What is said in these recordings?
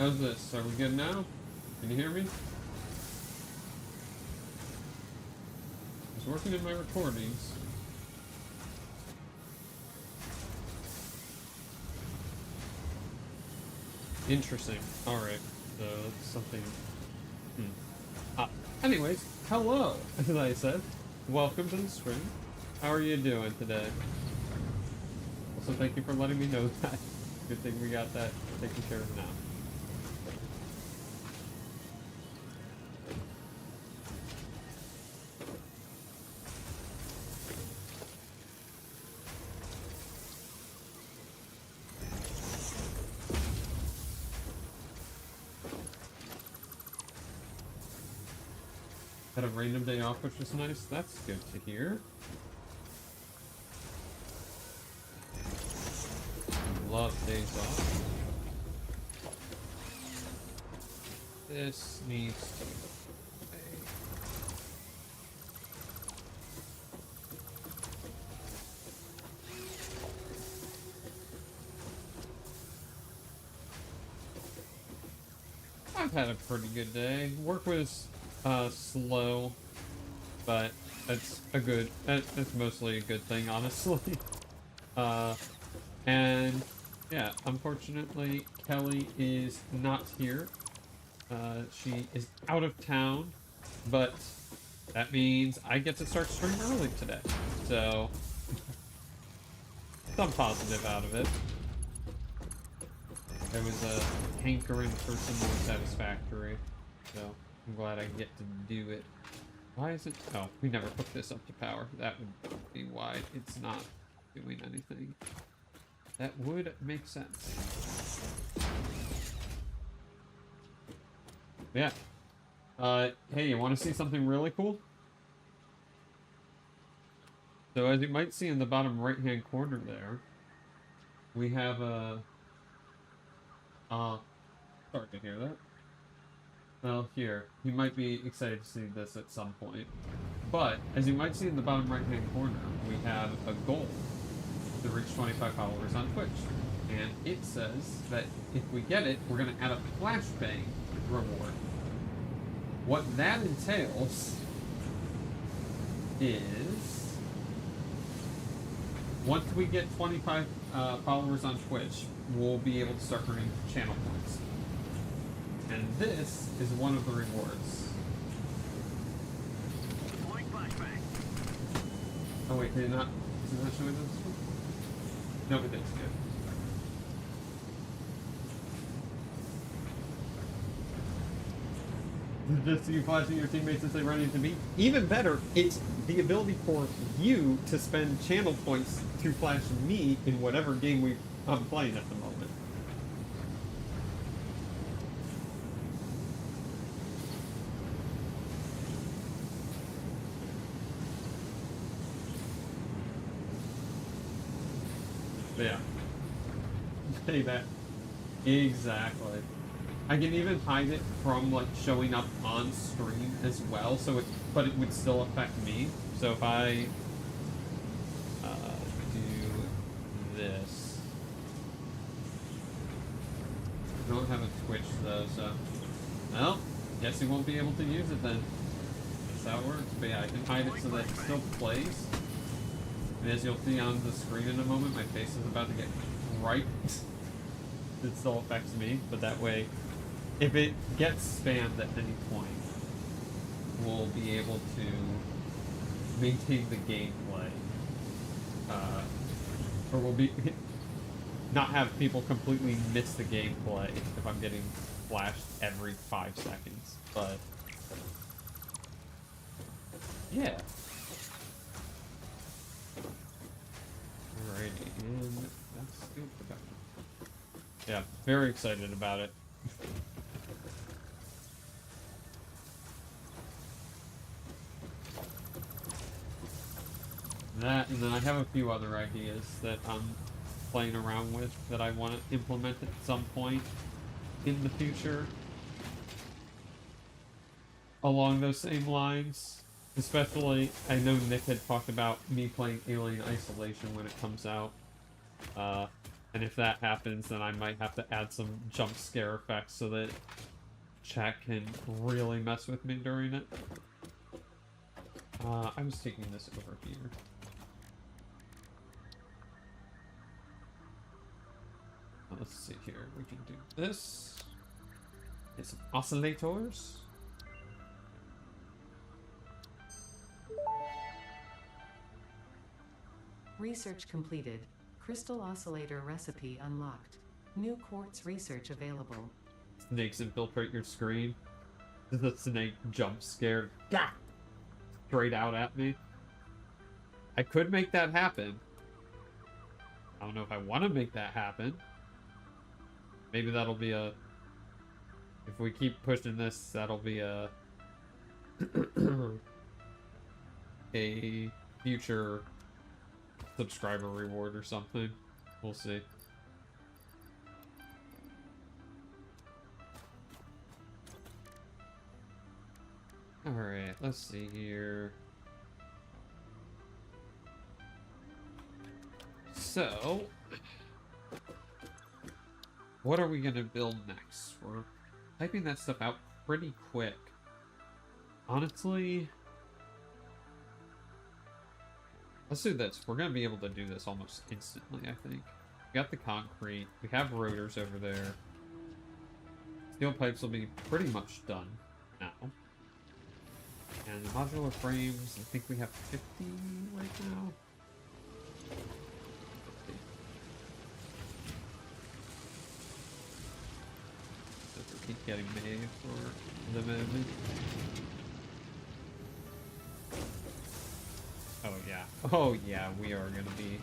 How's this? Are we good now? Can you hear me? I was working in my recordings. Interesting. Alright. So, that's something... Anyways, hello, as I said. Welcome to the stream. How are you doing today? Also, thank you for letting me know that. Good thing we got that taken care of now. Had a random day off, which was nice. That's good to hear. Love days off. This needs to go away. I've had a pretty good day. Work was slow, but that's mostly a good thing, honestly. And yeah, unfortunately, Kelly is not here. She is out of town, but that means I get to start stream early today. So, some positive out of it. There was a hankering for some more Satisfactory, so I'm glad I get to do it. Why is it? Oh, we never hooked this up to power. That would be why it's not doing anything. That would make sense. Yeah. Hey, you want to see something really cool? So as you might see in the bottom right-hand corner there, we have a... sorry to hear that. Well, here, you might be excited to see this at some point. But, as you might see in the bottom right-hand corner, we have a goal to reach 25 followers on Twitch. And it says that if we get it, we're going to add a flashbang reward. What that entails is, once we get 25 followers on Twitch, we'll be able to start earning channel points. And this is one of the rewards. Oh wait, did it not show me this one? No, it did. Good. Just you flashing your teammates as they run into me. Even better, it's the ability for you to spend channel points to flash me in whatever game I'm playing at the moment. Yeah. Say that. Exactly. I can even hide it from like showing up on stream as well, but it would still affect me. So if I do this, I don't have a Twitch though, so well, guess you won't be able to use it then. That's how it works. But yeah, I can hide it so that it still plays. And as you'll see on the screen in a moment, my face is about to get right. It still affects me, but that way, if it gets spammed at any point, we'll be able to maintain the gameplay. Or we'll be not have people completely miss the gameplay if I'm getting flashed every 5 seconds. But yeah. Alrighty, and that's good. Yeah, very excited about it. That, and then I have a few other ideas that I'm playing around with that I want to implement at some point in the future. Along those same lines. Especially, I know Nick had talked about me playing Alien Isolation when it comes out. And if that happens, then I might have to add some jump scare effects so that chat can really mess with me during it. I was taking this over here. Let's see here. We can do this. Get some oscillators. Research completed. Crystal oscillator recipe unlocked. New quartz research available. Snakes infiltrate your screen. The snake jump scared. Gah! Straight out at me. I could make that happen. I don't know if I want to make that happen. Maybe that'll be a... If we keep pushing this, that'll be a... a future subscriber reward or something. We'll see. Alright, let's see here. So, what are we gonna build next? We're typing that stuff out pretty quick. Honestly, let's do this. We're gonna be able to do this almost instantly, I think. We got the concrete. We have rotors over there. Steel pipes will be pretty much done now. And the modular frames, I think we have 50 right now. 50. So we keep getting made for the moment. Oh yeah. Oh yeah, we are gonna be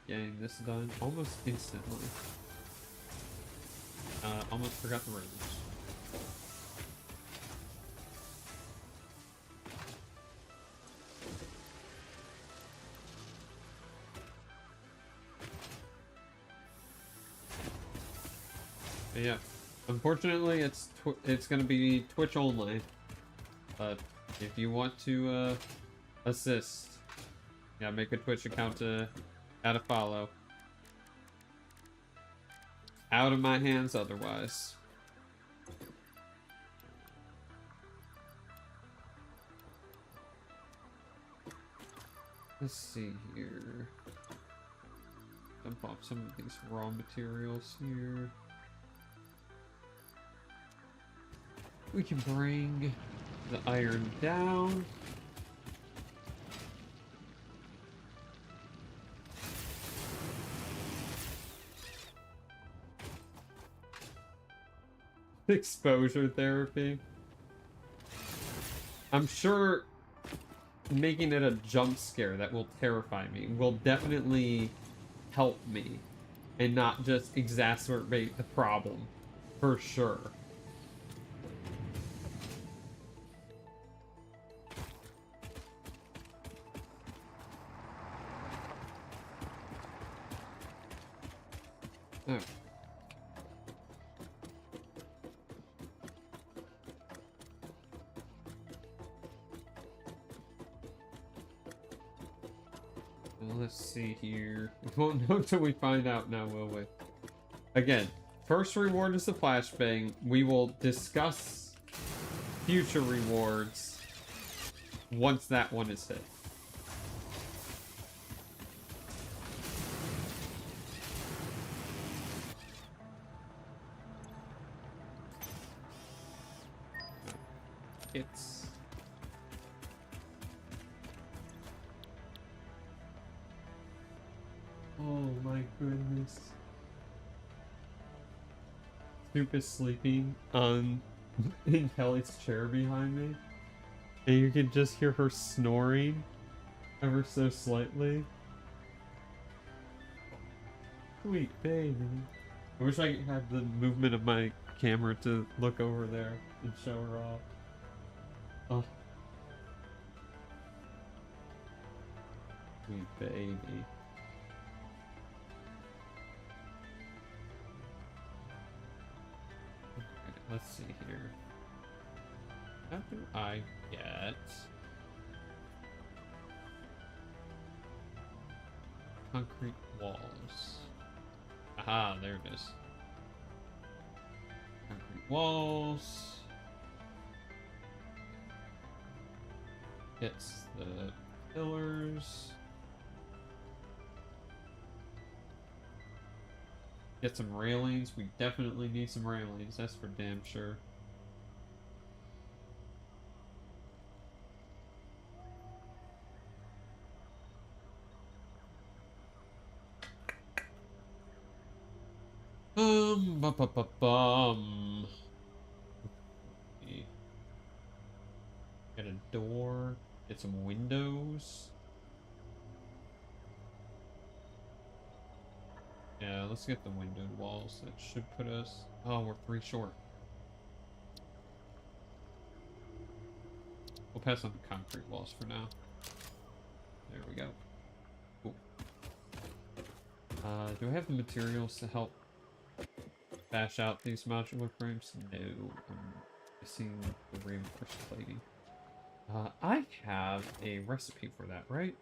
getting this done almost instantly. Almost forgot the rotors. Yeah, unfortunately, it's gonna be Twitch only. But if you want to assist, yeah, make a Twitch account to add a follow. Out of my hands, otherwise. Let's see here. Dump off some of these raw materials here. We can bring the iron down. Exposure therapy. I'm sure making it a jump scare that will terrify me will definitely help me and not just exacerbate the problem, for sure. Oh. Well, let's see here. We won't know until we find out now, will we? Again, first reward is the flashbang. We will discuss future rewards once that one is hit. It's... Oh my goodness. Snoop is sleeping on in Kelly's chair behind me. And you can just hear her snoring ever so slightly. Sweet baby. I wish I had the movement of my camera to look over there and show her off. Oh. Sweet baby. Okay, let's see here. How do I get... Concrete walls. Aha, there it is. Concrete walls. Hits the pillars. Get some railings. We definitely need some railings. That's for damn sure. Bum. Get a door. Get some windows. Yeah, let's get the windowed walls. That should put us... Oh, we're 3 short. We'll pass on the concrete walls for now. There we go. Cool. Do I have the materials to help bash out these modular frames? No. I'm missing the reinforced plating. I have a recipe for that, right?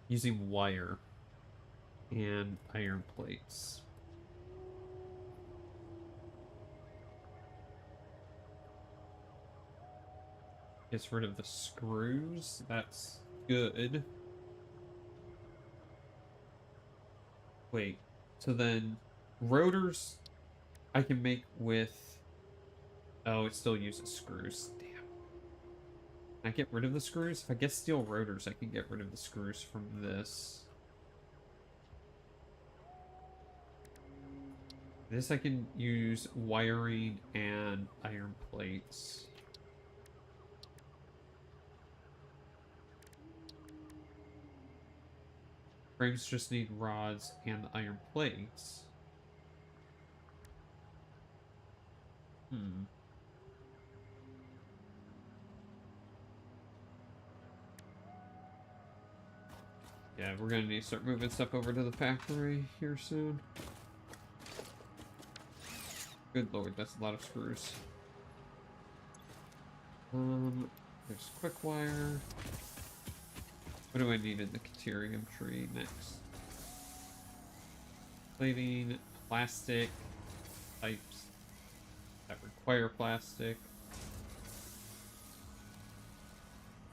Using wire and iron plates. Gets rid of the screws. That's good. Wait, so then rotors I can make with... Oh, it still uses screws. Damn. Can I get rid of the screws? If I get steel rotors, I can get rid of the screws from this. This I can use wiring and iron plates. Frames just need rods and iron plates. Yeah, we're gonna need to start moving stuff over to the factory here soon. Good lord, that's a lot of screws. There's quick wire. What do I need in the Caterium tree next? Plating, plastic, pipes that require plastic.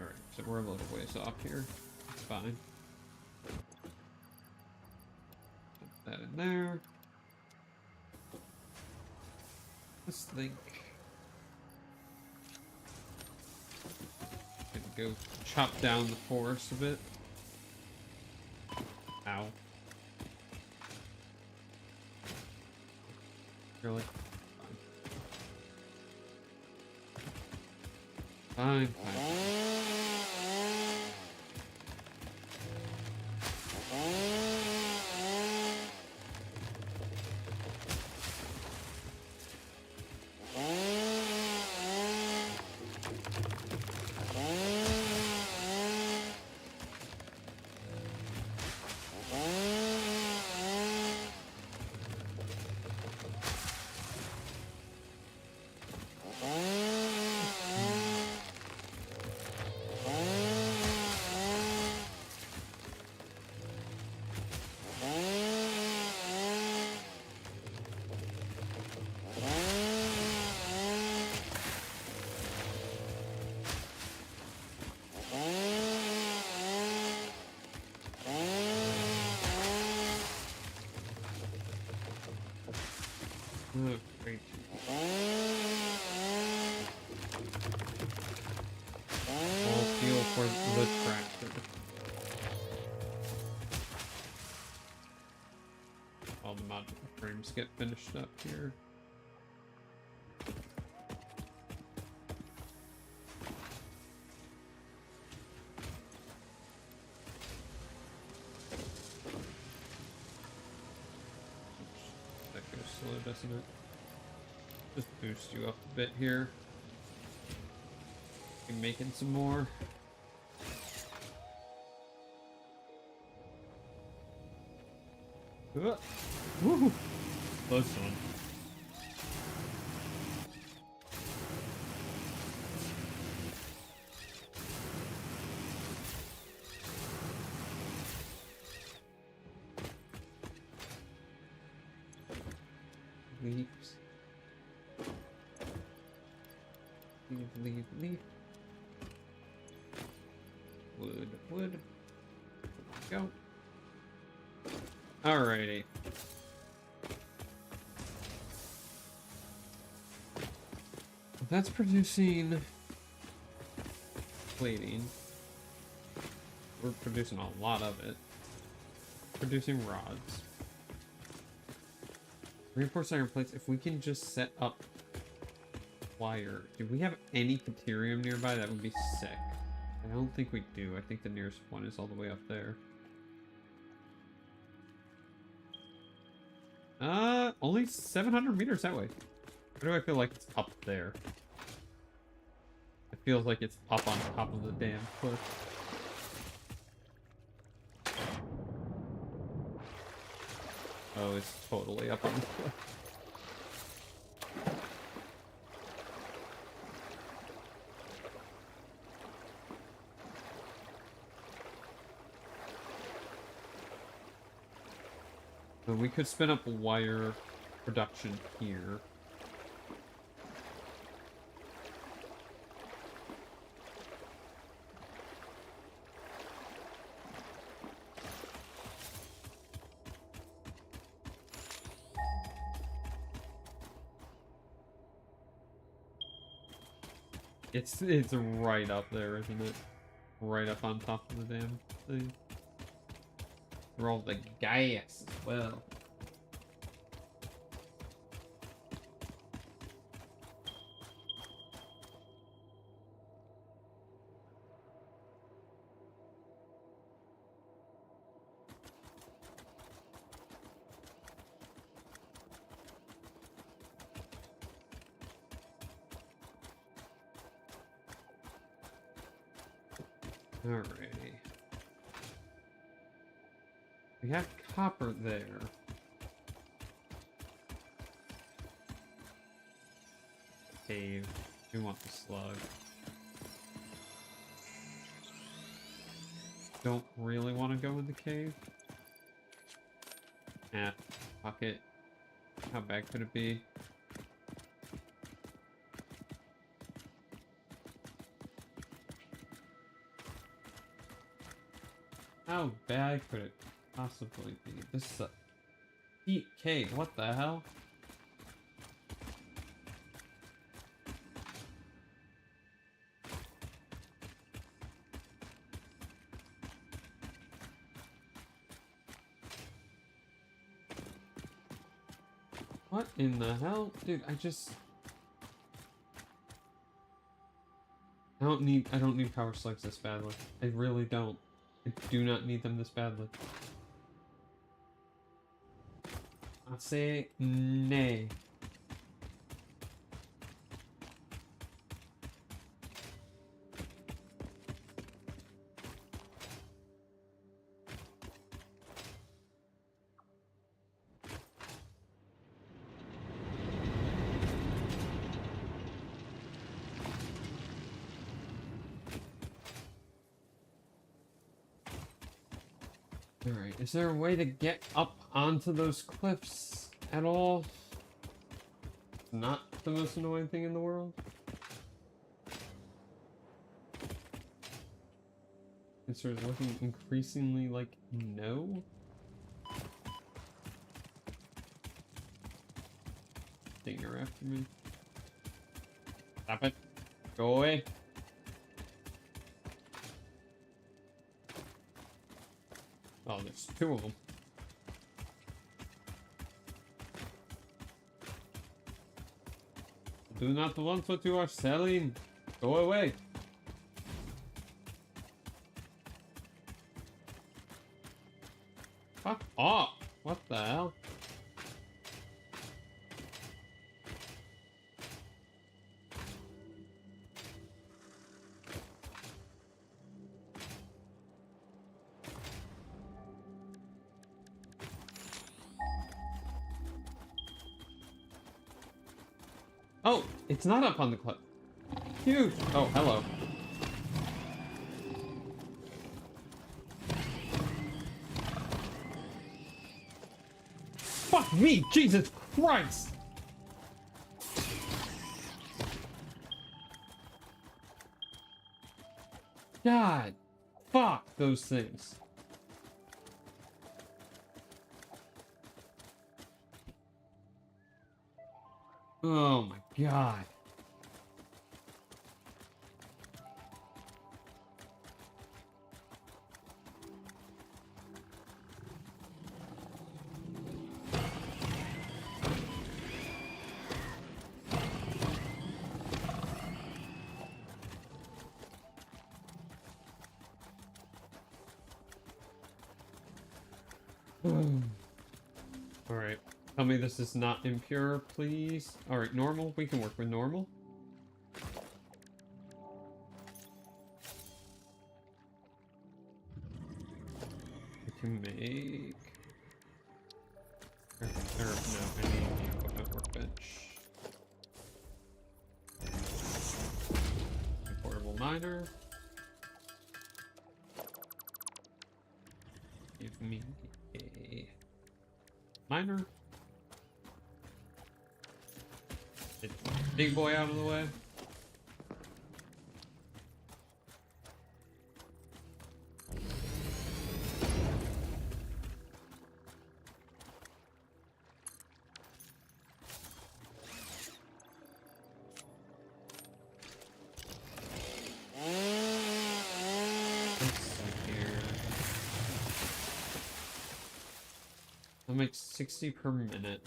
Alright, so we're a little ways off here. It's fine. Put that in there. Let's think. Gonna go chop down the forest a bit. Ow. Really? Fine. Great. All fuel for the tractor. All the modular frames get finished up here. That goes slow, doesn't it? Just boost you up a bit here. Be making some more. Woohoo! Close one. leaves. Leaf. Wood. Go. Alrighty. That's producing plating. We're producing a lot of it. Producing rods. Reinforced iron plates. If we can just set up wire. Do we have any Caterium nearby? That would be sick. I don't think we do. I think the nearest one is all the way up there. Only 700 meters that way. Why do I feel like it's up there? It feels like it's up on top of the damn cliff. Oh, it's totally up on the cliff. So we could spin up wire production here. It's right up there, isn't it? Right up on top of the damn thing. Roll the gas as well. Alrighty. We have copper there. Cave. We want the slug. Don't really want to go in the cave. Fuck it. How bad could it be? How bad could it possibly be? This is a deep cave. What the hell? What in the hell? Dude, I don't need power slugs this badly. I really don't. I do not need them this badly. I say nay. Alright, is there a way to get up onto those cliffs at all? It's not the most annoying thing in the world. Answer is looking increasingly like no. Stinger after me. Stop it. Go away. Oh, there's two of them. Do not want what you are selling. Go away. Fuck off. What the hell? Oh, it's not up on the cliff. Huge. Oh, hello. Fuck me, Jesus Christ! God. Fuck those things. Oh my god. Alright. Tell me this is not impure, please. Alright, normal. We can work with normal. We can make... no, I need the equipment workbench. A portable miner. Give me a miner. Get big boy out of the way. Let's see here. I'll make 60 per minute.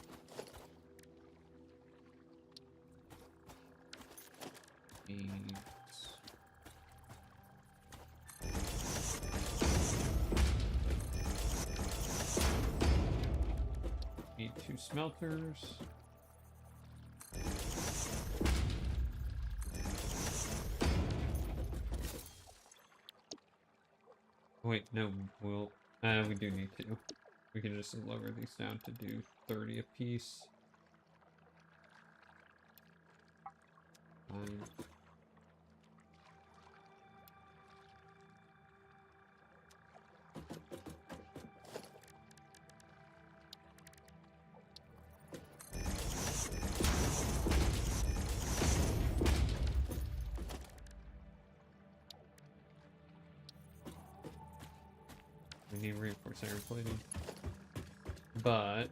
Need 2 smelters. Wait, no, we do need to. We can just lower these down to do 30 a piece. Fine. We need reinforced iron plating. But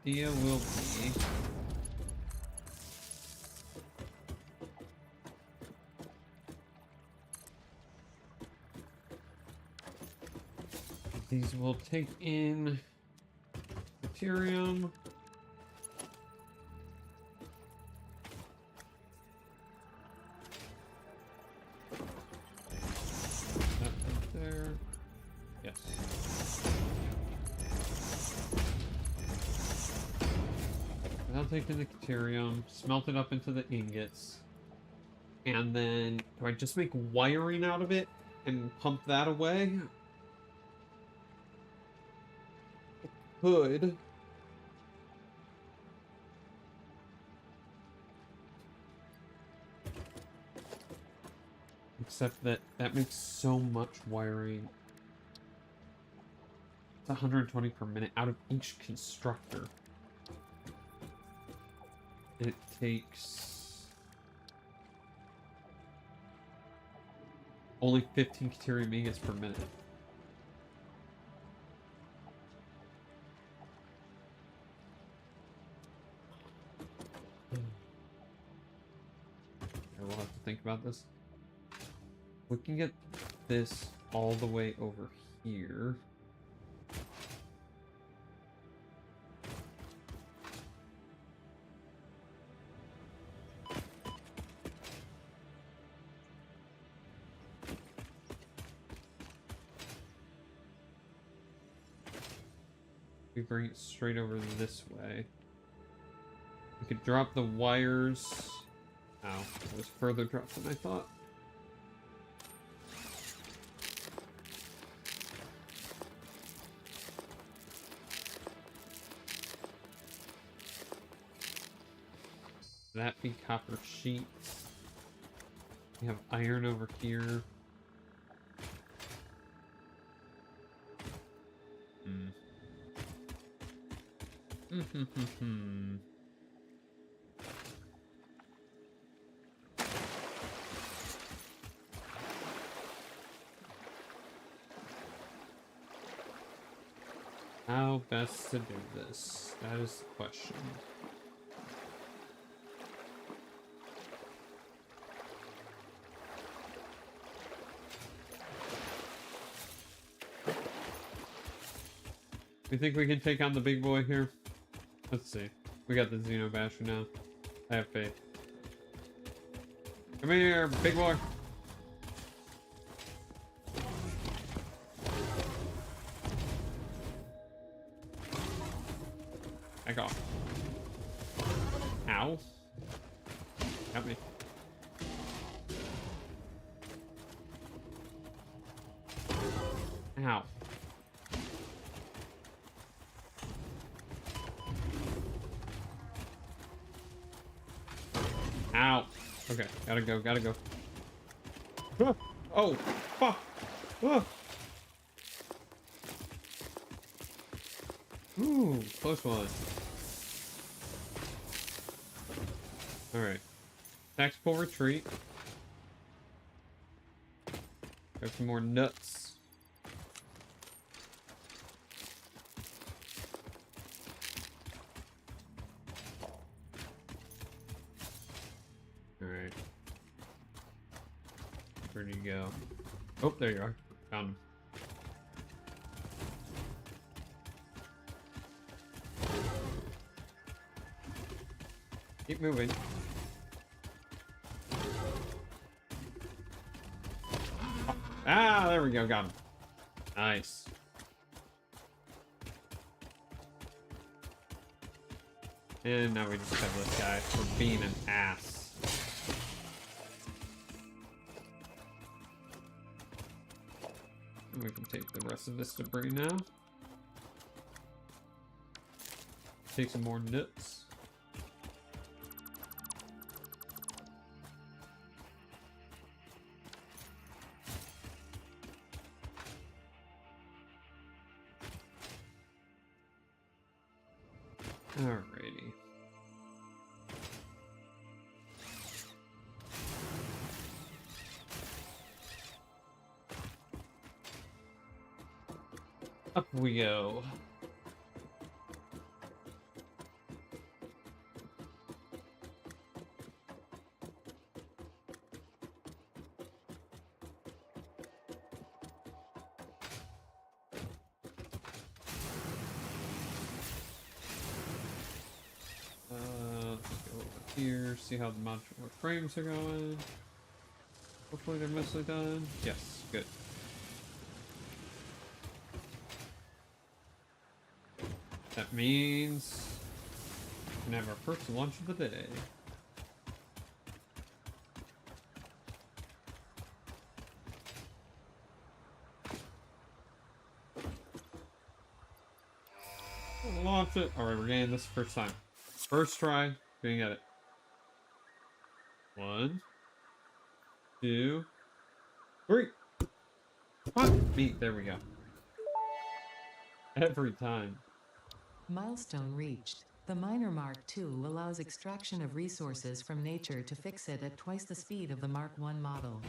idea will be these will take in deuterium. There. Yes. I'll take the deuterium, smelt it up into the ingots, and then do I just make wiring out of it and pump that away? Could. Except that makes so much wiring. It's 120 per minute out of each constructor. And it takes only 15 deuterium ingots per minute. We'll have to think about this. We can get this all the way over here. We bring it straight over this way. We could drop the wires. Ow, it was further dropped than I thought. That be copper sheets. We have iron over here. How best to do this? That is the question. You think we can take on the big boy here? Let's see. We got the Xenobasher now. I have faith. Come here, big boy. Back off. Ow. Help me. Ow. Ow. Okay, gotta go, gotta go. Oh, fuck. Ooh, close one. Alright. Tactical retreat. Got some more nuts. Alright. Where'd you go? Oh, there you are. Found him. Keep moving. Oh. Ah, there we go. Got him. Nice. And now we just have this guy for being an ass. And we can take the rest of this debris now. Take some more nuts. Alrighty. Up we go. Let's go over here, see how the modular frames are going. Hopefully they're mostly done. Yes, good. That means we can have our first lunch of the day. Launch it. Alright, we're getting this first time. First try, gonna get it. 1, 2, 3. Come on, beat. There we go. Every time. Milestone reached. The Miner Mark II allows extraction of resources from nature to fix it at twice the speed of the Mark I model.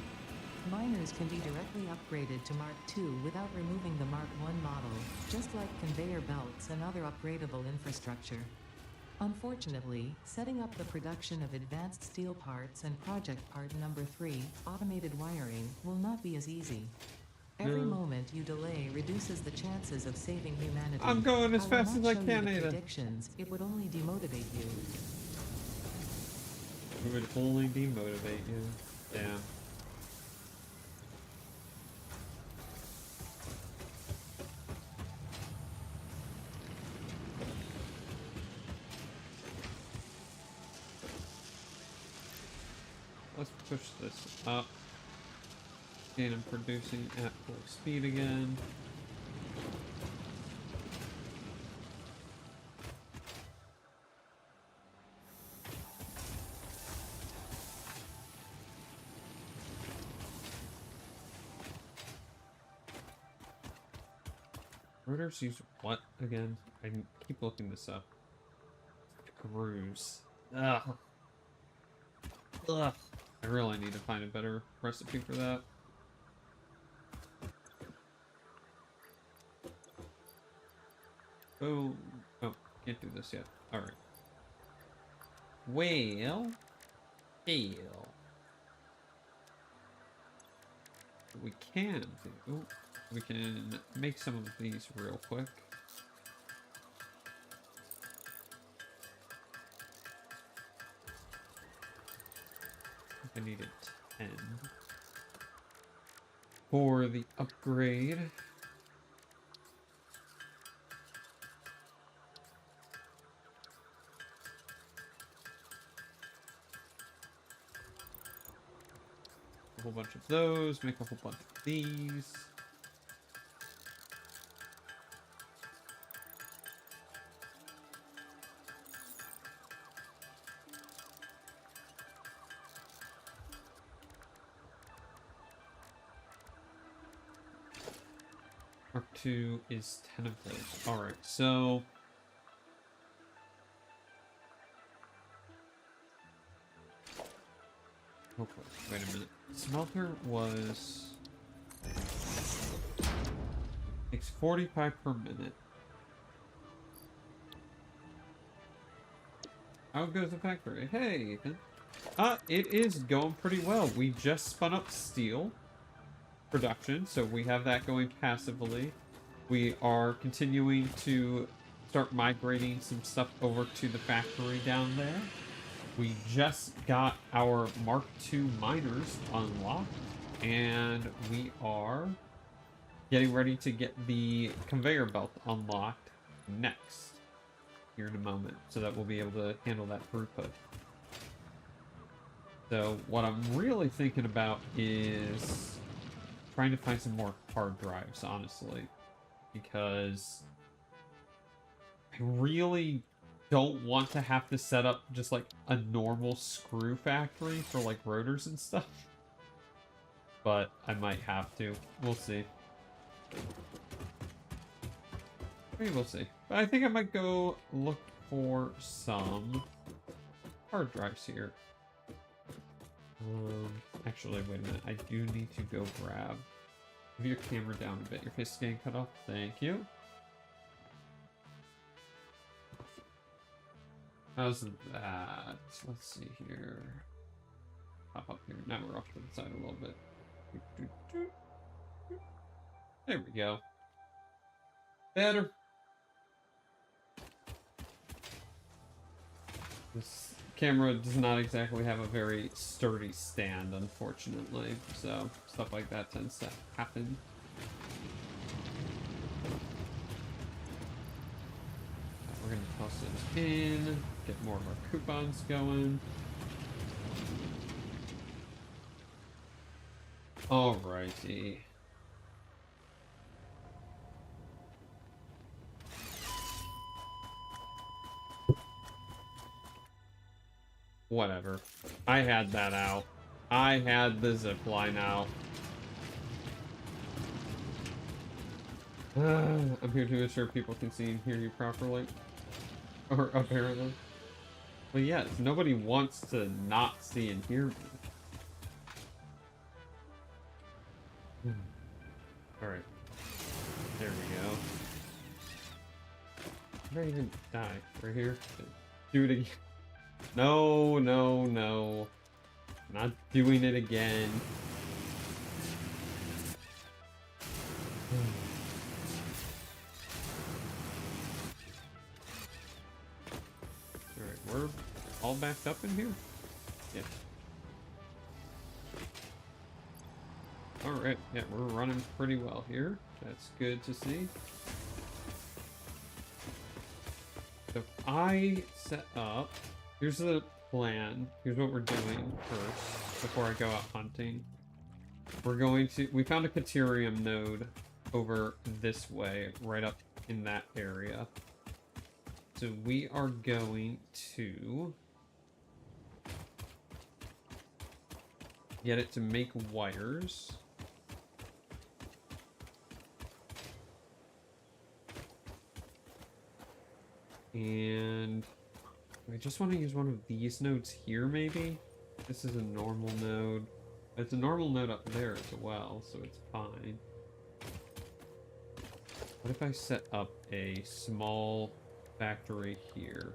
Miners can be directly upgraded to Mark II without removing the Mark I model, just like conveyor belts and other upgradable infrastructure. Unfortunately, setting up the production of advanced steel parts and project part number 3, automated wiring, will not be as easy. Every moment you delay reduces the chances of saving humanity. I'm going as fast as I can, Ada. Predictions, it would only demotivate you. It would only demotivate you. Damn. Let's push this up. And I'm producing at full speed again. Rotors use what again? I keep looking this up. screws. Ugh. Ugh. I really need to find a better recipe for that. Oh, oh, can't do this yet. Alright. Well, hell. What we can do, we can make some of these real quick. I need a 10 for the upgrade. A whole bunch of those, make a whole bunch of these. Mark 2 is 10 of those. Alright, so... Oh, wait a minute. Smelter was... Takes 45 per minute. How goes the factory? Hey, Ethan. It is going pretty well. We just spun up steel production, so we have that going passively. We are continuing to start migrating some stuff over to the factory down there. We just got our Mark II miners unlocked, and we are getting ready to get the conveyor belt unlocked next here in a moment, so that we'll be able to handle that throughput. So what I'm really thinking about is trying to find some more hard drives, honestly, because I really don't want to have to set up just like a normal screw factory for like rotors and stuff. But I might have to. We'll see. Maybe we'll see. But I think I might go look for some hard drives here. Actually, wait a minute. I do need to go grab... Move your camera down a bit. Your face is getting cut off. Thank you. How's that? Let's see here. Pop up here. Now we're off to the side a little bit. There we go. Better. This camera does not exactly have a very sturdy stand, unfortunately. So stuff like that tends to happen. We're gonna toss it in, get more of our coupons going. Alrighty. Whatever. I had that out. I had the zip line out. I'm here to ensure people can see and hear you properly. Or apparently. Well, yes, nobody wants to not see and hear me. Alright. There we go. Where did I even die? Right here? Do it again. No, no, no. Not doing it again. Alright, we're all backed up in here? Yeah. Alright, yeah, we're running pretty well here. That's good to see. So if I set up... Here's the plan. Here's what we're doing first, before I go out hunting. We're going to... We found a Caterium node over this way, right up in that area. So we are going to... get it to make wires. And I just want to use one of these nodes here, maybe? This is a normal node. It's a normal node up there as well, so it's fine. What if I set up a small factory here?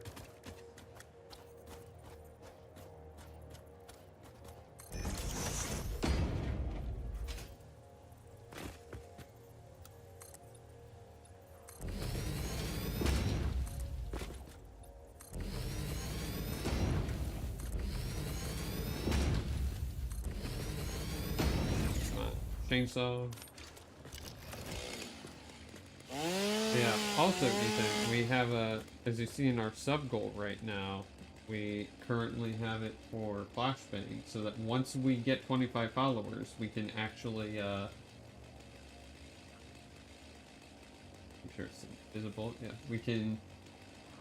Chainsaw. Yeah, also, Ethan, we have a, as you see in our sub goal right now, we currently have it for flashbang, so that once we get 25 followers, we can actually, I'm sure it's visible, yeah, we can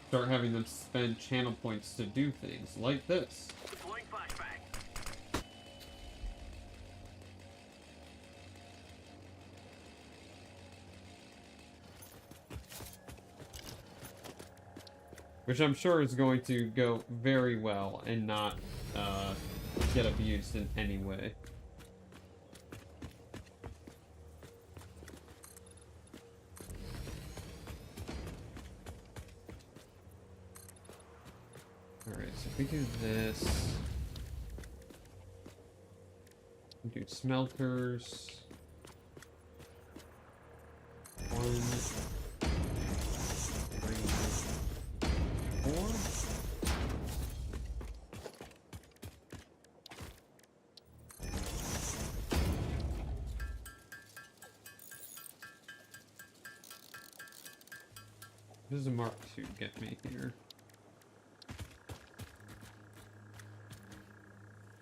start having them spend channel points to do things like this. Deploying flashbang. Which I'm sure is going to go very well and not get abused in any way. Alright, so if we do this, we do smelters. 1, 3, 4. What does a Mark II get me here?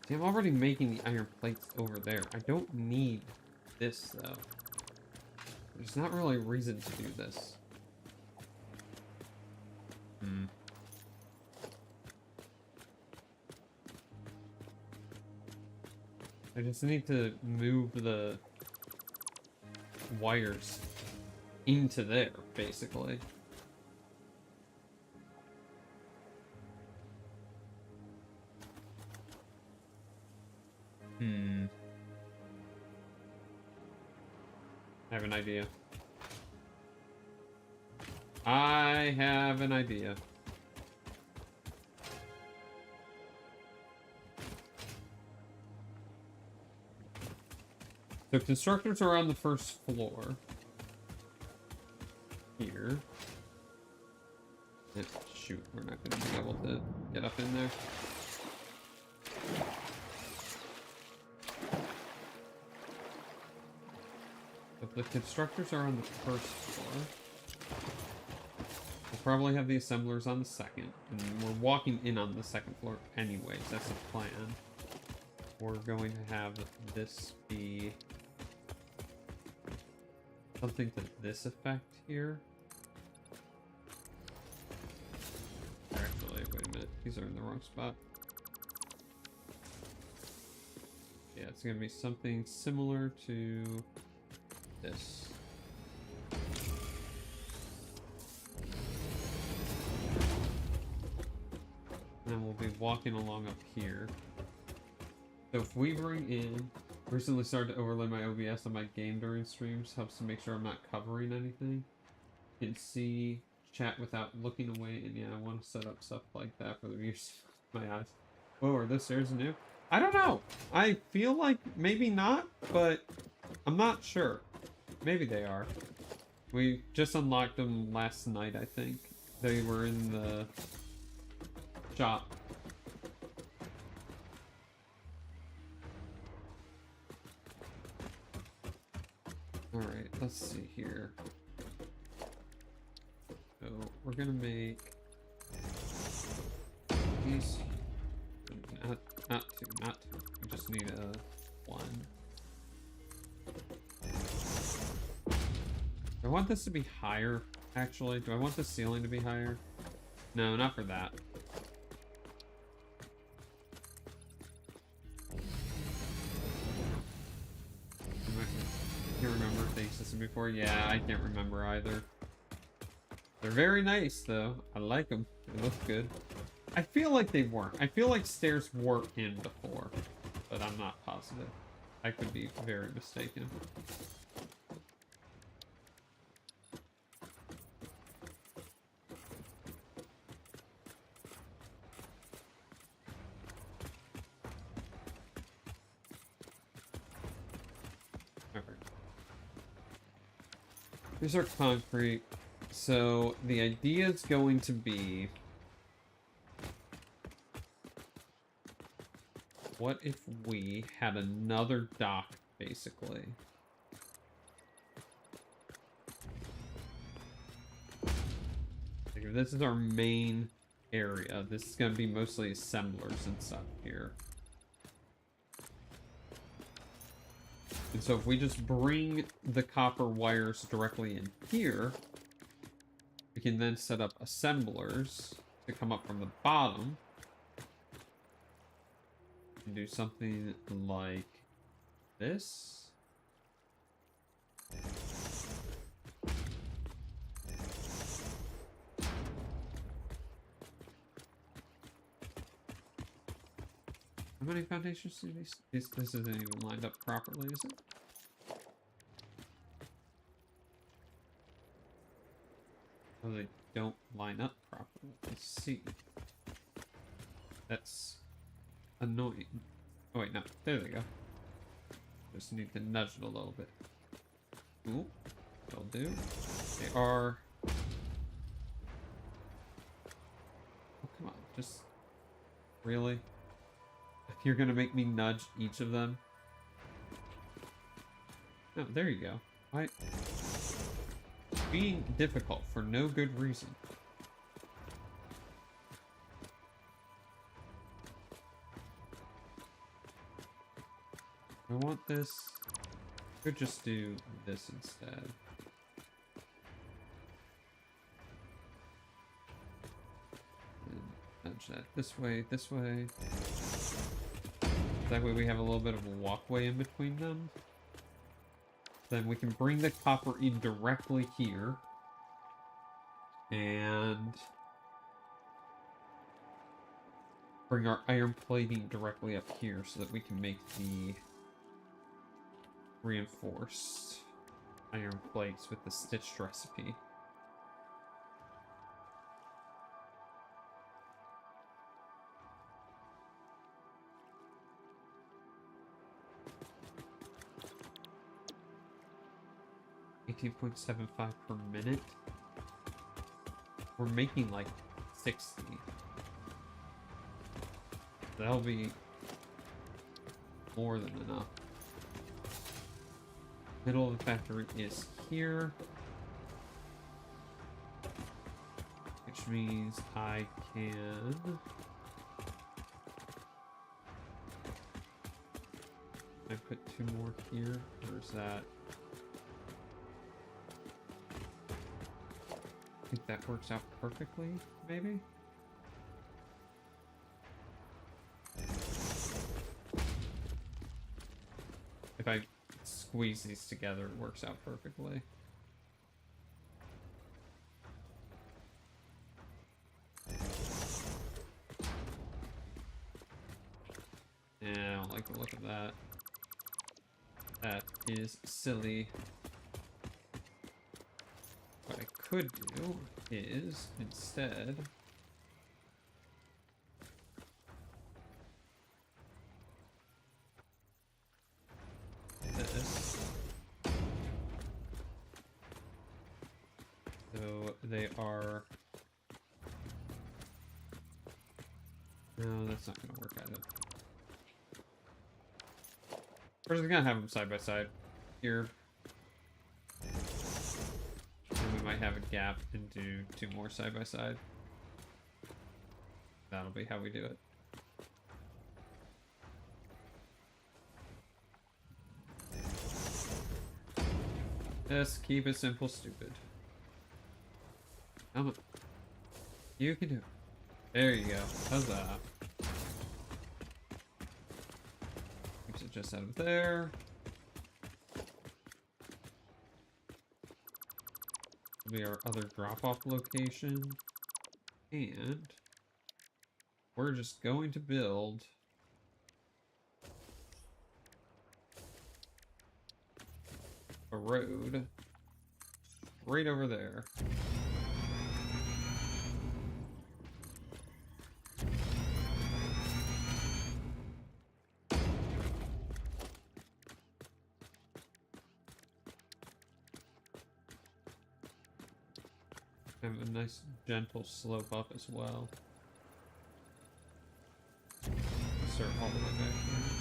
See, I'm already making the iron plates over there. I don't need this, though. There's not really a reason to do this. I just need to move the wires into there, basically. I have an idea. I have an idea. So constructors are on the first floor. Here. Shoot, we're not going to be able to get up in there. If the constructors are on the first floor, we'll probably have the assemblers on the second, and we're walking in on the second floor anyways, that's the plan. We're going to have this be something to this effect here. Actually, wait a minute, these are in the wrong spot. Yeah, it's going to be something similar to this. And then we'll be walking along up here. So if we bring in, recently started to overlay my OBS on my game during streams, helps to make sure I'm not covering anything. You can see chat without looking away, and yeah, I want to set up stuff like that for the viewers. My eyes. Oh, are those stairs new? I don't know. I feel like maybe not, but I'm not sure. Maybe they are. We just unlocked them last night, I think. They were in the shop. Alright, let's see here. So, we're gonna make these... Not two. We just need a 1. I want this to be higher, actually. Do I want the ceiling to be higher? No, not for that. I can't remember if they existed before. Yeah, I can't remember either. They're very nice, though. I like them. They look good. I feel like they weren't. I feel like stairs were in before, but I'm not positive. I could be very mistaken. Alright. Here's our concrete. So the idea is going to be, what if we had another dock, basically? Like if this is our main area, this is going to be mostly assemblers and stuff here. And so if we just bring the copper wires directly in here, we can then set up assemblers to come up from the bottom and do something like this. How many foundations do these? This isn't even lined up properly, is it? Oh, they don't line up properly. Let's see. That's annoying. Oh wait, no. There they go. Just need to nudge it a little bit. Ooh, that'll do. They are... Oh, come on. Just... Really? You're gonna make me nudge each of them? No, there you go. Why? Being difficult for no good reason. I want this. Could just do this instead. And nudge that this way, this way. That way we have a little bit of a walkway in between them. Then we can bring the copper in directly here. And bring our iron plating directly up here so that we can make the reinforced iron plates with the stitched recipe. $18.75 per minute. We're making like 60. That'll be more than enough. Middle of the factory is here. Which means I can... I put 2 more here. Where's that? I think that works out perfectly, maybe? If I squeeze these together, it works out perfectly. Yeah, I don't like the look of that. That is silly. What I could do is, instead... this. So they are... No, that's not going to work either. We're just going to have them side by side here. And we might have a gap and do 2 more side by side. That'll be how we do it. Just keep it simple, stupid. Come on. You can do it. There you go. Huzzah. Keeps it just out of there. Will be our other drop-off location. And we're just going to build a road right over there. Have a nice gentle slope up as well. Start all the way back here.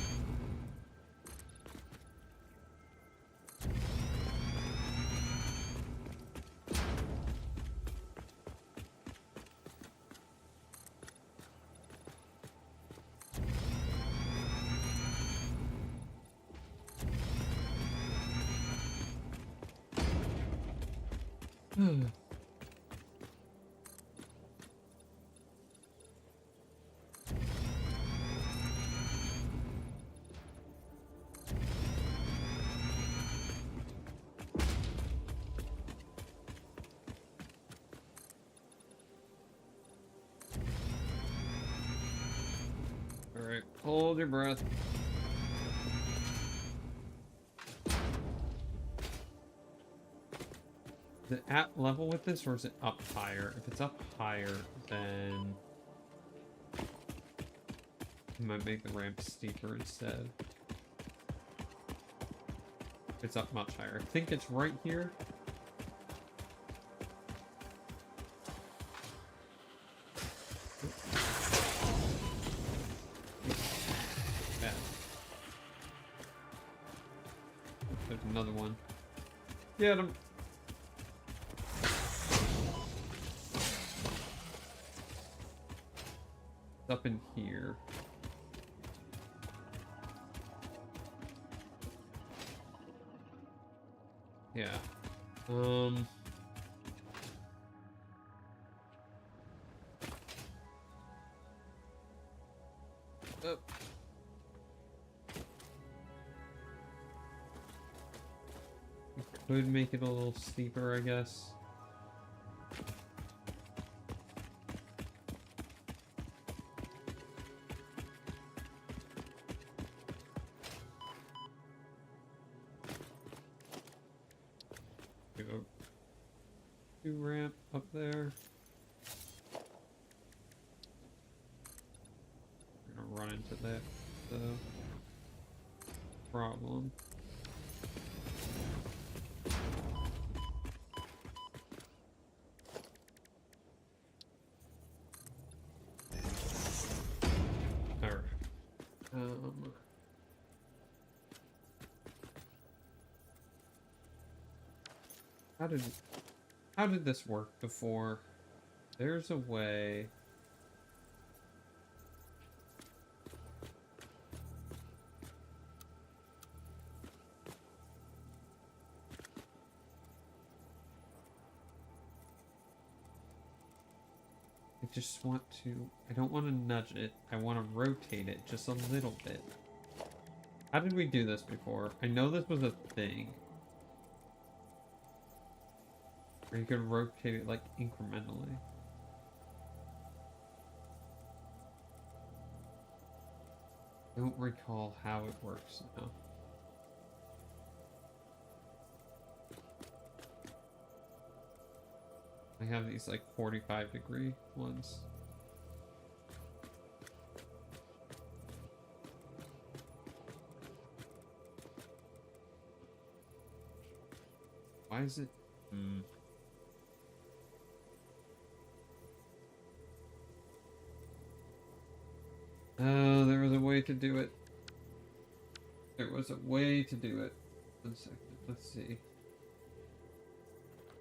Alright, hold your breath. Is it at level with this, or is it up higher? If it's up higher, then I might make the ramp steeper instead. If it's up much higher. I think it's right here. Yeah. There's another one. Get him. It's up in here. Yeah. Up. Could make it a little steeper, I guess. Go. Do ramp up there. We're gonna run into that problem. How did this work before? There's a way. I just want to, I don't want to nudge it. I want to rotate it just a little bit. How did we do this before? I know this was a thing. Or you could rotate it like incrementally. I don't recall how it works now. I have these like 45-degree ones. Why is it? Oh, there was a way to do it. There was a way to do it. 1 second. Let's see.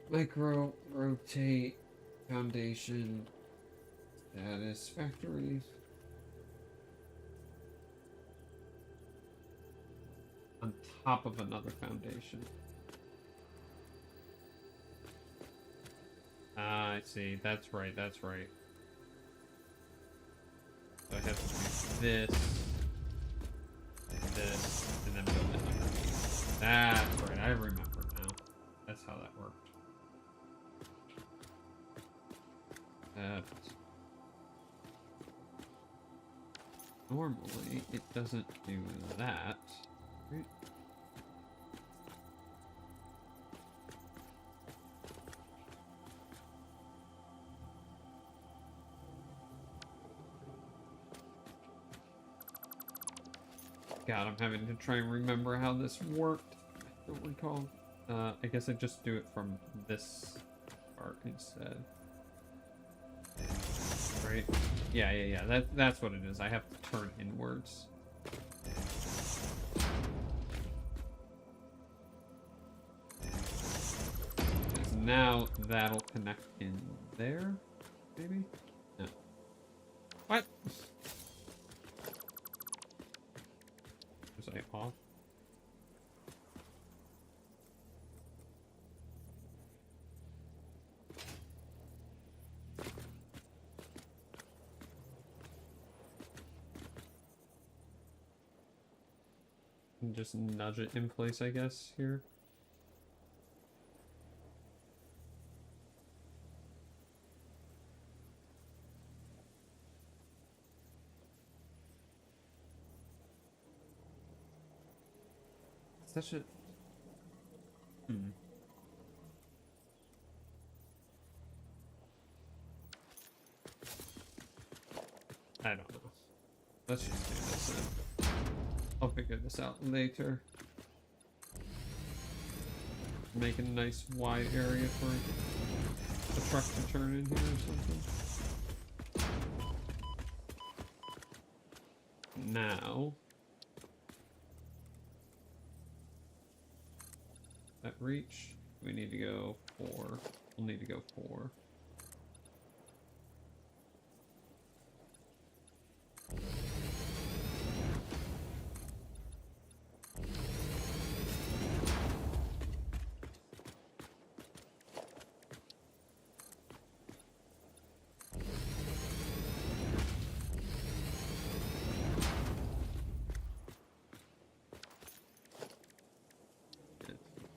Micro rotate foundation. Satisfactory. On top of another foundation. Ah, I see. That's right. That's right. So I have to do this, and then build it underneath. That's right. I remember now. That's how that worked. normally it doesn't do that. Right? God, I'm having to try and remember how this worked. I don't recall. I guess I just do it from this part instead. Right? Yeah. That's what it is. I have to turn inwards. 'Cause now that'll connect in there, maybe? No. What? Was I off? And just nudge it in place, I guess, here. Such a... I don't know. Let's just do this then. I'll figure this out later. Make a nice wide area for the truck to turn in here or something. Now... that reach, we need to go 4. We'll need to go 4.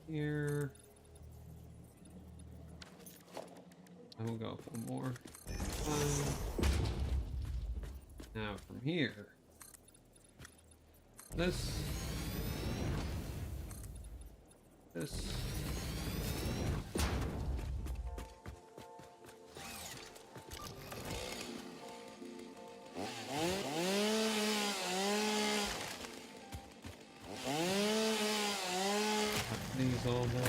Here. I will go for more. Now from here. This. These all there.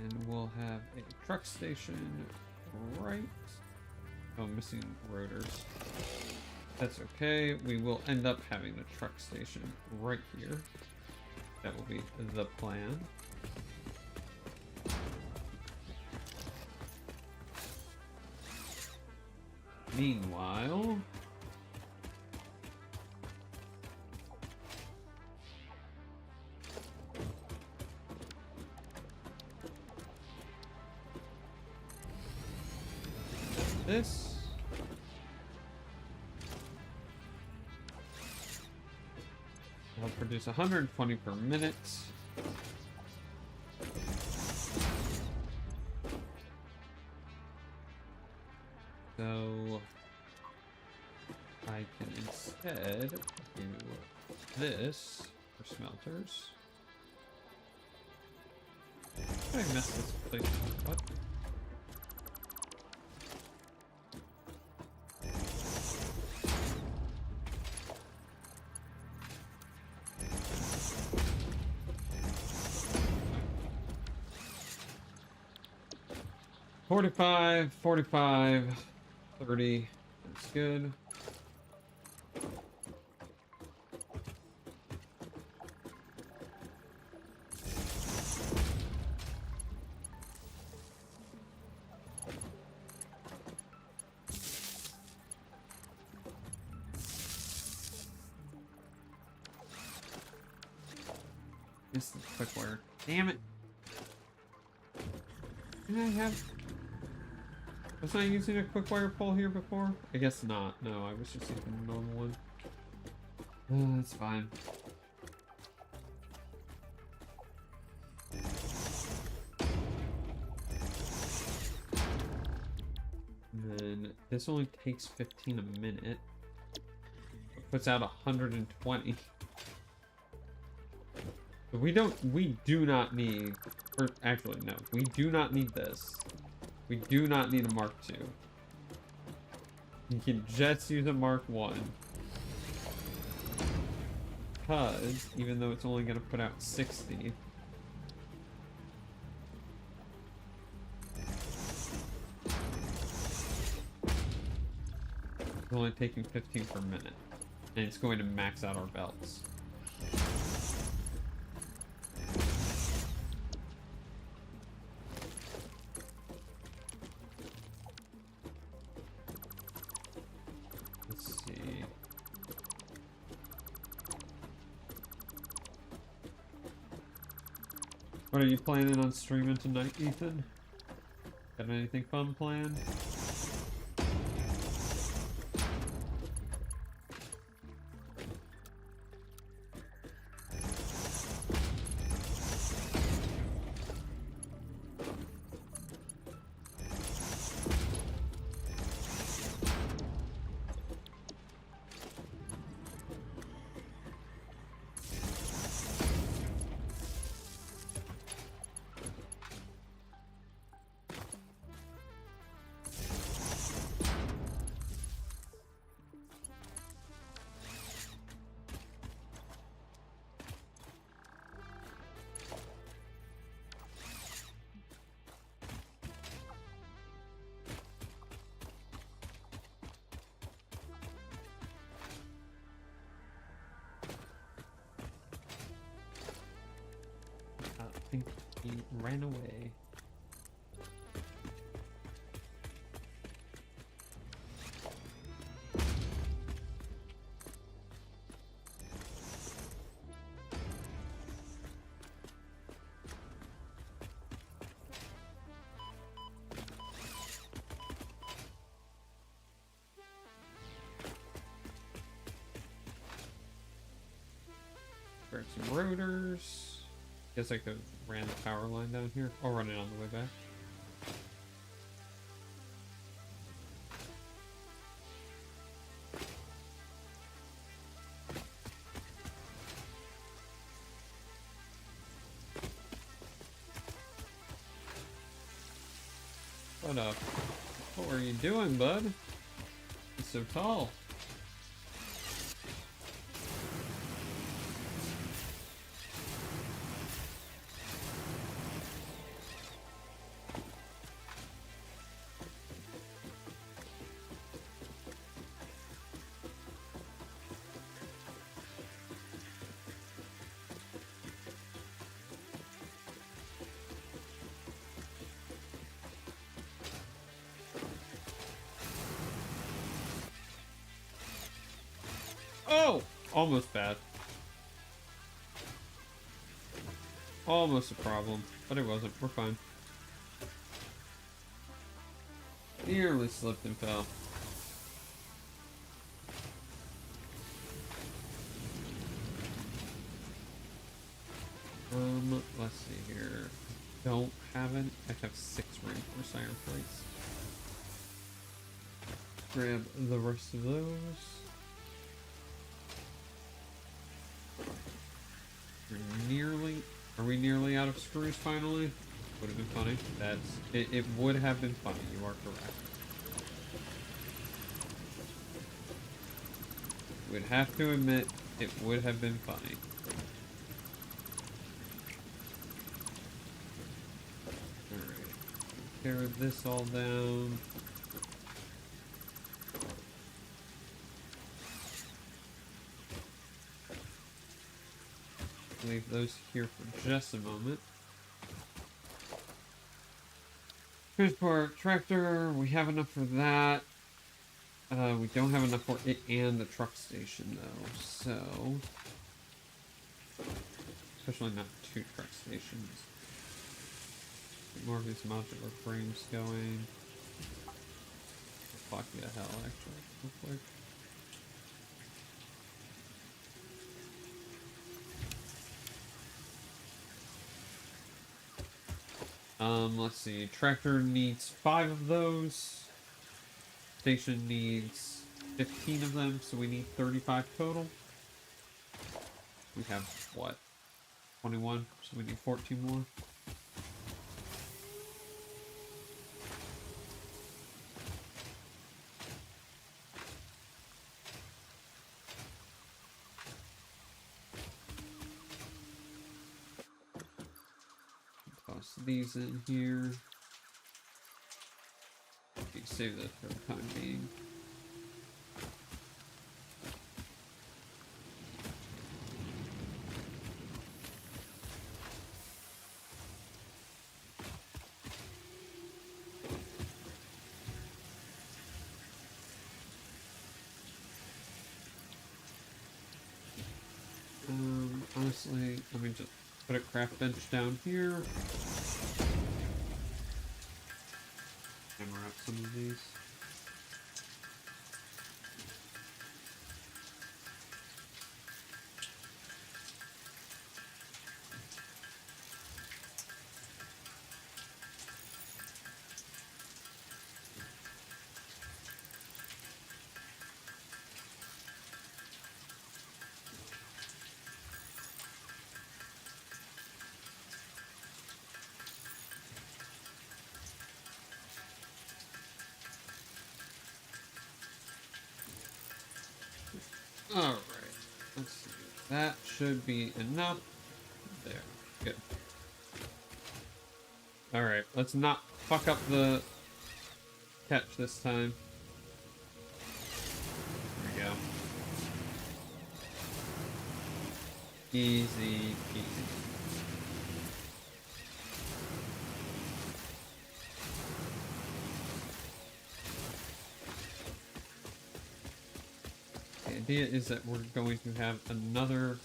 And we'll have a truck station right. Oh, missing rotors. That's okay. We will end up having a truck station right here. That will be the plan. Meanwhile... this. I'll produce 120 per minute. So I can instead do this for smelters. How did I mess this place up? What? 45, 45, 30. That's good. This is quick wire. Damn it. Did I have... Was I using a quick wire pole here before? I guess not. No, I was just using a normal one. That's fine. And then this only takes 15 a minute. It puts out 120. So we do not need, or actually no, we do not need this. We do not need a Mark II. You can just use a Mark I. Because, even though it's only going to put out 60, it's only taking 15 per minute. And it's going to max out our belts. What are you planning on streaming tonight, Ethan? Got anything fun planned? I think he ran away. Grab some rotors. Guess I could ran the power line down here. I'll run it on the way back. What are you doing, bud? You're so tall. Oh! Almost bad. Almost a problem, but it wasn't. We're fine. Nearly slipped and fell. Let's see here. Don't have it. I have 6 reinforced iron plates. Grab the rest of those. Are we nearly out of screws finally? Would have been funny. It would have been funny, you are correct. Would have to admit, it would have been funny. Alright. tear this all down. Leave those here for just a moment. Transport tractor, we have enough for that. We don't have enough for it and the truck station though, so especially not 2 truck stations. Get more of these modular frames going. Fuck the hell, actually, real quick. Let's see. Tractor needs 5 of those. Station needs 15 of them, so we need 35 total. We have, what, 21, so we need 14 more. Toss these in here. Okay, save that for the time being. Honestly, let me just put a craft bench down here. Hammer up some of these. Alright, let's see. That should be enough. There, good. Alright, let's not fuck up the catch this time. There we go. Easy peasy. The idea is that we're going to have another...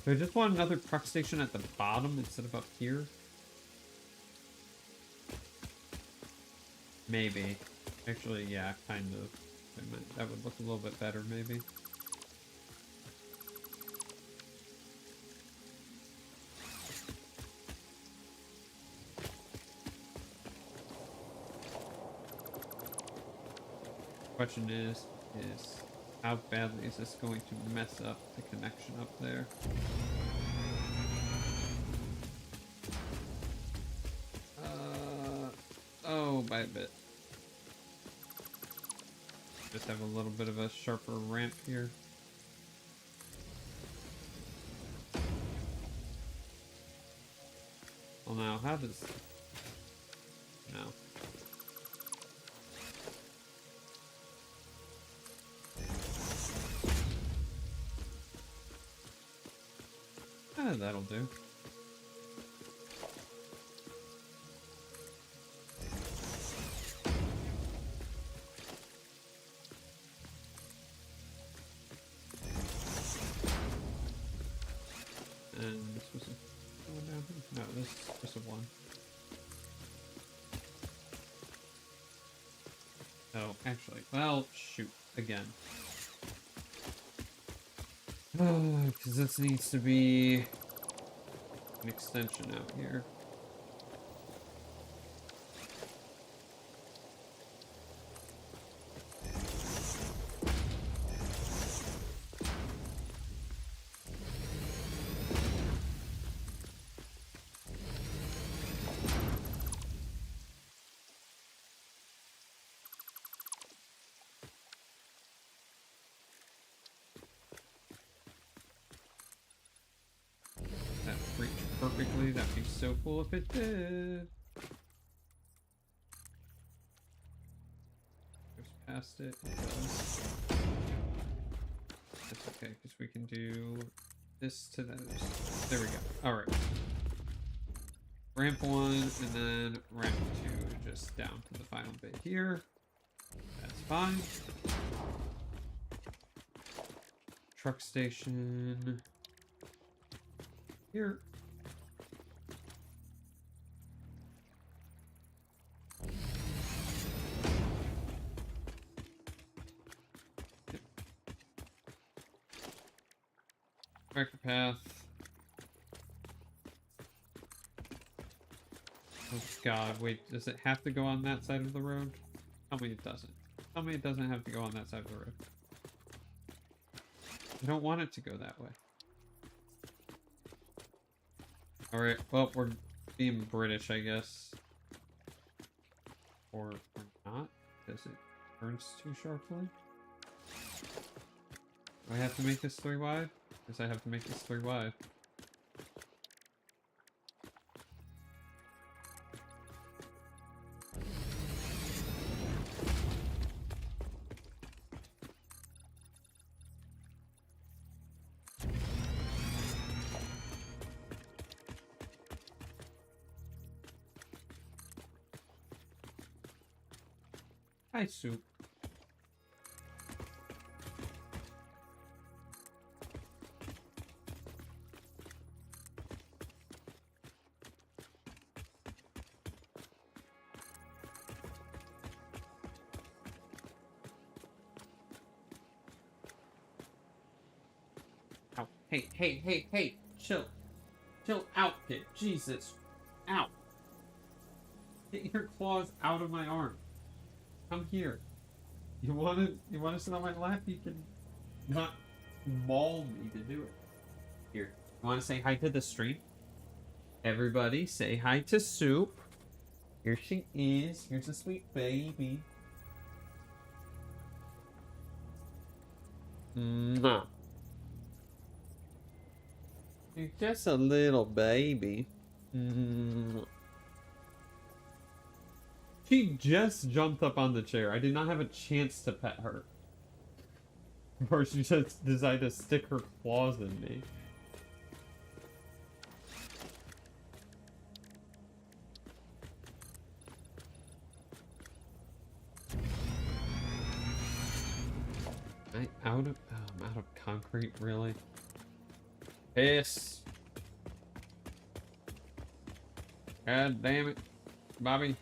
Do I just want another truck station at the bottom instead of up here? Maybe. Actually, yeah, kind of. That would look a little bit better, maybe. Question is how badly is this going to mess up the connection up there? Oh, by a bit. Just have a little bit of a sharper ramp here. Well, now, how does... No. That'll do. And this was a one down here? No, this is just a 1. Oh, actually, well, shoot, again. Because this needs to be an extension out here. That reached perfectly. That'd be so cool if it did. past it. It does. That's okay, because we can do this to those. There we go. Alright. Ramp 1, and then ramp 2, just down to the final bit here. That's fine. Truck station here. Yep. Tractor path. Oh god, wait, does it have to go on that side of the road? Tell me it doesn't. Tell me it doesn't have to go on that side of the road. I don't want it to go that way. Alright, well, we're being British, I guess. Or not, because it turns too sharply. Do I have to make this 3 wide? Guess I have to make this 3 wide. Hi, Soup. Ow. Hey, hey, hey, hey! Chill. Chill out, Pit. Jesus. Ow. Get your claws out of my arm. Come here. You wanna sit on my lap? You can not maul me to do it. Here. You wanna say hi to the stream? Everybody say hi to Soup. Here she is. Here's a sweet baby. Mwah. You're just a little baby. Mwah. She just jumped up on the chair. I did not have a chance to pet her. Or she just decided to stick her claws in me. Am I out of... Oh, I'm out of concrete, really? Piss. God damn it. Bobby.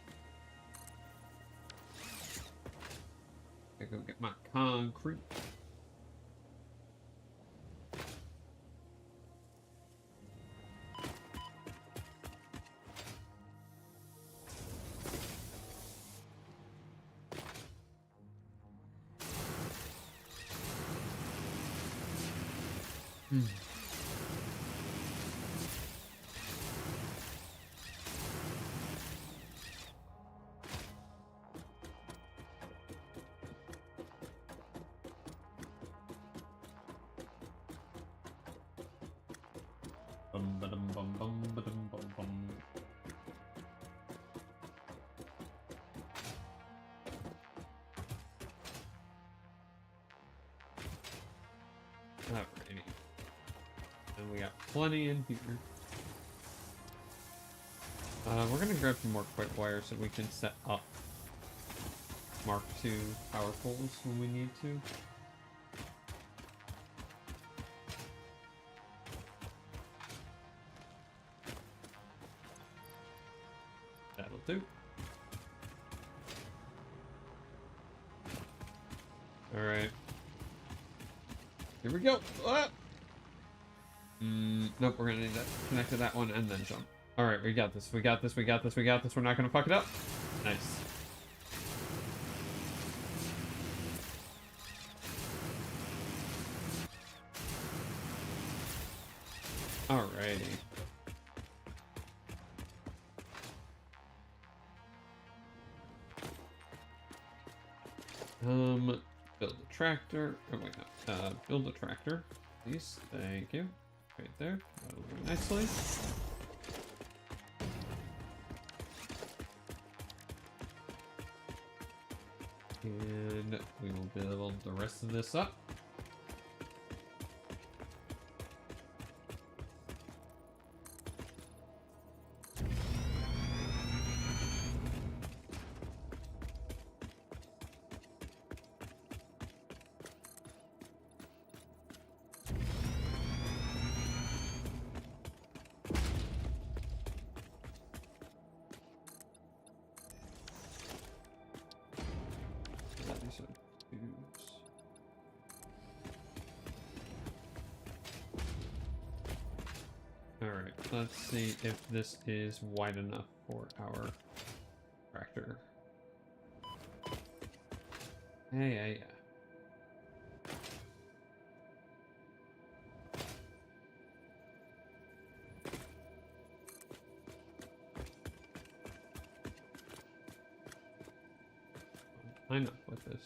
I go get my concrete. Bum ba-dum bum bum ba-dum bum bum. Alrighty. And we got plenty in here. We're gonna grab some more quick wires so we can set up Mark II power poles when we need to. That'll do. Alright. Here we go. Ah! Nope, we're gonna need that. Connect to that one and then jump. Alright, we got this. We got this. We got this. We got this. We're not gonna fuck it up. Nice. Alrighty. Build a tractor. Oh wait, no. Build a tractor, please. Thank you. Right there. That'll do nicely. And we will build the rest of this up. Alright, let's see if this is wide enough for our tractor. Yeah. Line up with this.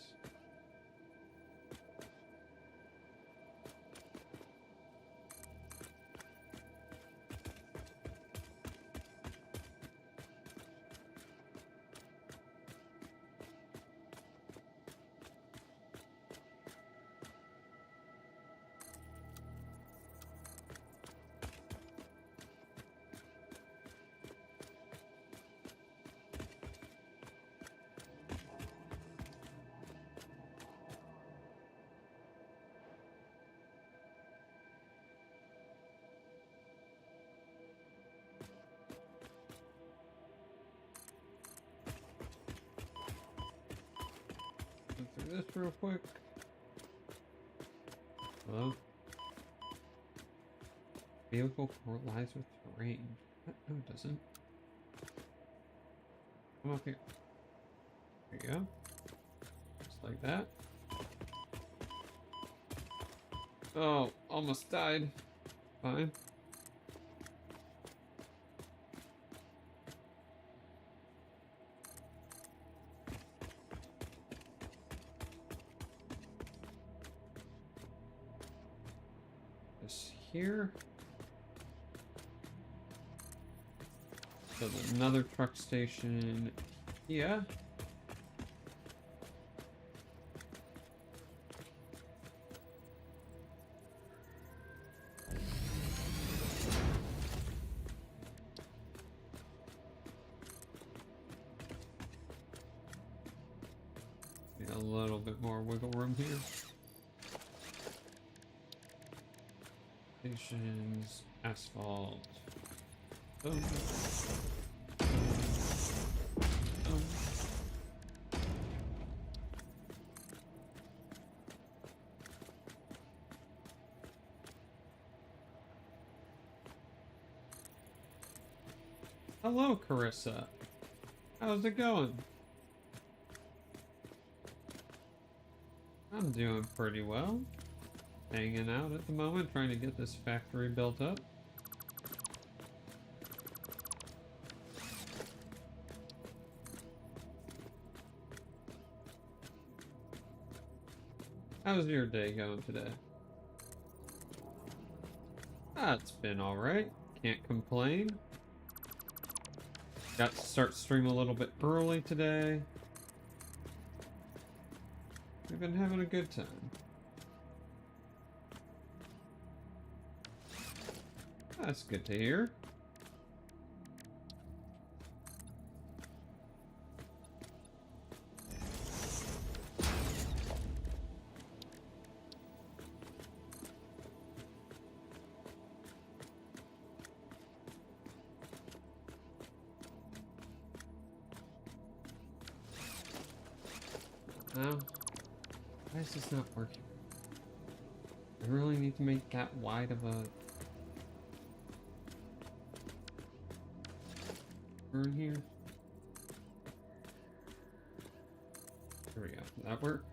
Through this real quick. Hello? Vehicle collides with terrain. What? No, it doesn't. Come up here. There you go. Just like that. Oh, almost died. Fine. Here. So there's another truck station here. Need a little bit more wiggle room here. Stations, asphalt. Boom. Boom. Hello, Carissa. How's it going? I'm doing pretty well. Hanging out at the moment, trying to get this factory built up. How's your day going today? It's been alright. Can't complain. Got to start stream a little bit early today. We've been having a good time. That's good to hear. Now, why is this not working? I really need to make that wide of a turn here. There we go. Does that work?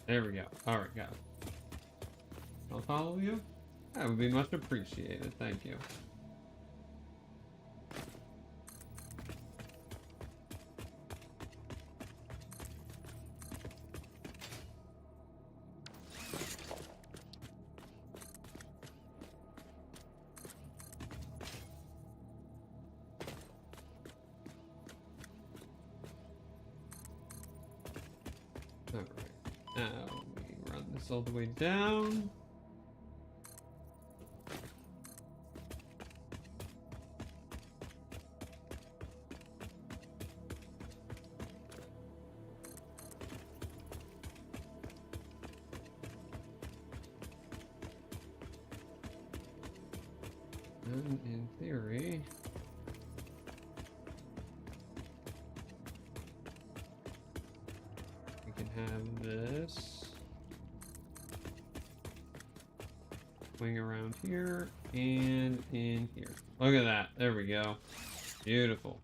There we go. Alright, got it. I'll follow you. That would be much appreciated. Thank you. Alright. Now we run this all the way down. And in theory, we can have this swing around here and in here. Look at that. There we go. Beautiful.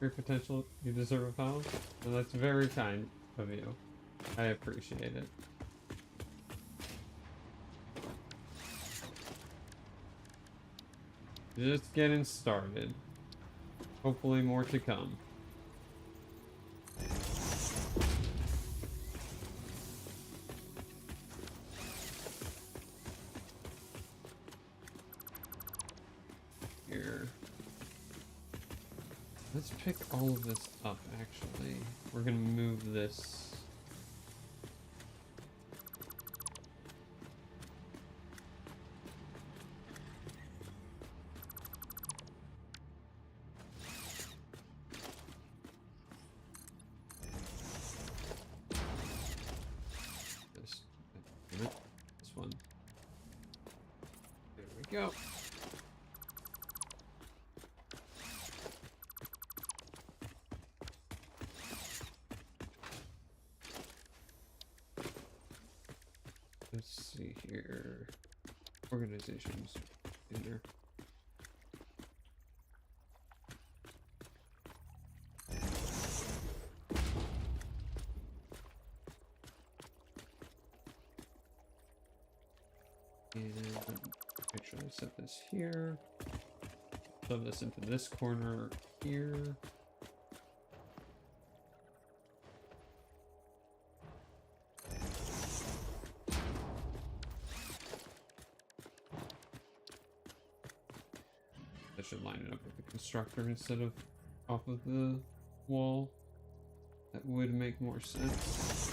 Your potential, you deserve a follow. And that's very kind of you. I appreciate it. Just getting started. Hopefully more to come. Here. Let's pick all of this up, actually. We're gonna move this. This one. There we go. Let's see here. Organizations in there. And make sure I set this here. Shove this into this corner here. I should line it up with the constructor instead of off of the wall. That would make more sense.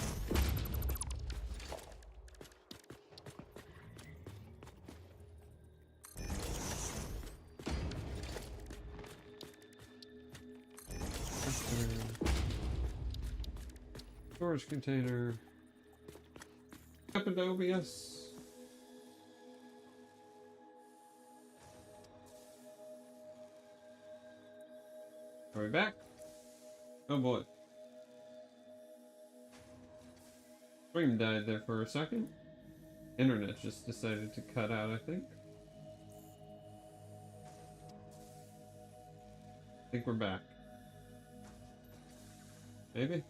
Storage container. Cappadocius. Are we back? Oh boy. Stream died there for a second. Internet just decided to cut out, I think. I think we're back. Maybe?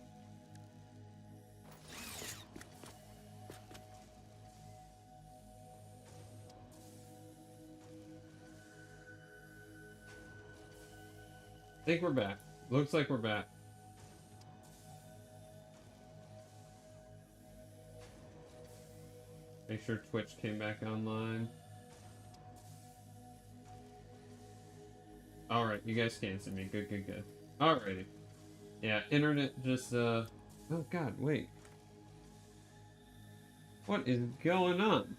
I think we're back. Looks like we're back. Make sure Twitch came back online. Alright, you guys can see me. Good, good, good. Alrighty. Yeah, internet just, oh god, wait. What is going on?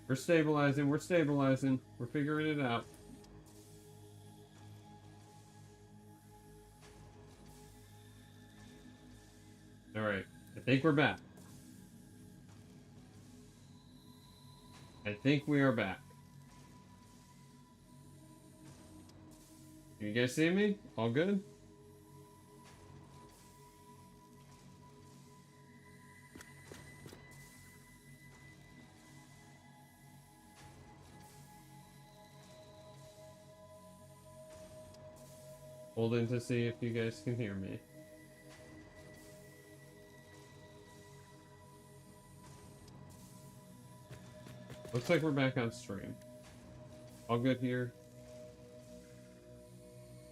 We're stabilizing, we're stabilizing. We're figuring it out. Alright, I think we're back. I think we are back. Can you guys see me? All good? Holding to see if you guys can hear me. Looks like we're back on stream. All good here.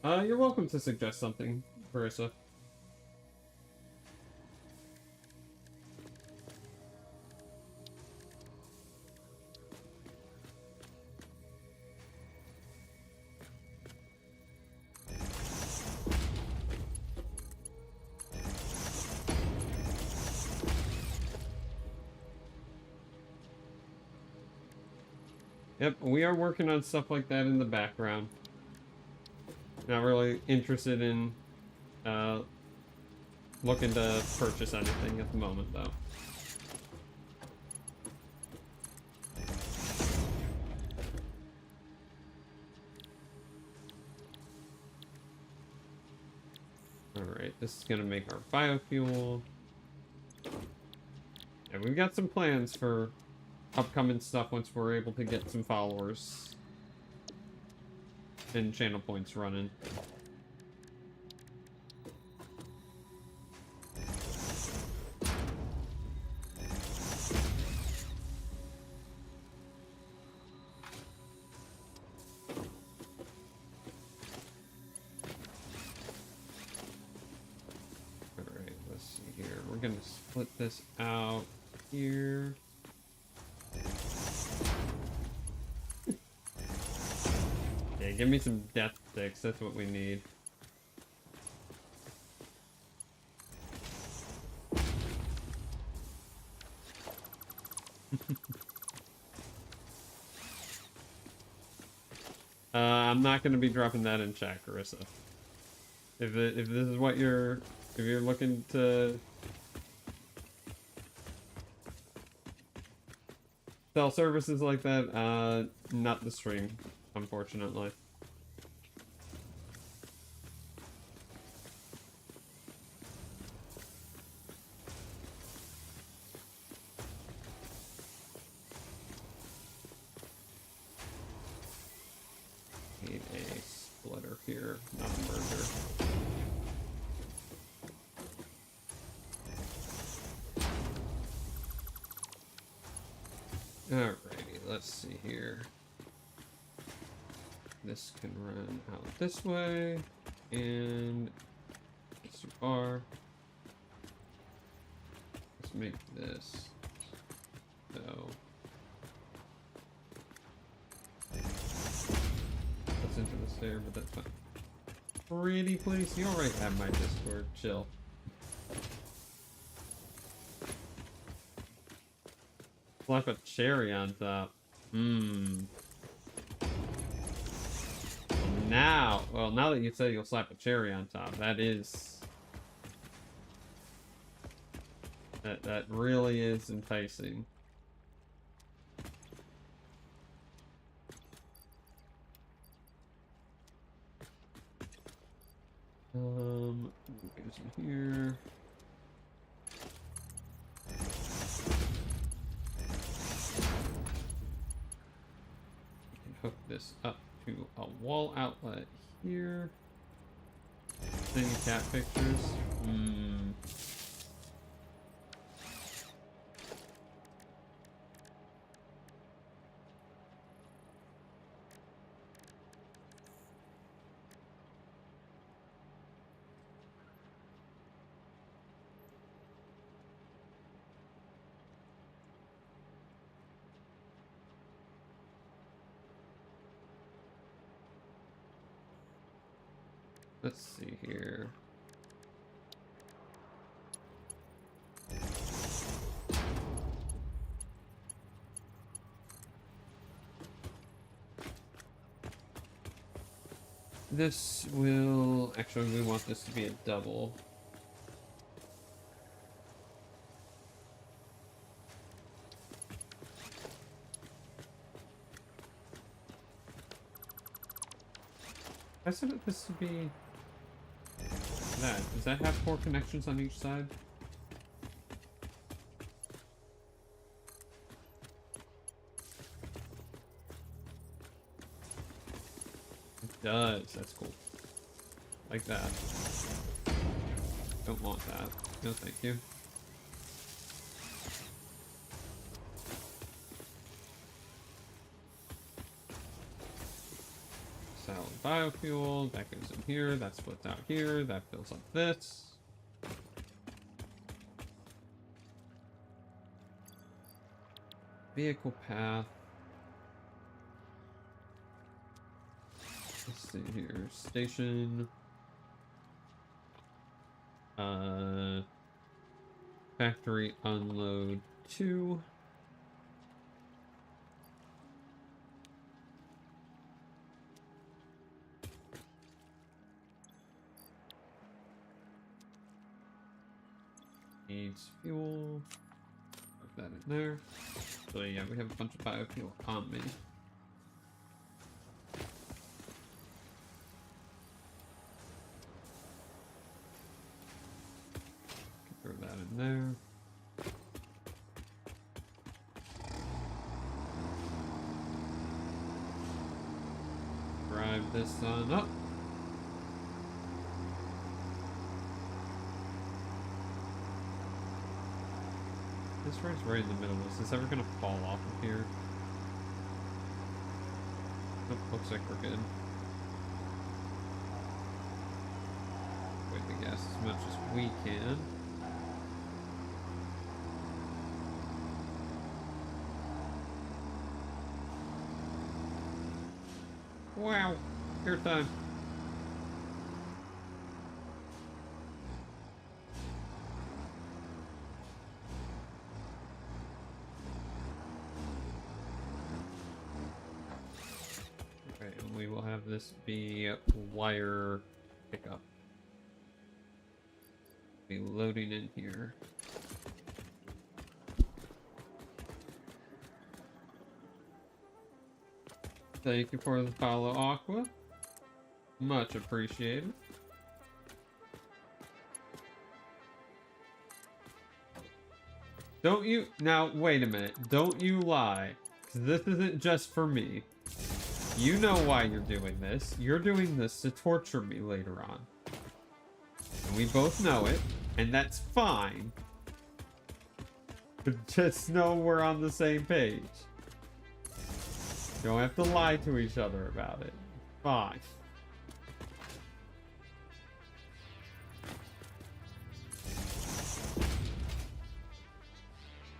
You're welcome to suggest something, Carissa. Yep, we are working on stuff like that in the background. Not really interested in looking to purchase anything at the moment, though. Alright, this is gonna make our biofuel. And we've got some plans for upcoming stuff once we're able to get some followers and channel points running. Alright, let's see here. We're gonna split this out here. Yeah, give me some death sticks. That's what we need. I'm not going to be dropping that in chat, Carissa. If this is what if you're looking to sell services like that, not the stream, unfortunately. Need a splitter here, not a merger. Alrighty, let's see here. This can run out this way, and yes you are. Let's make this so. That's into the stair, but that's fine. Pretty please, you already have my Discord. Chill. Slap a cherry on top. Well, now that you said you'll slap a cherry on top, that really is enticing. Goes in here. We can hook this up to a wall outlet here. Any cat pictures? Let's see here. This will... Actually, we want this to be a double. I said that this would be... that. Does that have 4 connections on each side? It does. That's cool. Like that. Don't want that. No, thank you. Solid biofuel. That goes in here. That splits out here. That fills up this. Vehicle path. Let's see here. Station. Factory unload 2. needs fuel. Put that in there. So yeah, we have a bunch of biofuel on me. Throw that in there. Drive this on up. This road's right in the middle. Is this ever gonna fall off of here? Nope, looks like we're good. Wait the gas as much as we can. Wow, your time. Okay, and we will have this be wire pickup. Be loading in here. Thank you for the follow, Aqua. Much appreciated. Don't you... Now, wait a minute. Don't you lie. 'Cause this isn't just for me. You know why you're doing this. You're doing this to torture me later on. And we both know it. And that's fine. But just know we're on the same page. Don't have to lie to each other about it. Fine.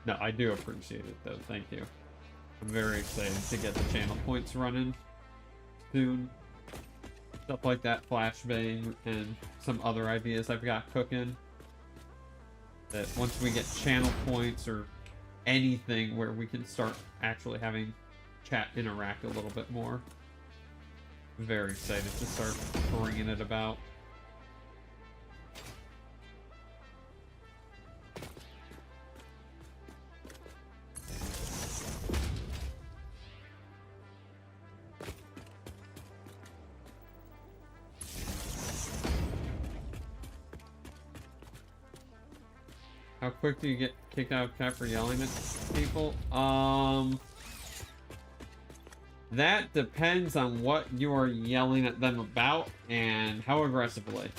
No, I do appreciate it though. Thank you. I'm very excited to get the channel points running soon. Stuff like that, flashbang, and some other ideas I've got cooking. That once we get channel points or anything where we can start actually having chat interact a little bit more. Very excited to start bringing it about. How quick do you get kicked out of chat for yelling at people? That depends on what you are yelling at them about and how aggressively.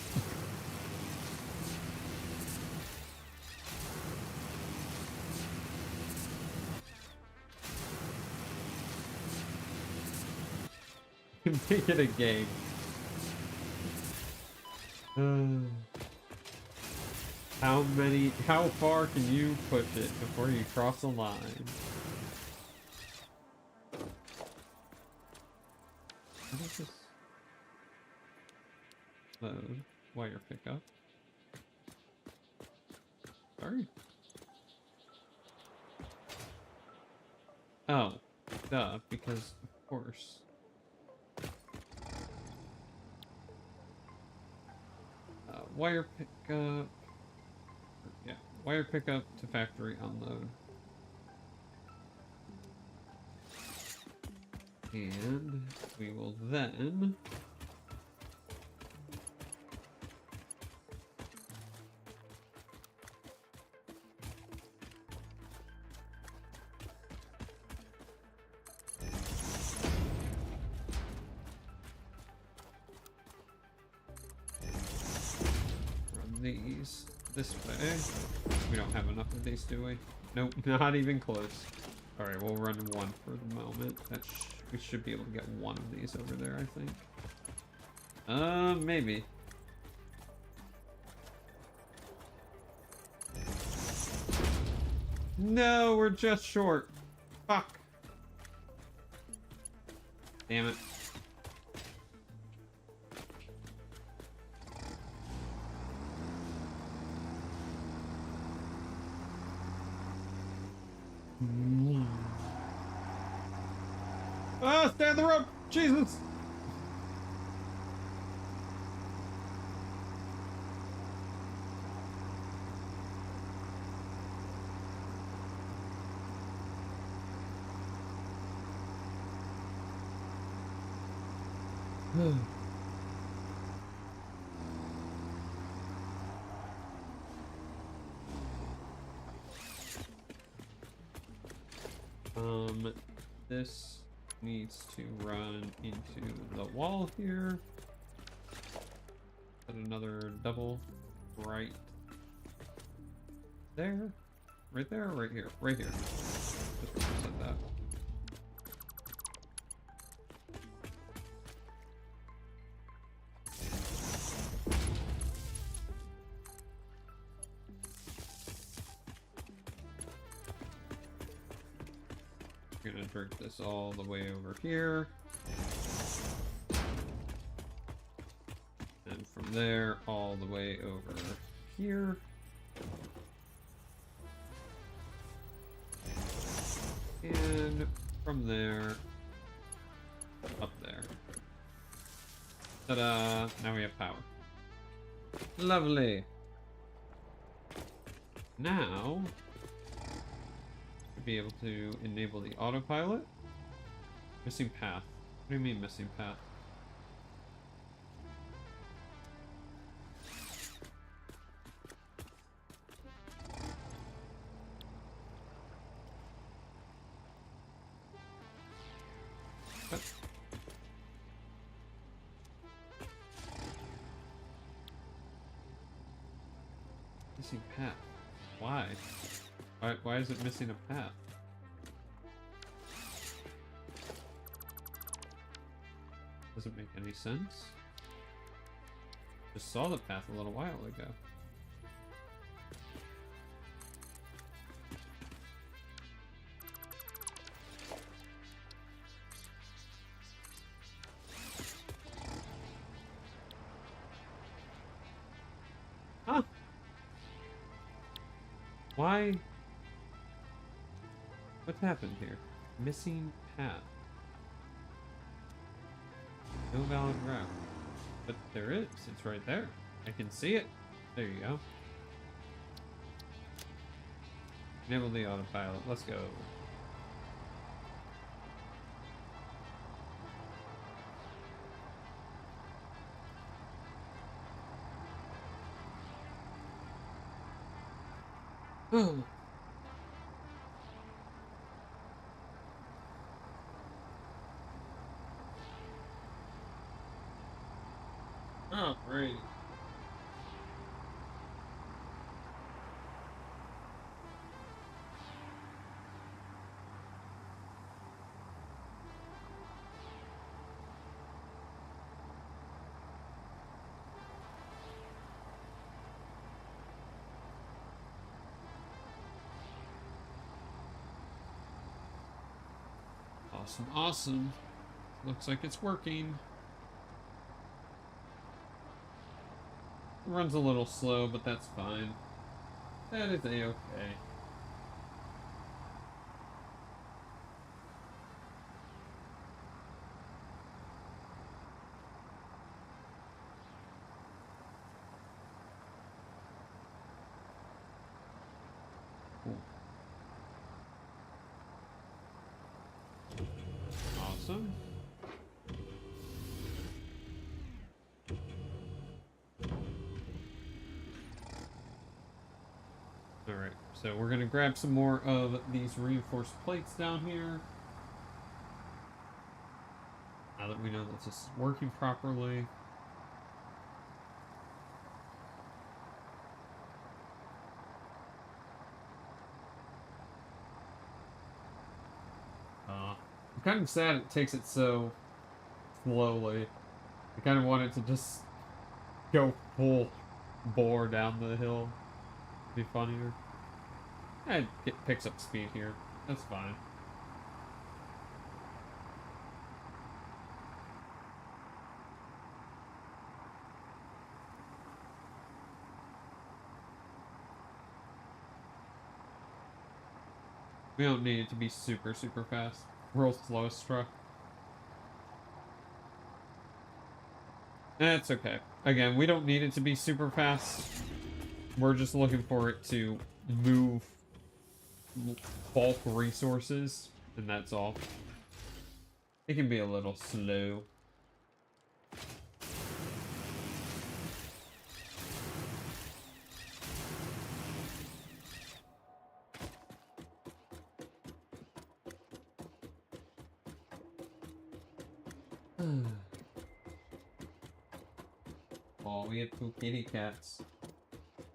Make it a game. How far can you push it before you cross the line? What is this? Load. Wire pickup. Sorry. Oh. Duh, because of course. Wire pickup. Yeah, wire pickup to factory unload. And we will then run these this way. We don't have enough of these, do we? Nope, not even close. Alright, we'll run one for the moment. We should be able to get one of these over there, I think. Maybe. No, we're just short. Fuck. Damn it. Oh, stay on the road! Jesus! This needs to run into the wall here. Put another double right there. Right there or right here? Right here. Just represent that. We're gonna drink this all the way over here. And from there, all the way over here. And from there, up there. Ta-da! Now we have power. Lovely! Now, be able to enable the autopilot. Missing path. What do you mean missing path? What? Missing path. Why? Why is it missing a path? Doesn't make any sense. Just saw the path a little while ago. Huh? Why? What happened here? Missing path. No valid route. But there is. It's right there. I can see it. There you go. Enable the autopilot. Let's go. Oh. Oh, great. Awesome, awesome. Looks like it's working. It runs a little slow, but that's fine. That is a-okay. Cool. Awesome. Alright, so we're gonna grab some more of these reinforced plates down here. Now that we know that this is working properly. I'm kind of sad it takes it so slowly. I kind of want it to just go full bore down the hill. Be funnier. It picks up speed here. That's fine. We don't need it to be super, super fast. World's slowest truck. That's okay. Again, we don't need it to be super fast. We're just looking for it to move bulk resources, and that's all. It can be a little slow. Oh, we have two kitty cats.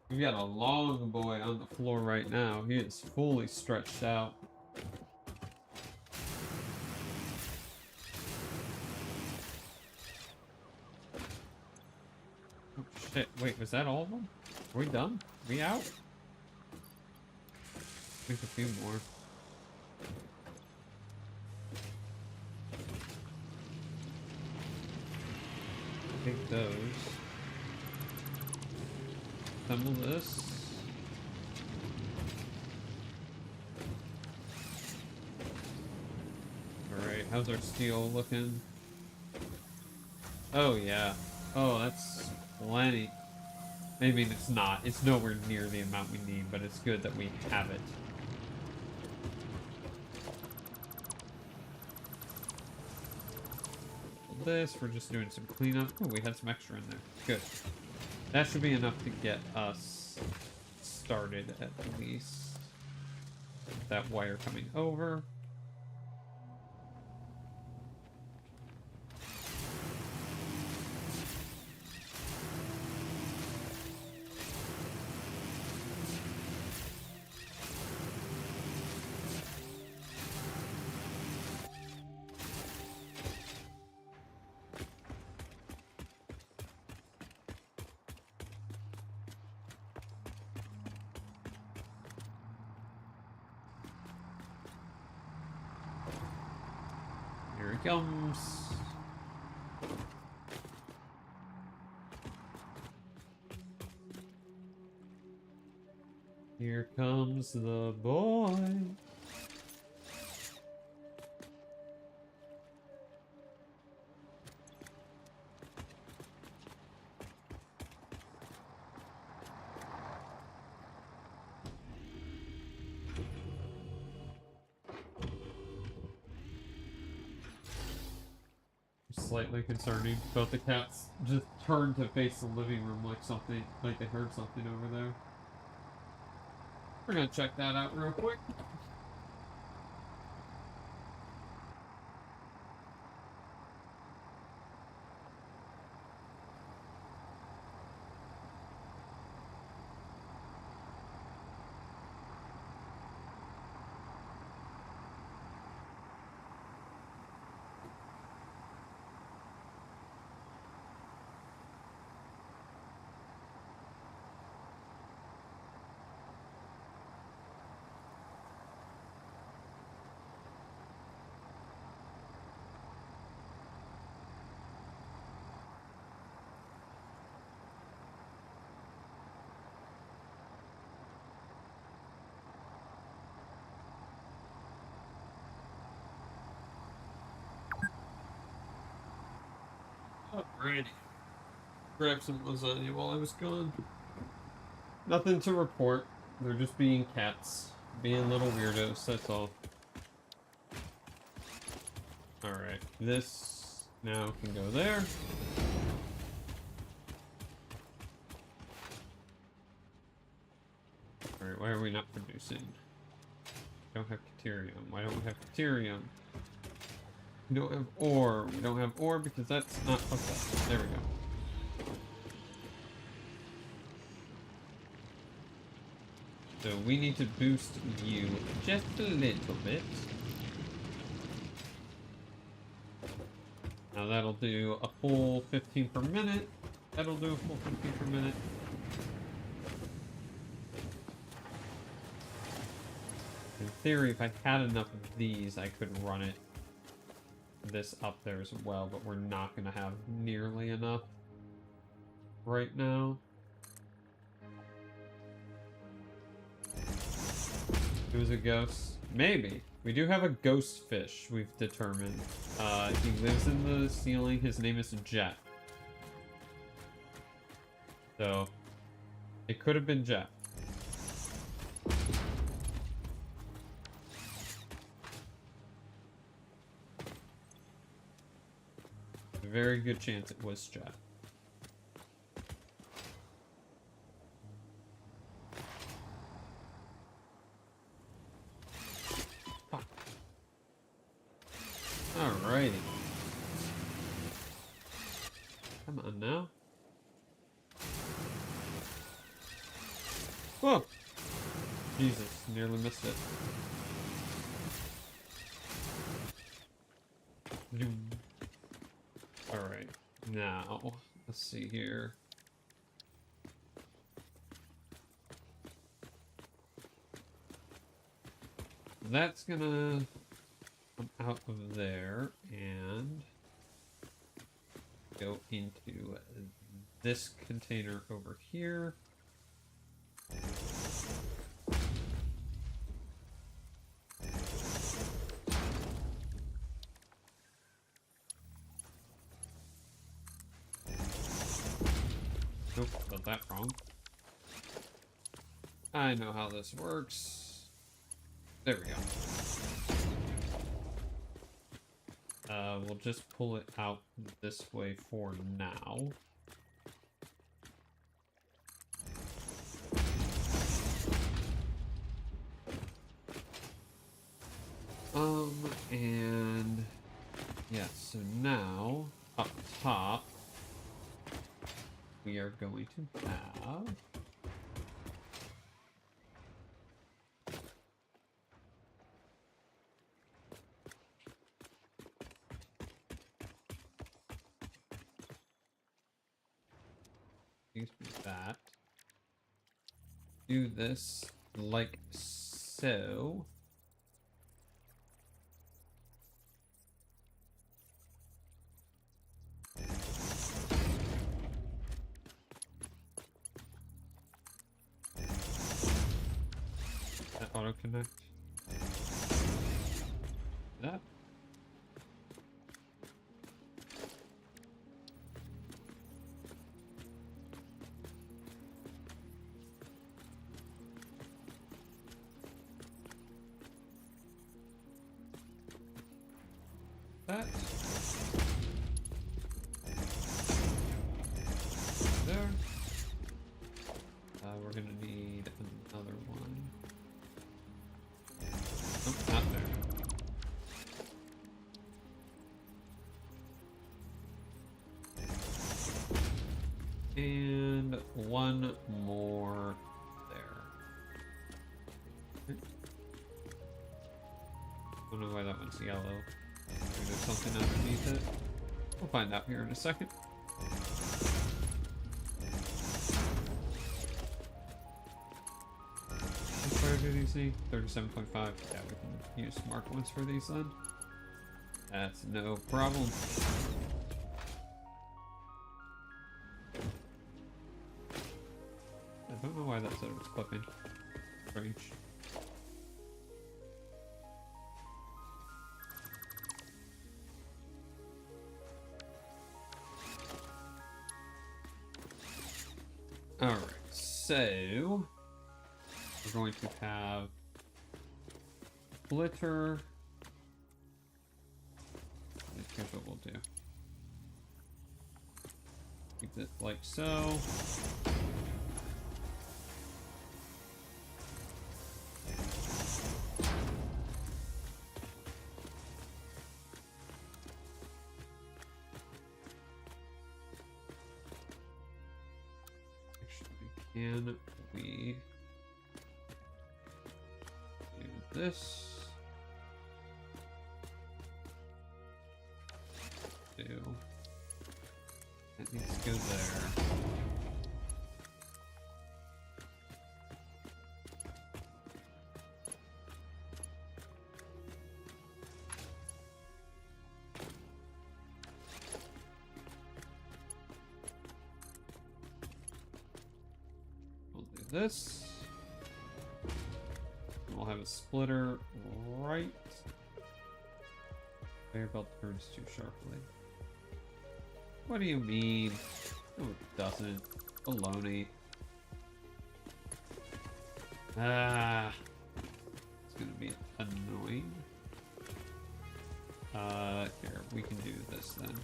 We got a long boy on the floor right now. He is fully stretched out. Oh shit, wait, was that all of them? Are we done? We out? I think a few more. Take those. Assemble this. Alright, how's our steel looking? Oh yeah. Oh, that's plenty. I mean, it's not. It's nowhere near the amount we need, but it's good that we have it. This, we're just doing some cleanup. Oh, we had some extra in there. Good. That should be enough to get us started at least. That wire coming over. Here it comes. Here comes the boy. Slightly concerning. Both the cats just turned to face the living room like something, like they heard something over there. We're gonna check that out real quick. Alrighty. Grab some lasagna while I was gone. Nothing to report. They're just being cats. Being little weirdos, that's all. Alright, this now can go there. Alright, why are we not producing? Don't have Caterium. Why don't we have Caterium? We don't have ore. We don't have ore because that's not... Okay, there we go. So we need to boost you just a little bit. Now that'll do a full 15 per minute. That'll do a full 15 per minute. In theory, if I had enough of these, I could run it this up there as well, but we're not going to have nearly enough right now. It was a ghost. Maybe. We do have a ghost fish, we've determined. He lives in the ceiling. His name is Jet. So, it could have been Jet. Very good chance it was Jet. Fuck. Alrighty. Come on now. Whoa! Jesus, nearly missed it. Alright, now, let's see here. That's gonna come out of there and go into this container over here. Nope, got that wrong. I know how this works. There we go. We'll just pull it out this way for now. And yeah, so now up top we are going to have that. Do this like so. That auto connect. That. That. There. We're gonna need another one. Oh, not there. And one more there. I don't know why that one's yellow. Maybe there's something underneath it. We'll find out here in a second. What fire do these need? 37.5. Yeah, we can use smart ones for these then. That's no problem. I don't know why that said it was clipping. Strange. Alright, so we're going to have splitter. Here's what we'll do. Keep it like so. Can we do this? That needs to go there. This. We'll have a splitter right. Conveyor belt turns too sharply. What do you mean? No, it doesn't. Baloney. Ah. It's gonna be annoying. Here, we can do this then.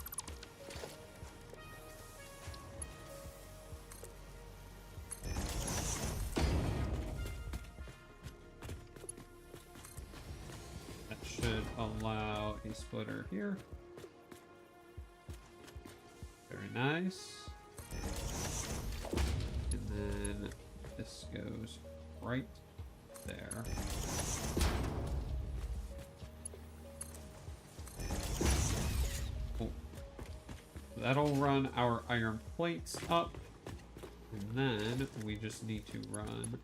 Should allow a splitter here. Very nice. And then this goes right there. Cool. That'll run our iron plates up. And then we just need to run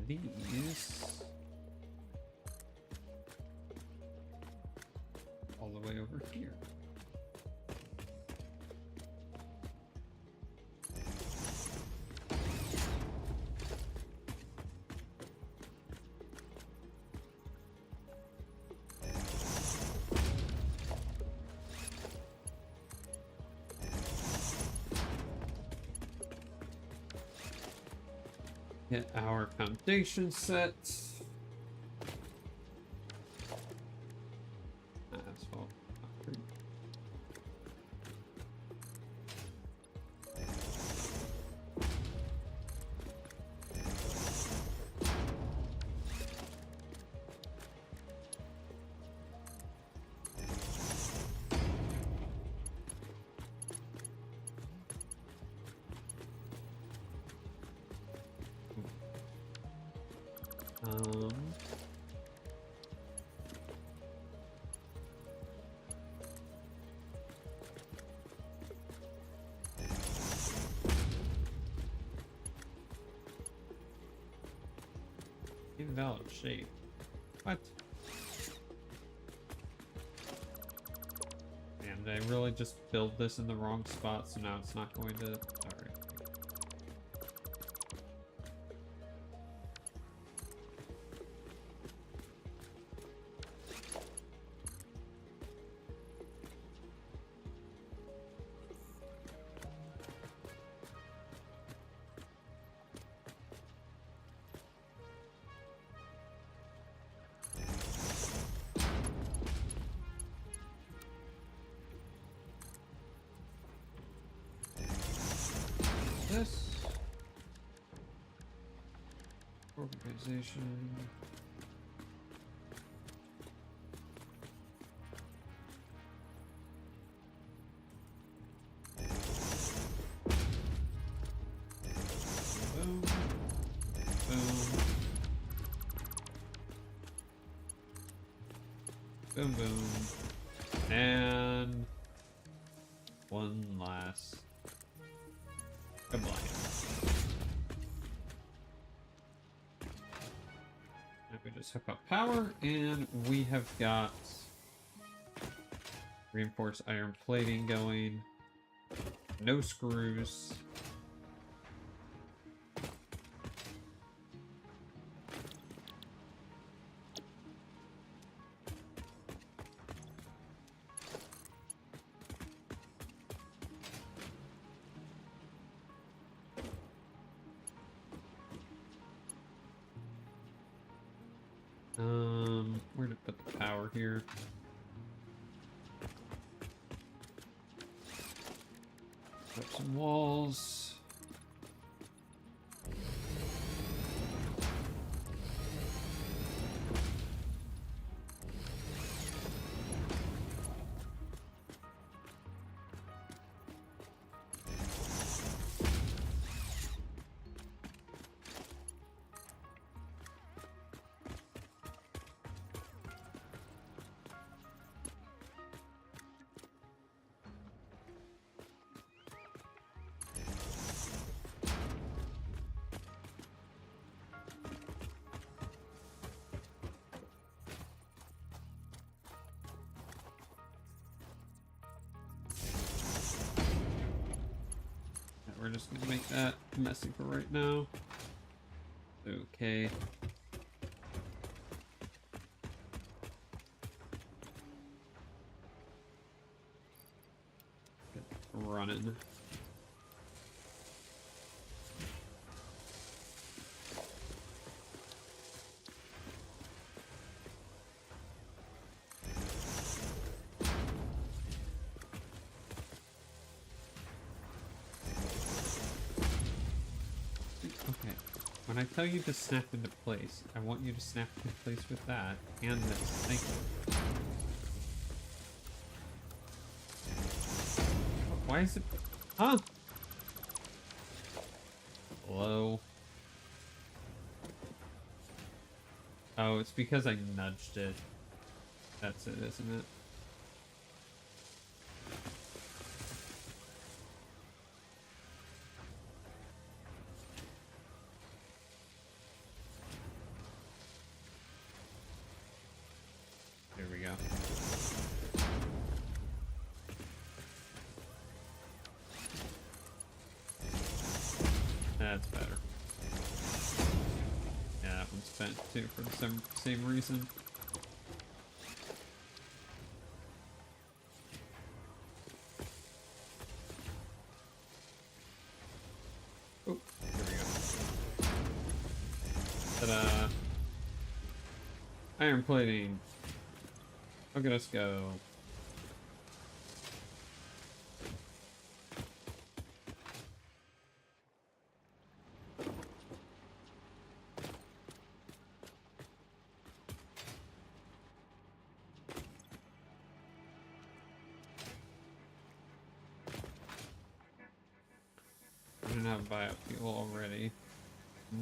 these all the way over here. Get our foundation set. Asphalt. Concrete. Invalid shape. What? Man, did I really just build this in the wrong spot, so now it's not going to... Alright. This organization. Boom. Boom. Boom, boom. And one last combine. And we just hook up power, and we have got reinforced iron plating going. No screws. Where to put the power here? Put up some walls. We're just gonna make that messy for right now. Okay. Get running. when I tell you to snap into place, I want you to snap into place with that and this. Thank you. Why is it... Huh? Hello? Oh, it's because I nudged it. That's it, isn't it? Here we go. That's better. Yeah, that one's spent too for the same reason. Oh, here we go. Ta-da! Iron plating. Look at us go. I didn't have biofuel already.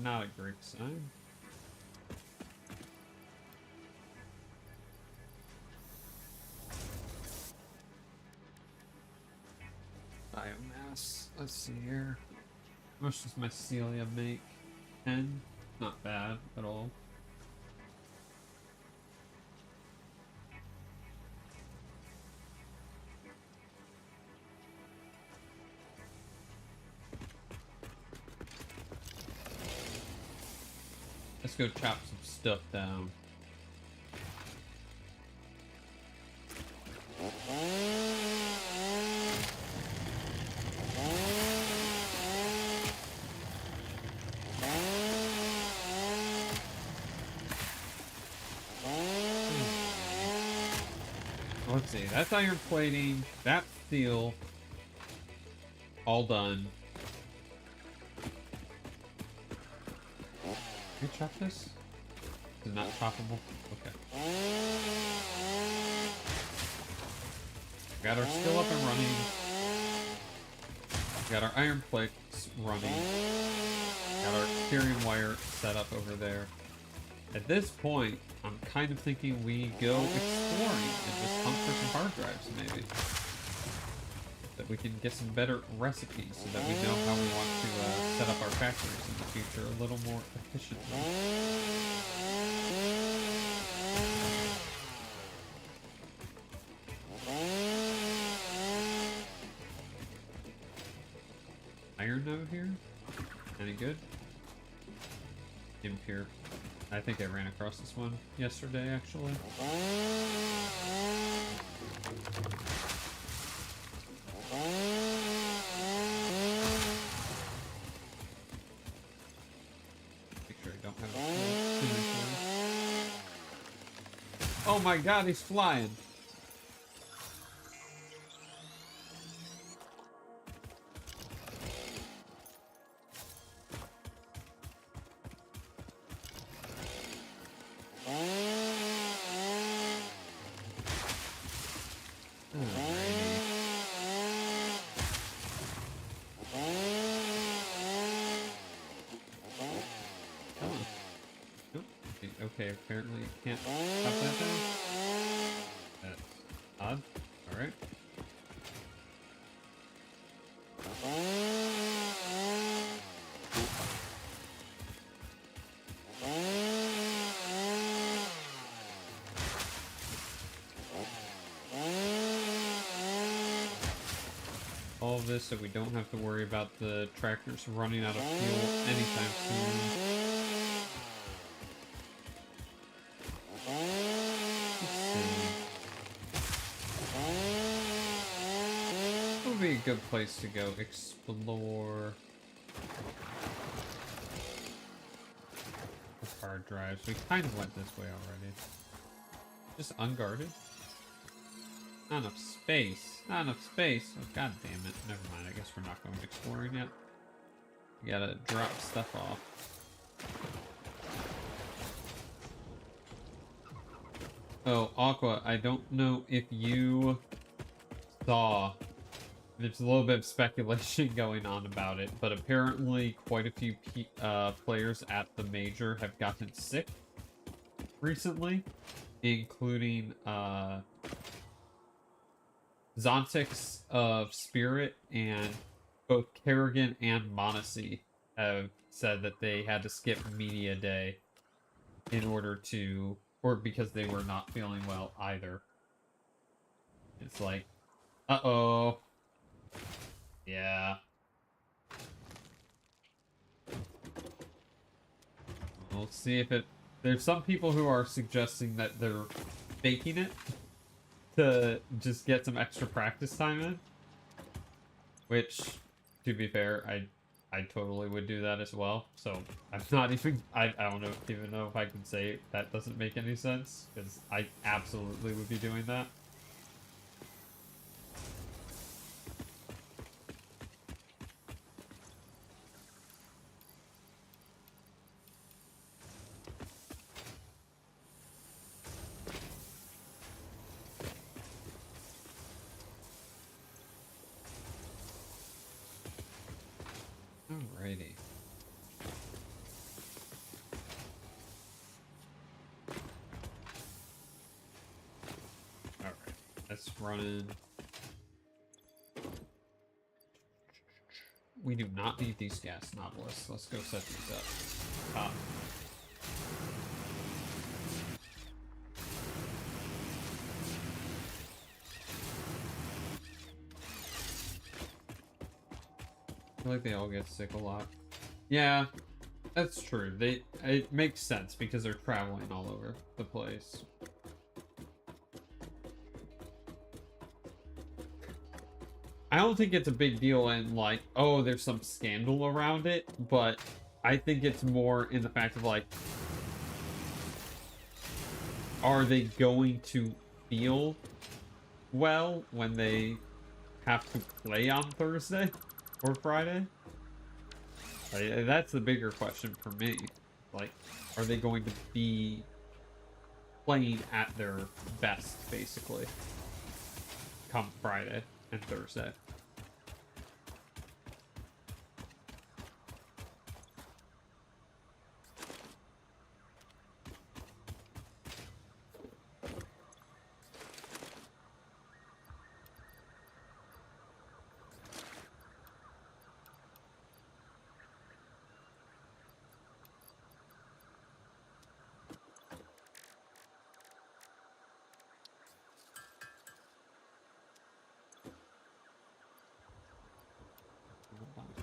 Not a great sign. Biomass. Let's see here. How much does my Celia make? 10? Not bad at all. Let's go chop some stuff down. Let's see, that's iron plating, that's steel. All done. Can we chop this? Is it not choppable? Okay. Got our skill up and running. Got our iron plates running. Got our Tyrian wire set up over there. At this point, I'm kind of thinking we go exploring and just hunt for some hard drives, maybe. That we can get some better recipes so that we know how we want to set up our factories in the future a little more efficiently. Iron node here? Any good? Impure. I think I ran across this one yesterday, actually. Make sure I don't have a inventory. Oh my god, he's flying! Okay, apparently you can't stop that thing. That's odd. Alright. All of this so we don't have to worry about the tractors running out of fuel anytime soon. Be a good place to go explore the hard drives. We kind of went this way already. Just unguarded. Not enough space. Not enough space. Oh, god damn it. Never mind. I guess we're not going exploring yet. We gotta drop stuff off. Oh, Aqua, I don't know if you saw. There's a little bit of speculation going on about it, but apparently quite a few players at the major have gotten sick recently, including Zontix of Spirit, and both Kerrigan and Monacy have said that they had to skip media day in order to, or because they were not feeling well either. It's like, uh-oh. Yeah. We'll see if it... There's some people who are suggesting that they're faking it to just get some extra practice time in. Which, to be fair, I totally would do that as well. So I'm not even... I don't even know if I can say that doesn't make any sense. Because I absolutely would be doing that. Alrighty. Alright. Let's run in. We do not need these gas novelists. Let's go set these up. I feel like they all get sick a lot. Yeah, that's true. It makes sense because they're traveling all over the place. I don't think it's a big deal in like, oh, there's some scandal around it, but I think it's more in the fact of like, are they going to feel well when they have to play on Thursday or Friday? Like, that's the bigger question for me. Like, are they going to be playing at their best, basically, come Friday and Thursday?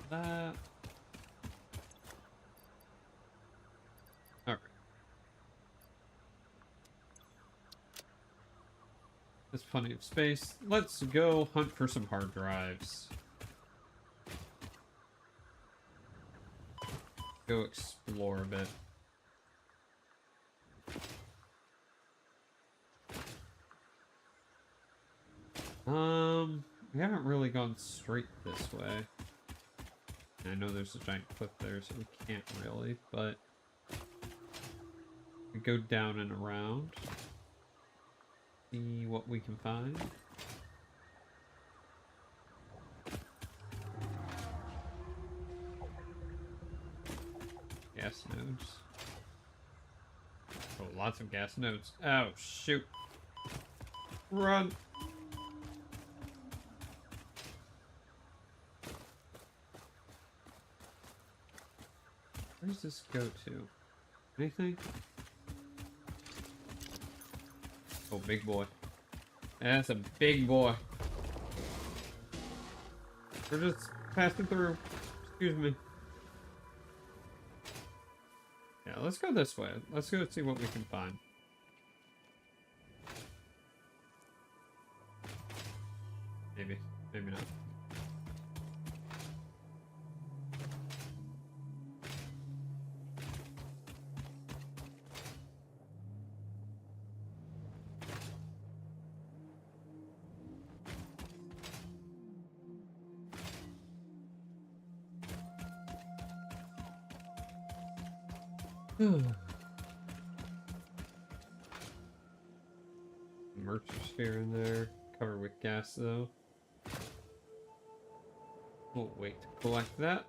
That. Alright. There's plenty of space. Let's go hunt for some hard drives. Go explore a bit. We haven't really gone straight this way. I know there's a giant cliff there, so we can't really, but we go down and around. See what we can find. Gas nodes. Oh, lots of gas nodes. Oh, shoot. Run! Where does this go to? Anything? Oh, big boy. That's a big boy. We're just passing through. Excuse me. Yeah, let's go this way. Let's go see what we can find. Maybe. Maybe not. Mercer sphere in there. Covered with gas though. We'll wait to collect that.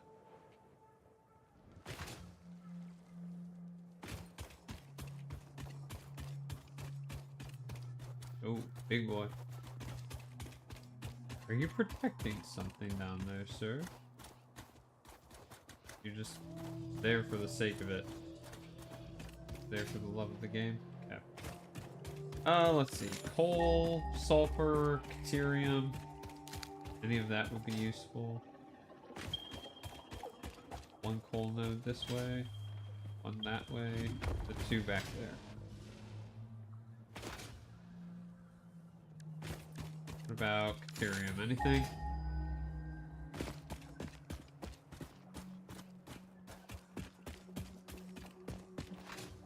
Oh, big boy. Are you protecting something down there, sir? You're just there for the sake of it. There for the love of the game? Okay. Let's see. Coal, sulfur, deuterium. Any of that would be useful. One coal node this way. One that way. The two back there. What about deuterium? Anything?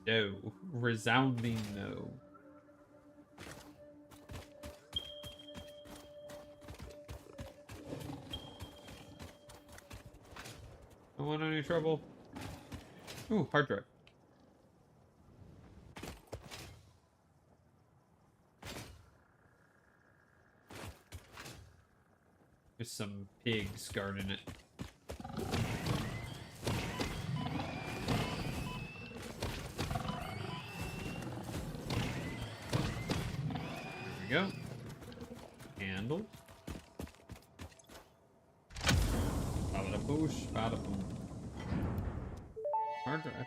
No. Resounding no. Don't want any trouble. Ooh, hard drive. There's some pigs guarding it. There we go. Handle. Bada boosh, bada boom. Hard drive.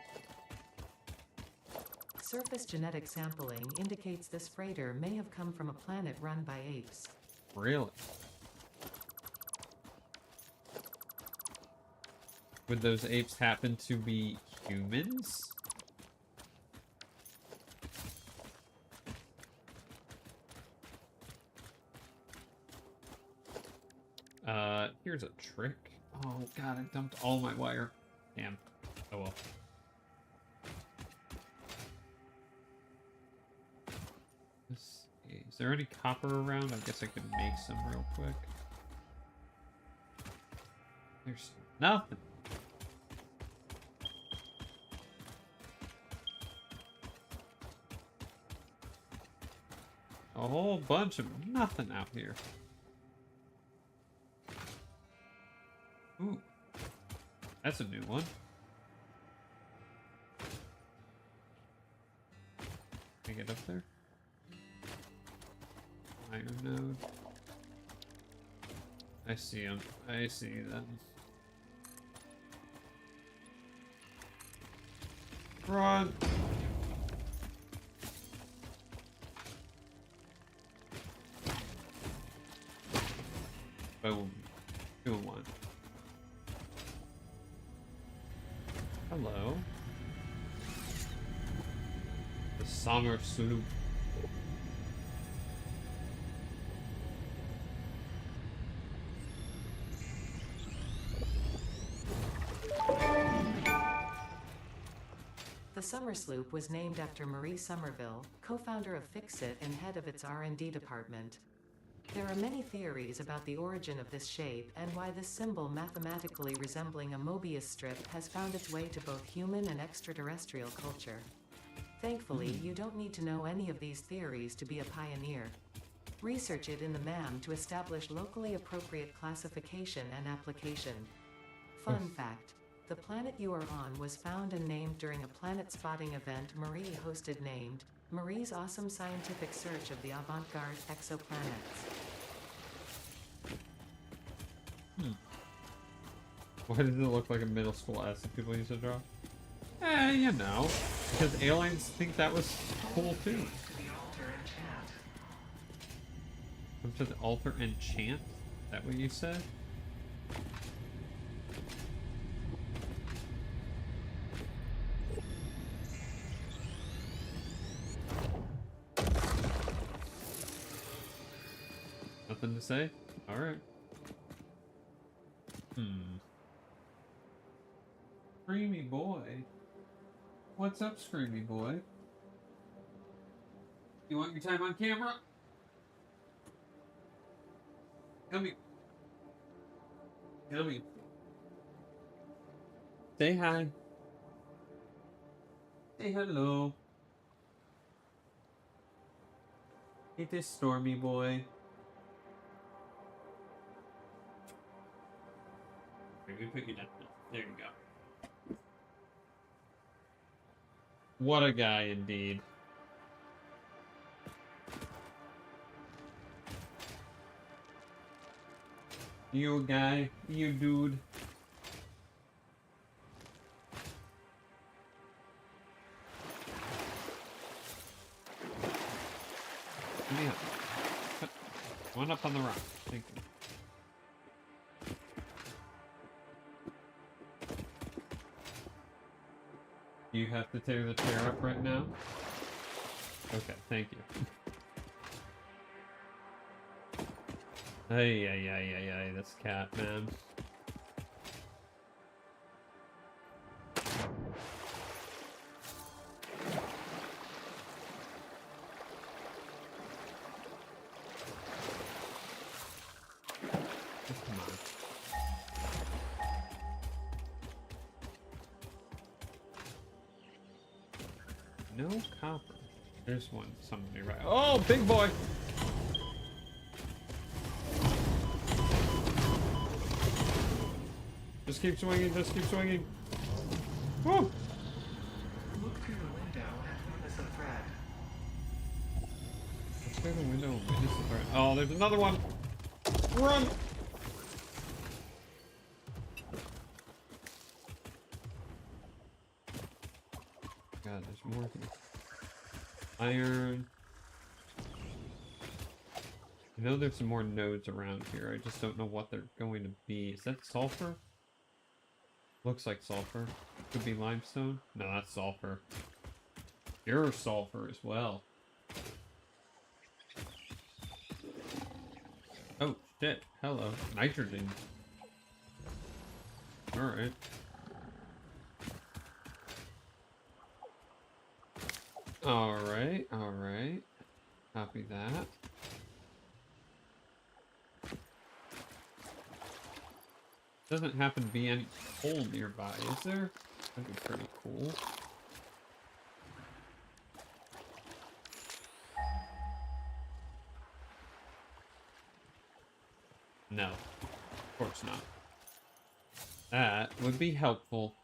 Surface genetic sampling indicates this freighter may have come from a planet run by apes. Really? Would those apes happen to be humans? Here's a trick. Oh god, I dumped all my wire. Damn. Oh well. Let's see. Is there any copper around? I guess I could make some real quick. There's nothing. A whole bunch of nothing out here. Ooh. That's a new one. Can I get up there? Iron node. I see them. I see them. Run! Boom. 2 and 1. Hello. The summer sloop. The Summer Sloop was named after Marie Somerville, co-founder of Fixit and head of its R&D department. There are many theories about the origin of this shape and why this symbol mathematically resembling a Mobius strip has found its way to both human and extraterrestrial culture. Thankfully, you don't need to know any of these theories to be a pioneer. Research it in the MAM to establish locally appropriate classification and application. Fun fact. The planet you are on was found and named during a planet spotting event Marie hosted named Marie's Awesome Scientific Search of the Avant-Garde Exoplanets. Why does it look like a middle school essay people used to draw? You know. Because aliens think that was cool too. Come to the altar and chant? Is that what you said? Nothing to say? Alright. Screamy boy. What's up, Screamy boy? You want your time on camera? Come here. Come here. Say hi. Say hello. It is Stormy Boy. Let me put you down. There you go. What a guy, indeed. You guy, you dude. Give me up. One up on the rock. Thank you. You have to tear the chair up right now? Okay, thank you. Ay, this cat, man. Just come on. No copper. There's one somebody right. Oh, big boy! Just keep swinging, just keep swinging. Woo! Look through the window and witness a threat. Let's go to the window and witness the threat. Oh, there's another one! Run! God, there's more here. Iron. I know there's some more nodes around here. I just don't know what they're going to be. Is that sulfur? Looks like sulfur. Could be limestone. No, that's sulfur. Pure sulfur as well. Oh, shit. Hello. Nitrogen. Alright. Alright. Copy that. Doesn't happen to be any coal nearby, is there? That'd be pretty cool. No, of course not. That would be helpful.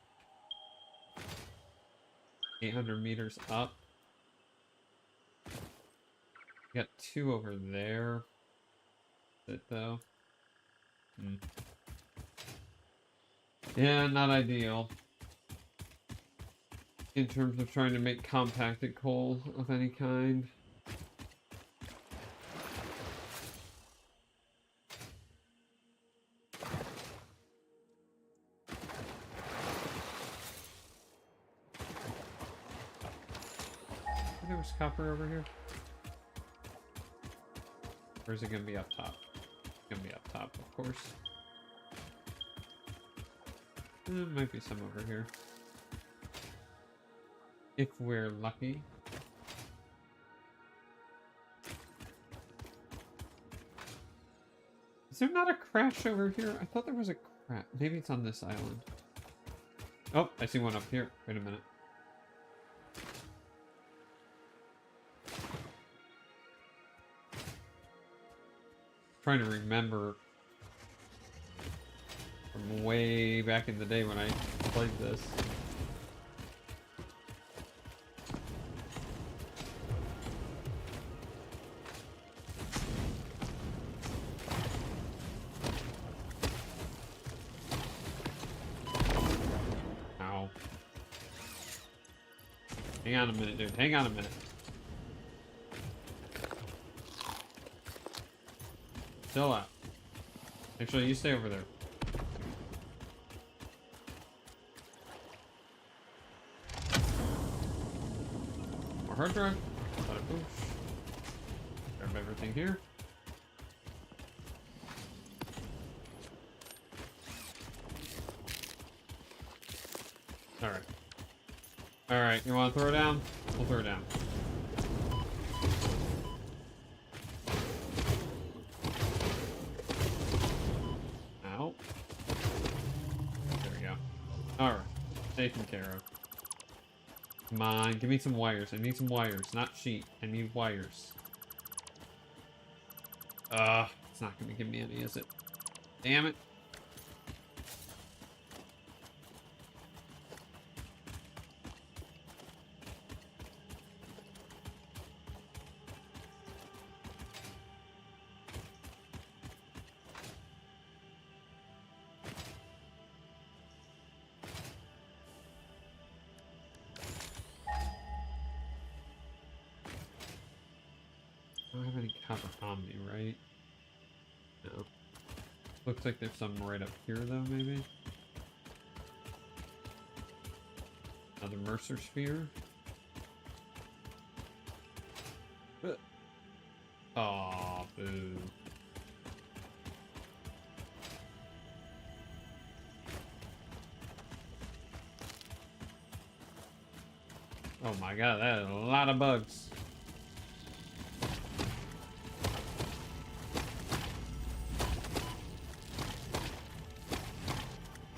800 meters up. Got two over there. Is it though? Yeah, not ideal. In terms of trying to make compacted coal of any kind. There was copper over here. Or is it gonna be up top? It's gonna be up top, of course. There might be some over here. If we're lucky. Is there not a crash over here? I thought there was a crash. Maybe it's on this island. Oh, I see one up here. Wait a minute. Trying to remember from way back in the day when I played this. Ow. Hang on a minute, dude. Hang on a minute. Chill out. Actually, you stay over there. More hard drive. Bada boosh. Grab everything here. Alright. Alright, you want to throw it down? We'll throw it down. Ow. There we go. Alright. Taken care of. Come on, give me some wires. I need some wires, not sheet. I need wires. It's not gonna give me any, is it? Damn it. I don't have any copper on me, right? No. Looks like there's some right up here, though, maybe? Another Mercer sphere. Aw, boo. Oh my god, that is a lot of bugs.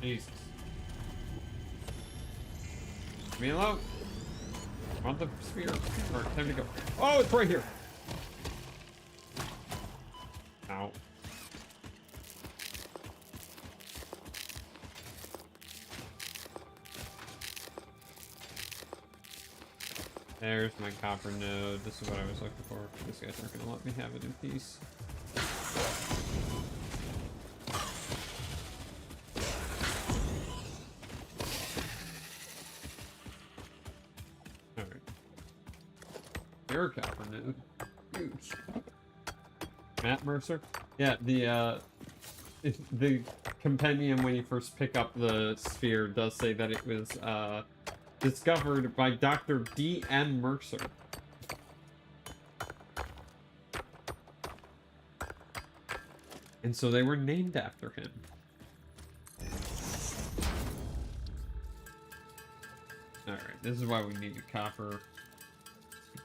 Jesus. Leave me alone. I want the sphere. Alright, time to go. Oh, it's right here. Ow. There's my copper node. This is what I was looking for. These guys aren't gonna let me have it in peace. Alright. Your copper node. Huge. Matt Mercer? Yeah, the compendium when you first pick up the sphere does say that it was discovered by Dr. D.M. Mercer. And so they were named after him. Alright, this is why we need copper.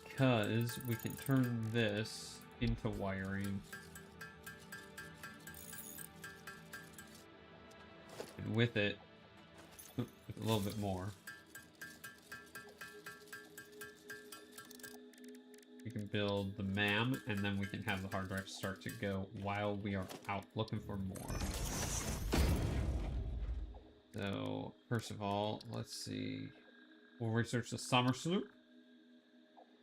Because we can turn this into wiring. And with it, with a little bit more, we can build the MAM, and then we can have the hard drive start to go while we are out looking for more. So, first of all, let's see. We'll research the summer sloop.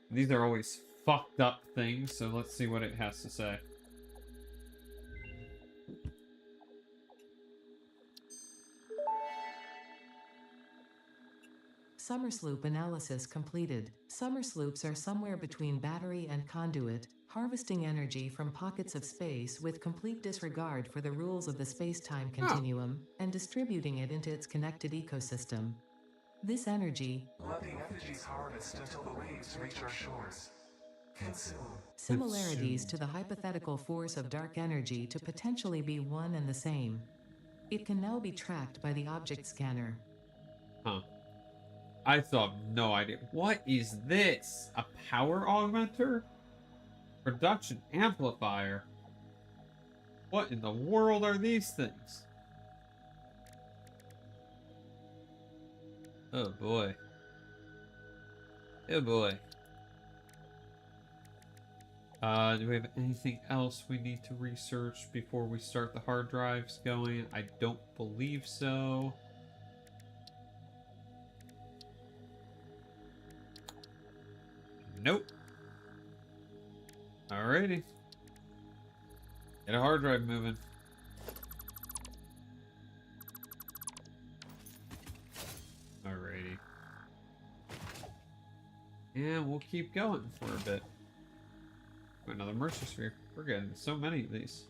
These are always fucked up things, so let's see what it has to say. Summer sloop analysis completed. Summer sloops are somewhere between battery and conduit, harvesting energy from pockets of space with complete disregard for the rules of the space-time continuum, and distributing it into its connected ecosystem. This energy, let the effigies harvest until the waves reach our shores. Consume. similarities to the hypothetical force of dark energy to potentially be one and the same. It can now be tracked by the object scanner. Huh. I still have no idea. What is this? A power augmenter? Production amplifier? What in the world are these things? Oh boy. Oh boy. Do we have anything else we need to research before we start the hard drives going? I don't believe so. Nope. Alrighty. Get a hard drive moving. Alrighty. And we'll keep going for a bit. Another Mercer sphere. We're getting so many of these.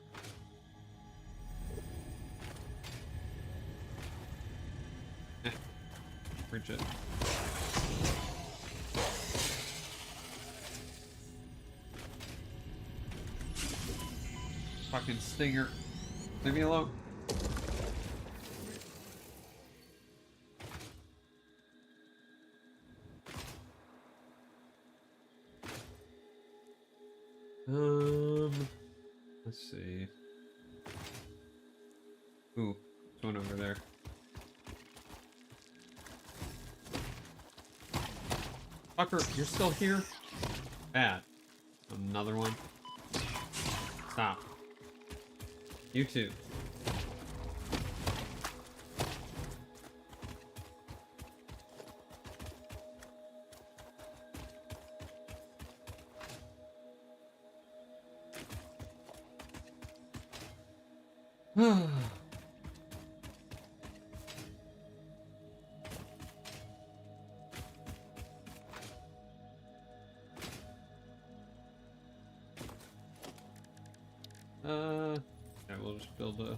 Reach it. Fucking stinger. Leave me alone. Let's see. Ooh, there's one over there. Fucker, you're still here? Bad. Another one. Stop. You too. Yeah, we'll just build a...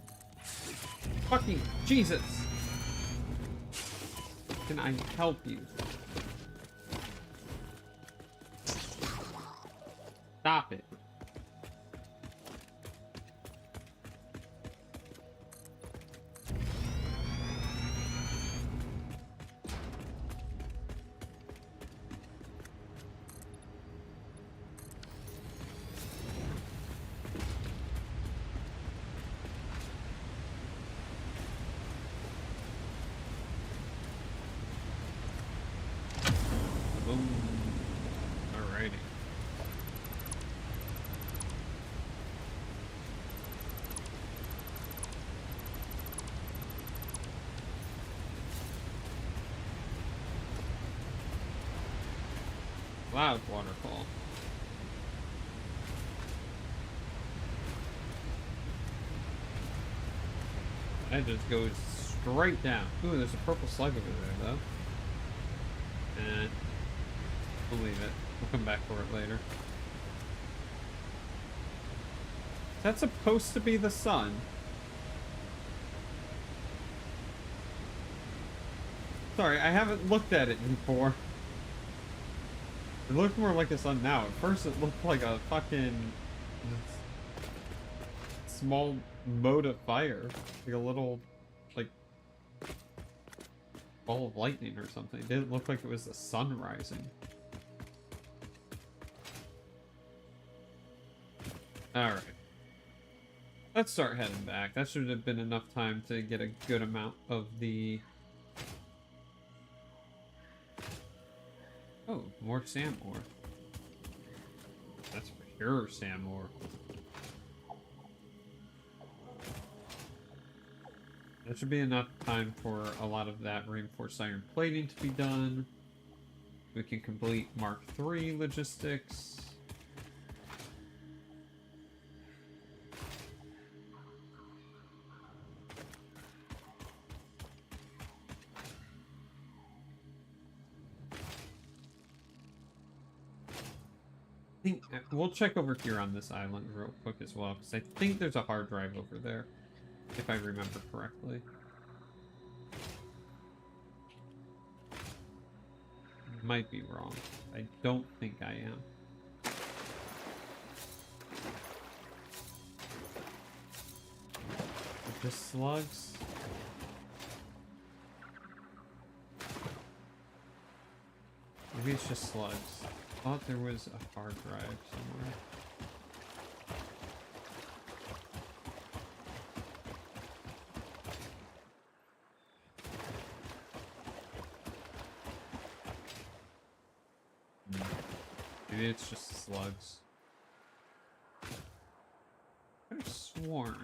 Fucking Jesus! Can I help you? Stop it. Boom. Alrighty. Loud waterfall. That just goes straight down. Ooh, there's a purple slug over there, though. We'll leave it. We'll come back for it later. Is that supposed to be the sun? Sorry, I haven't looked at it before. It looked more like the sun now. At first it looked like a fucking small mote of fire. Like a little, like, ball of lightning or something. It didn't look like it was the sun rising. Alright. Let's start heading back. That should have been enough time to get a good amount of the... Oh, more sand ore. That's pure sand ore. That should be enough time for a lot of that reinforced iron plating to be done. We can complete Mark III logistics. We'll check over here on this island real quick as well, because I think there's a hard drive over there, if I remember correctly. Might be wrong. I don't think I am. Just slugs? Maybe it's just slugs. I thought there was a hard drive somewhere. Maybe it's just slugs. I could have sworn.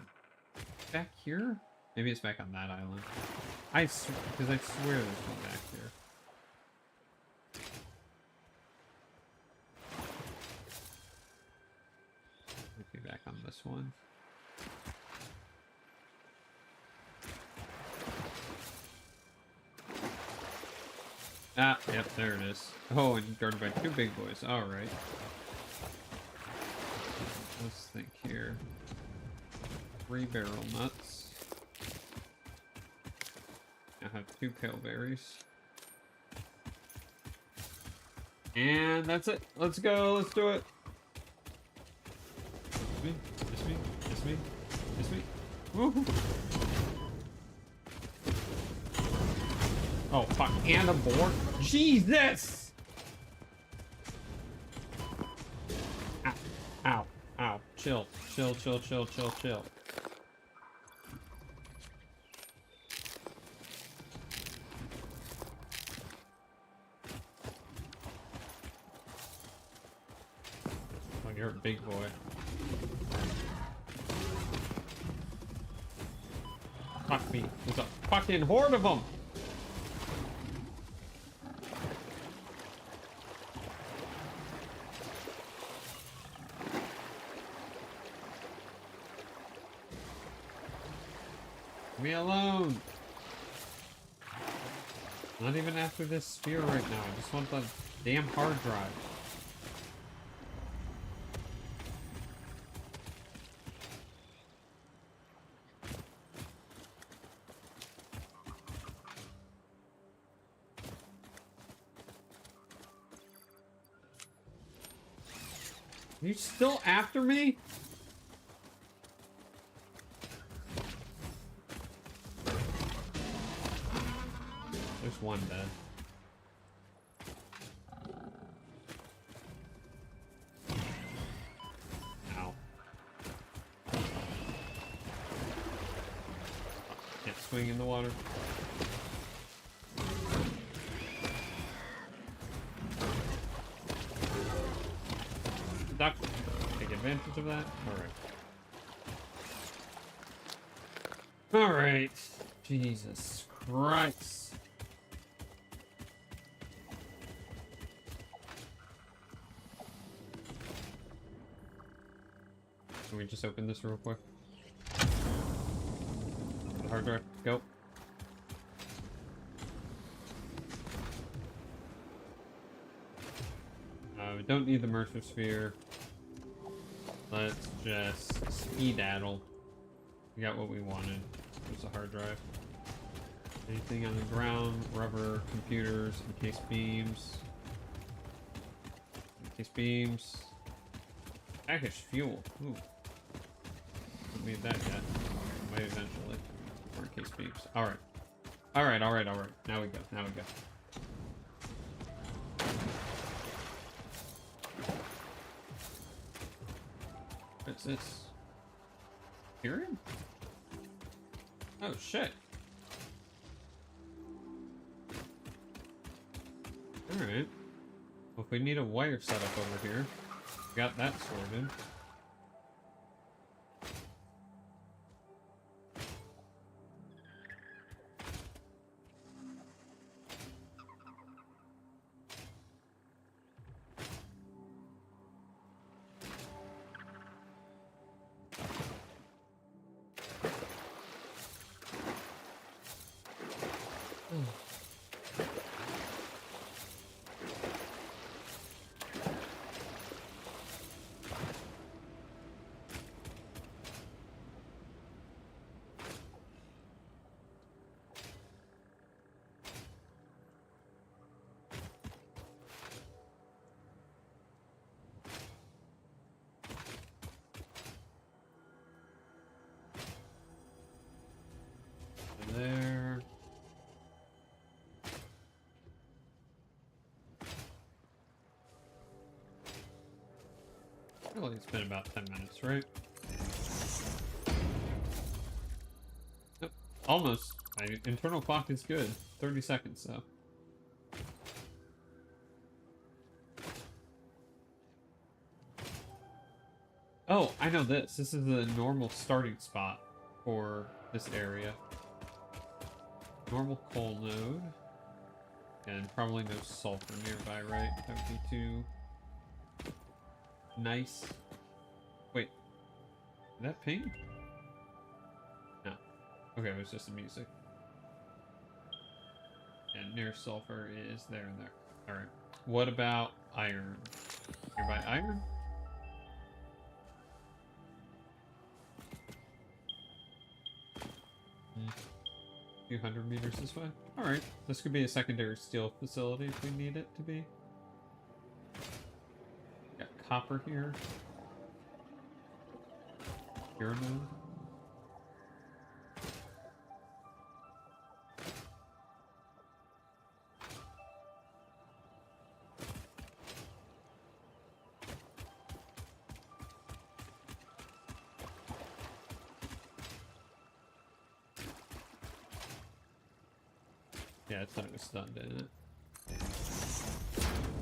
Back here? Maybe it's back on that island. Because I swear there's one back here. Back on this one. Ah, yep, there it is. Oh, and guarded by two big boys. Alright. Let's think here. 3 barrel nuts. I have 2 pale berries. And that's it. Let's go. Let's do it. It's me, it's me, it's me. Woohoo! Oh, fuck, and a boar? Jesus! Ow, ow, ow. Chill, chill, chill, chill, chill, chill. you're a big boy. Fuck me. There's a fucking horde of them! Leave me alone! Not even after this sphere right now. I just want the damn hard drive. Are you still after me? There's one dead. Ow. Can't swing in the water. Duck. Take advantage of that. Alright. Alright. Jesus Christ. Can we just open this real quick? The hard drive. Go. We don't need the Mercer Sphere. Let's just speedaddle. We got what we wanted. There's a hard drive. Anything on the ground? Rubber, computers, encased beams. Encased beams. Packaged fuel. Ooh. Don't need that yet. Might eventually. Or encased beams. Alright. Alright. Now we go. What's this? Hearing? Oh shit. Alright. Well, if we need a wire setup over here, got that sorted. There. I feel like it's been about 10 minutes, right? Nope. Almost. My internal clock is good. 30 seconds, though. Oh, I know this. This is the normal starting spot for this area. Normal coal node. And probably no sulfur nearby, right? That would be too nice. Wait. Is that ping? No. Okay, it was just the music. And near sulfur is there and there. Alright. What about iron? Nearby iron? A few hundred meters this way. Alright. This could be a secondary steel facility if we need it to be. Got copper here. Pyramid. Yeah, I thought it was stunned, didn't it?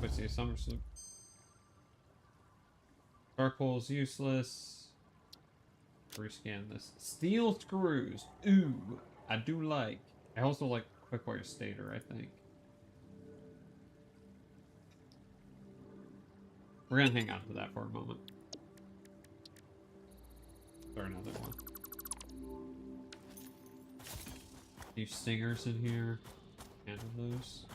What's the somersault? Charcoal's useless. Rescan this. Steel screws. Ooh, I do like. I also like quick wire stator, I think. We're gonna hang on to that for a moment. Or another one. Few stingers in here. Handle those.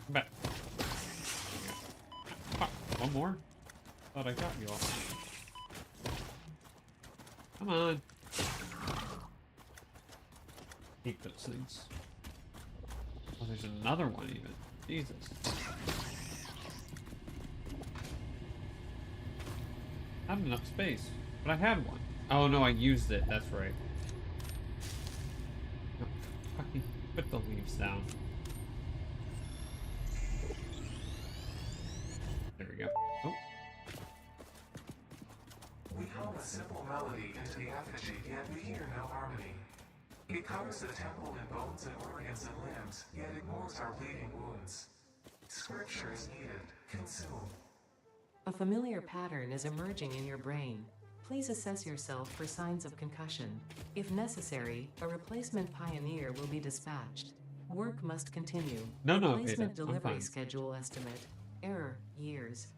Come back. Ah, one more? Thought I got you all. Come on. Hate those things. Oh, there's another one even. Jesus. I have enough space, but I had one. Oh no, I used it. That's right. No, fucking put the leaves down. There we go. Oh. We hum a simple melody into the effigy, yet we hear no harmony. It covers the temple in bones and organs and limbs, yet ignores our bleeding wounds. Scripture is needed. Consume. A familiar pattern is emerging in your brain. Please assess yourself for signs of concussion. If necessary, a replacement pioneer will be dispatched. Work must continue. No, Replacement Ada, I'm delivery fine. schedule estimate. Error, years.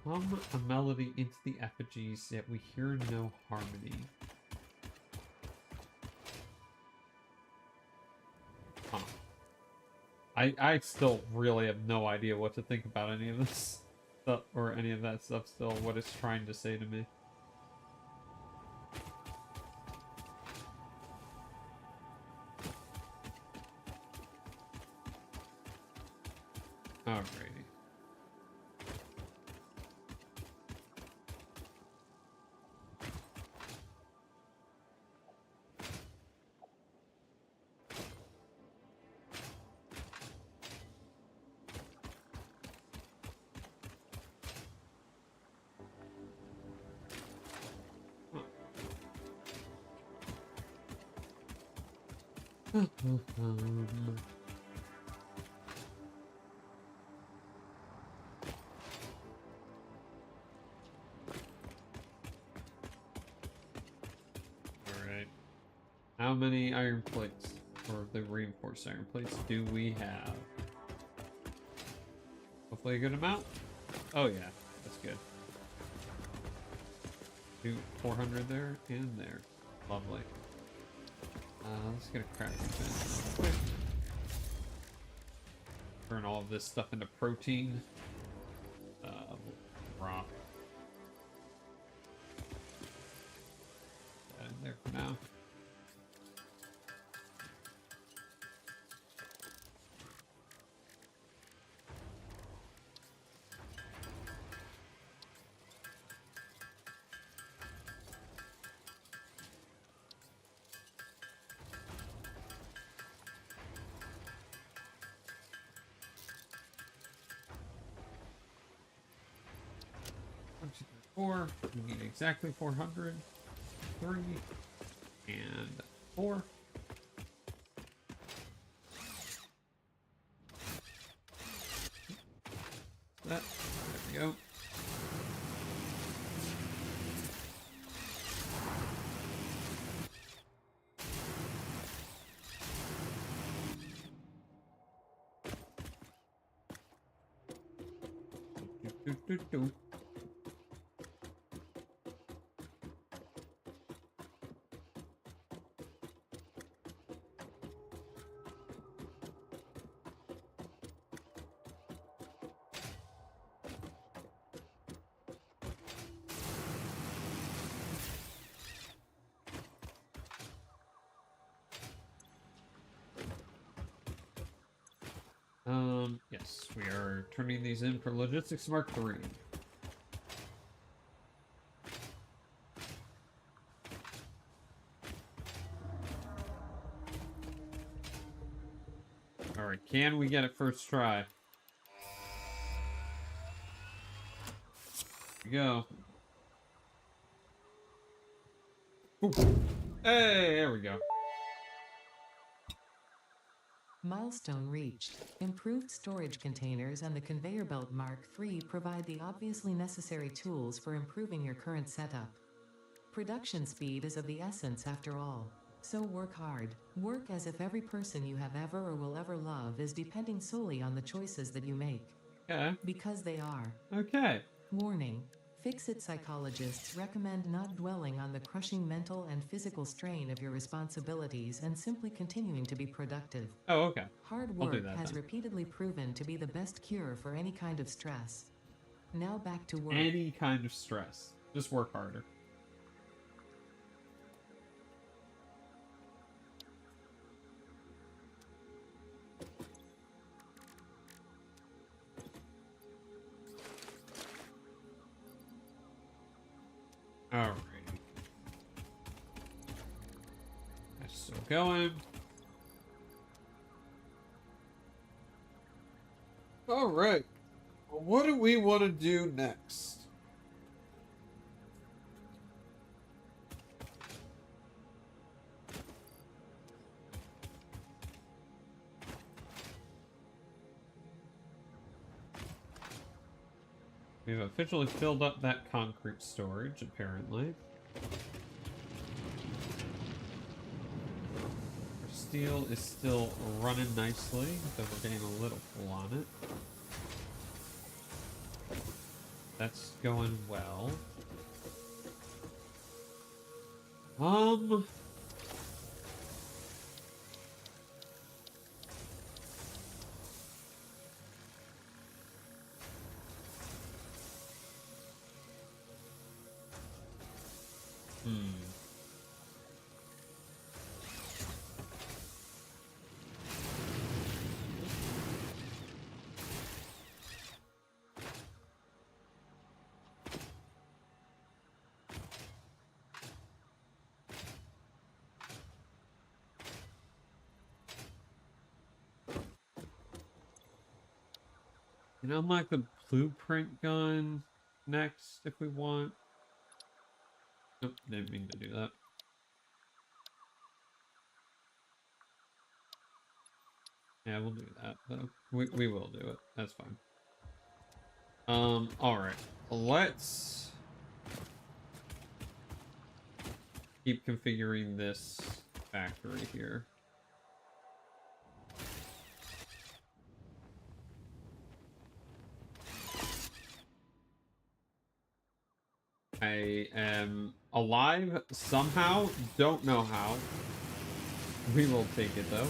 Hum a melody into the effigies, yet we hear no harmony. Huh. I still really have no idea what to think about any of this stuff, or any of that stuff still, what it's trying to say to me. Alrighty. Alright. How many iron plates, or the reinforced iron plates, do we have? Hopefully a good amount? Oh yeah, that's good. 400 there, and there. Lovely. Let's get a crafting bench real quick. Turn all of this stuff into protein. Rock. Put that in there for now. One, two, three, 4. We need exactly 400. 3 and 4. That. There we go. Do. Yes, we are turning these in for Logistics Mark III. Alright, can we get it first try? Here we go. Ooh. Hey, there we go. Milestone reached. Improved storage containers and the conveyor belt Mark III provide the obviously necessary tools for improving your current setup. Production speed is of the essence after all. So work hard. Work as if every person you have ever or will ever love is depending solely on the choices that you make. Okay. Because they are. Okay. Warning. Fix-it psychologists recommend not dwelling on the crushing mental and physical strain of your responsibilities and simply continuing to be productive. Oh, okay. Hard I'll do work that has then. repeatedly proven to be the best cure for any kind of stress. Now back to work. Any kind of stress. Just work harder. Alrighty. That's still going. Alright. Well, what do we want to do next? We've officially filled up that concrete storage, apparently. Our steel is still running nicely, though we're getting a little full on it. That's going well. You know, unlock the blueprint gun next if we want. Nope, didn't mean to do that. Yeah, we'll do that, though. We will do it. That's fine. Alright. Let's keep configuring this factory here. I am alive somehow. Don't know how. We will take it, though.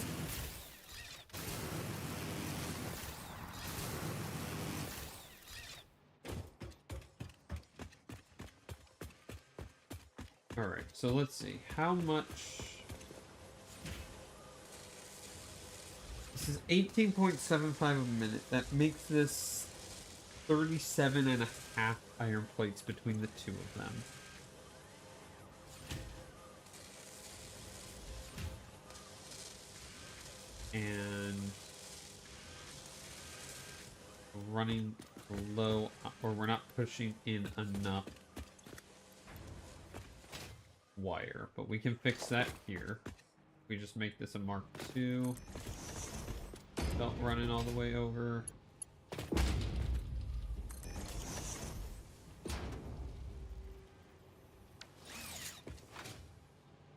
Alright, so let's see. How much... This is 18.75 a minute. That makes this 37.5 iron plates between the two of them. And running low, or we're not pushing in enough wire, but we can fix that here. We just make this a Mark II. Belt running all the way over.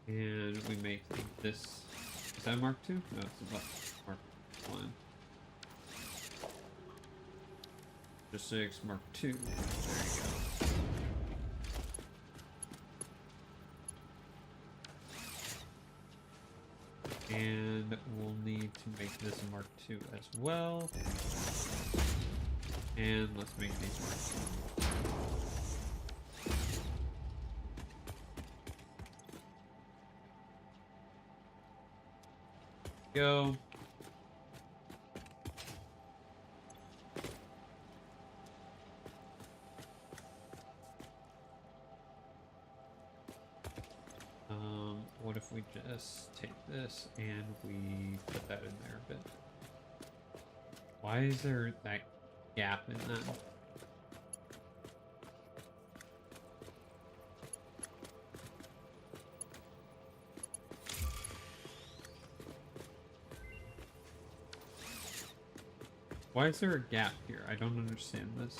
And we make this. Is that Mark II? No, it's about Mark 1. Just 6, Mark II. There you go. And we'll need to make this a Mark II as well. And let's make these Mark II. Go. What if we just take this and we put that in there a bit? Why is there that gap in that? Why is there a gap here? I don't understand this.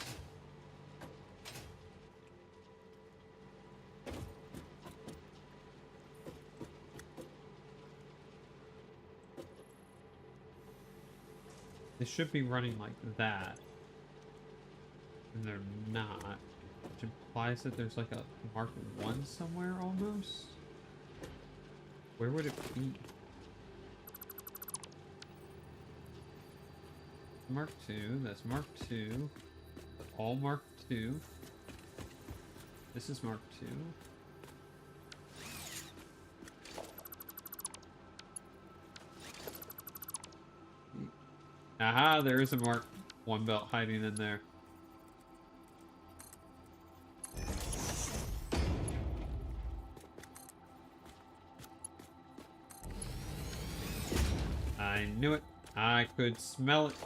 They should be running like that. And they're not. Which implies that there's like a Mark 1 somewhere almost. Where would it be? Mark 2, that's Mark 2. All Mark 2. This is Mark 2. Aha, there is a Mark 1 belt hiding in there. I knew it. I could smell it.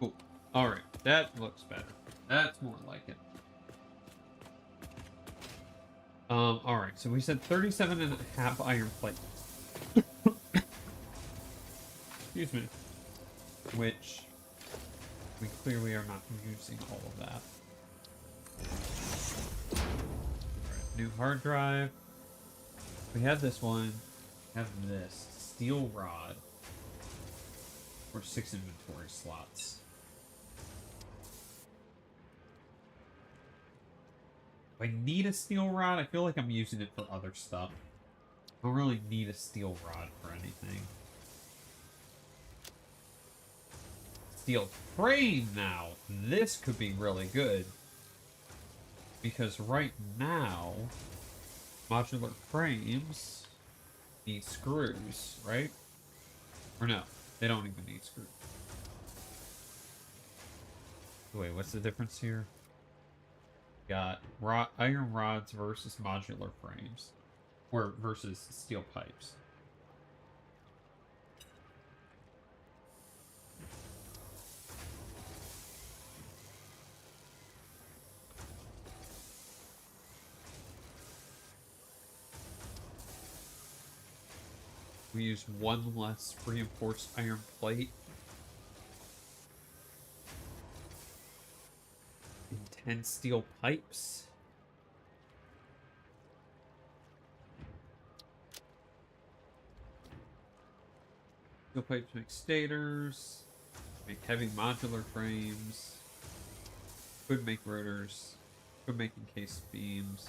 Cool. Alright, that looks better. That's more like it. Alright, so we said 37.5 iron plate. Excuse me. Which we clearly are not using all of that. Alright, new hard drive. We have this one. We have this. Steel rod. Or 6 inventory slots. Do I need a steel rod? I feel like I'm using it for other stuff. I don't really need a steel rod for anything. Steel frame now. This could be really good. Because right now, modular frames need screws, right? Or no, they don't even need screws. Wait, what's the difference here? Got iron rods versus modular frames, or versus steel pipes. We use one less reinforced iron plate. And 10 steel pipes. Steel pipes make stators, make heavy modular frames, could make rotors, could make encased beams.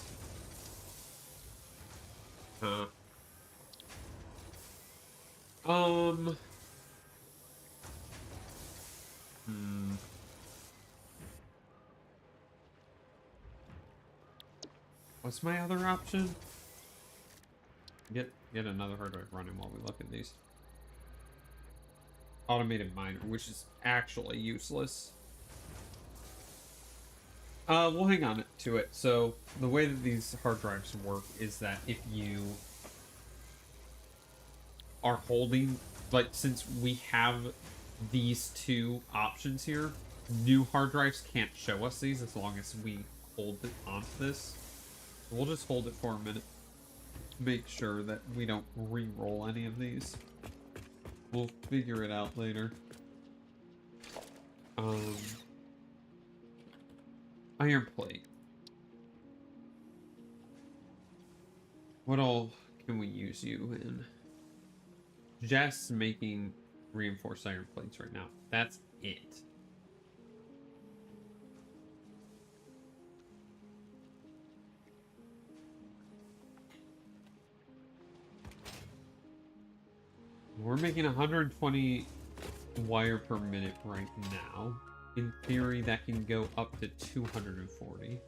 What's my other option? Get another hard drive running while we look at these. Automated miner, which is actually useless. We'll hang on to it. So the way that these hard drives work is that if you are holding, like, since we have these two options here, new hard drives can't show us these as long as we hold it onto this. So we'll just hold it for a minute. Make sure that we don't re-roll any of these. We'll figure it out later. Iron plate. What all can we use you in? Just making reinforced iron plates right now. That's it. We're making 120 wire per minute right now. In theory, that can go up to 240.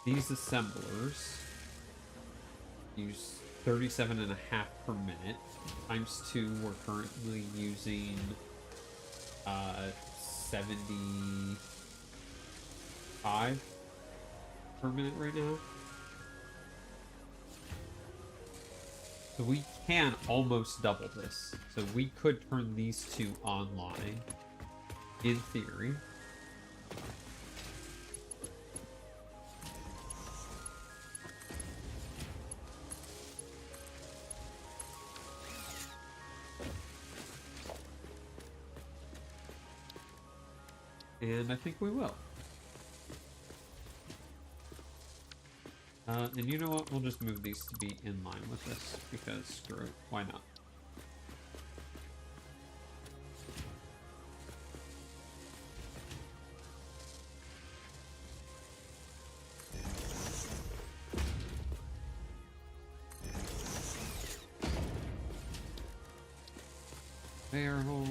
These assemblers use 37.5 per minute. Times 2, we're currently using 75 per minute right now. So we can almost double this. So we could turn these two online, in theory. And I think we will. And you know what? We'll just move these to be in line with this, because screw it. Why not? Bear hole.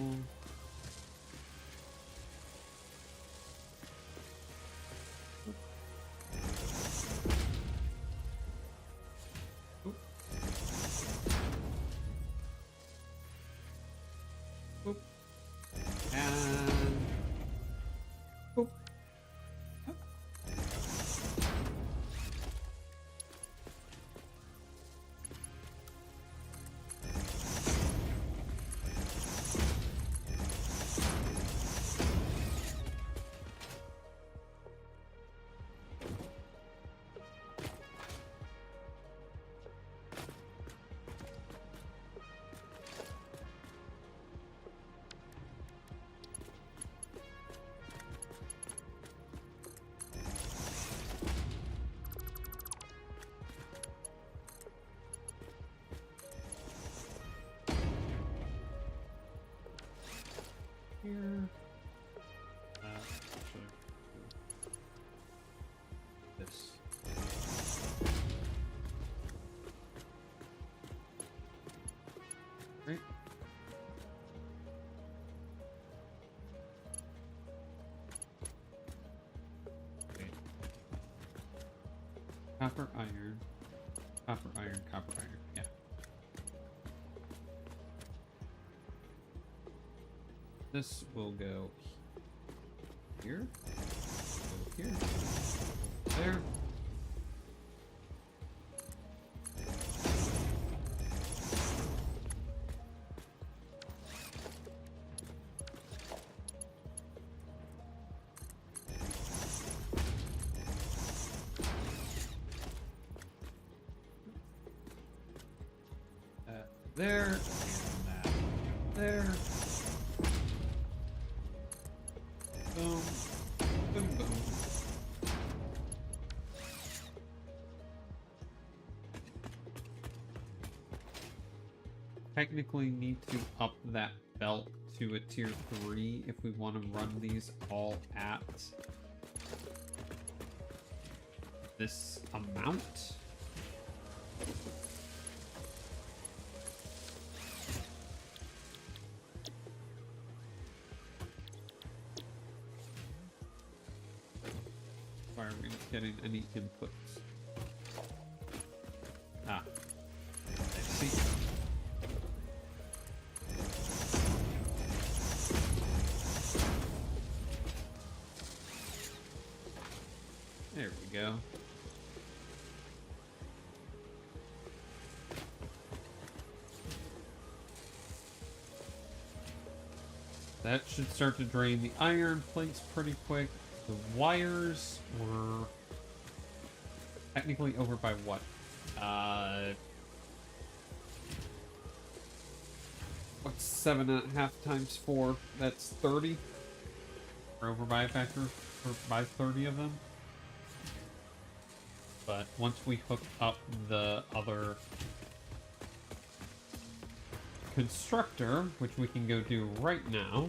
Here. Actually, this. Right. Okay. Copper, iron. Copper, iron, copper, iron. Yeah. This will go here, go here, there. There, and that there. Boom, boom, boom. Technically need to up that belt to a tier 3 if we want to run these all at this amount. Why are we not getting any inputs? Ah, I see. There we go. That should start to drain the iron plates pretty quick. The wires were technically over by what? What's 7.5 times 4? That's 30? We're over by a factor, or by 30 of them. But once we hook up the other constructor, which we can go do right now,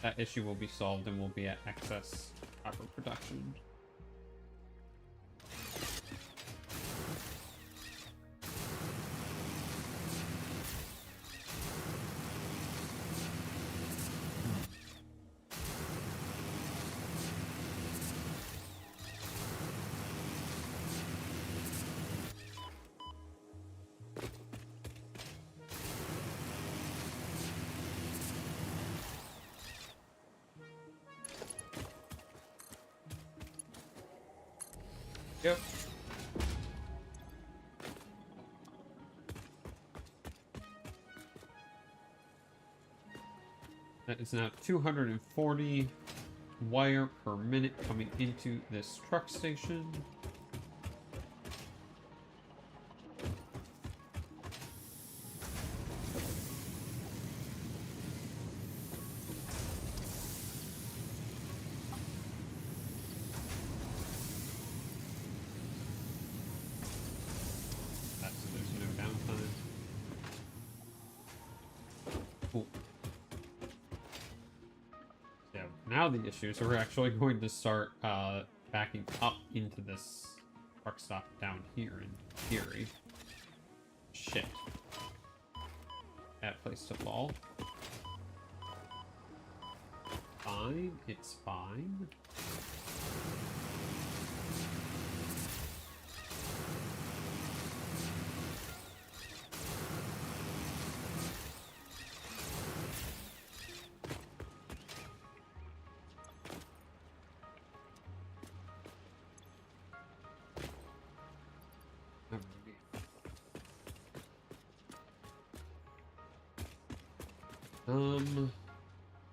that issue will be solved and we'll be at excess copper production. Yep. That is now 240 wire per minute coming into this truck station. There's no downtime. Cool. So now the issue is we're actually going to start backing up into this truck stop down here in theory. Shit. Bad place to fall. Fine, it's fine.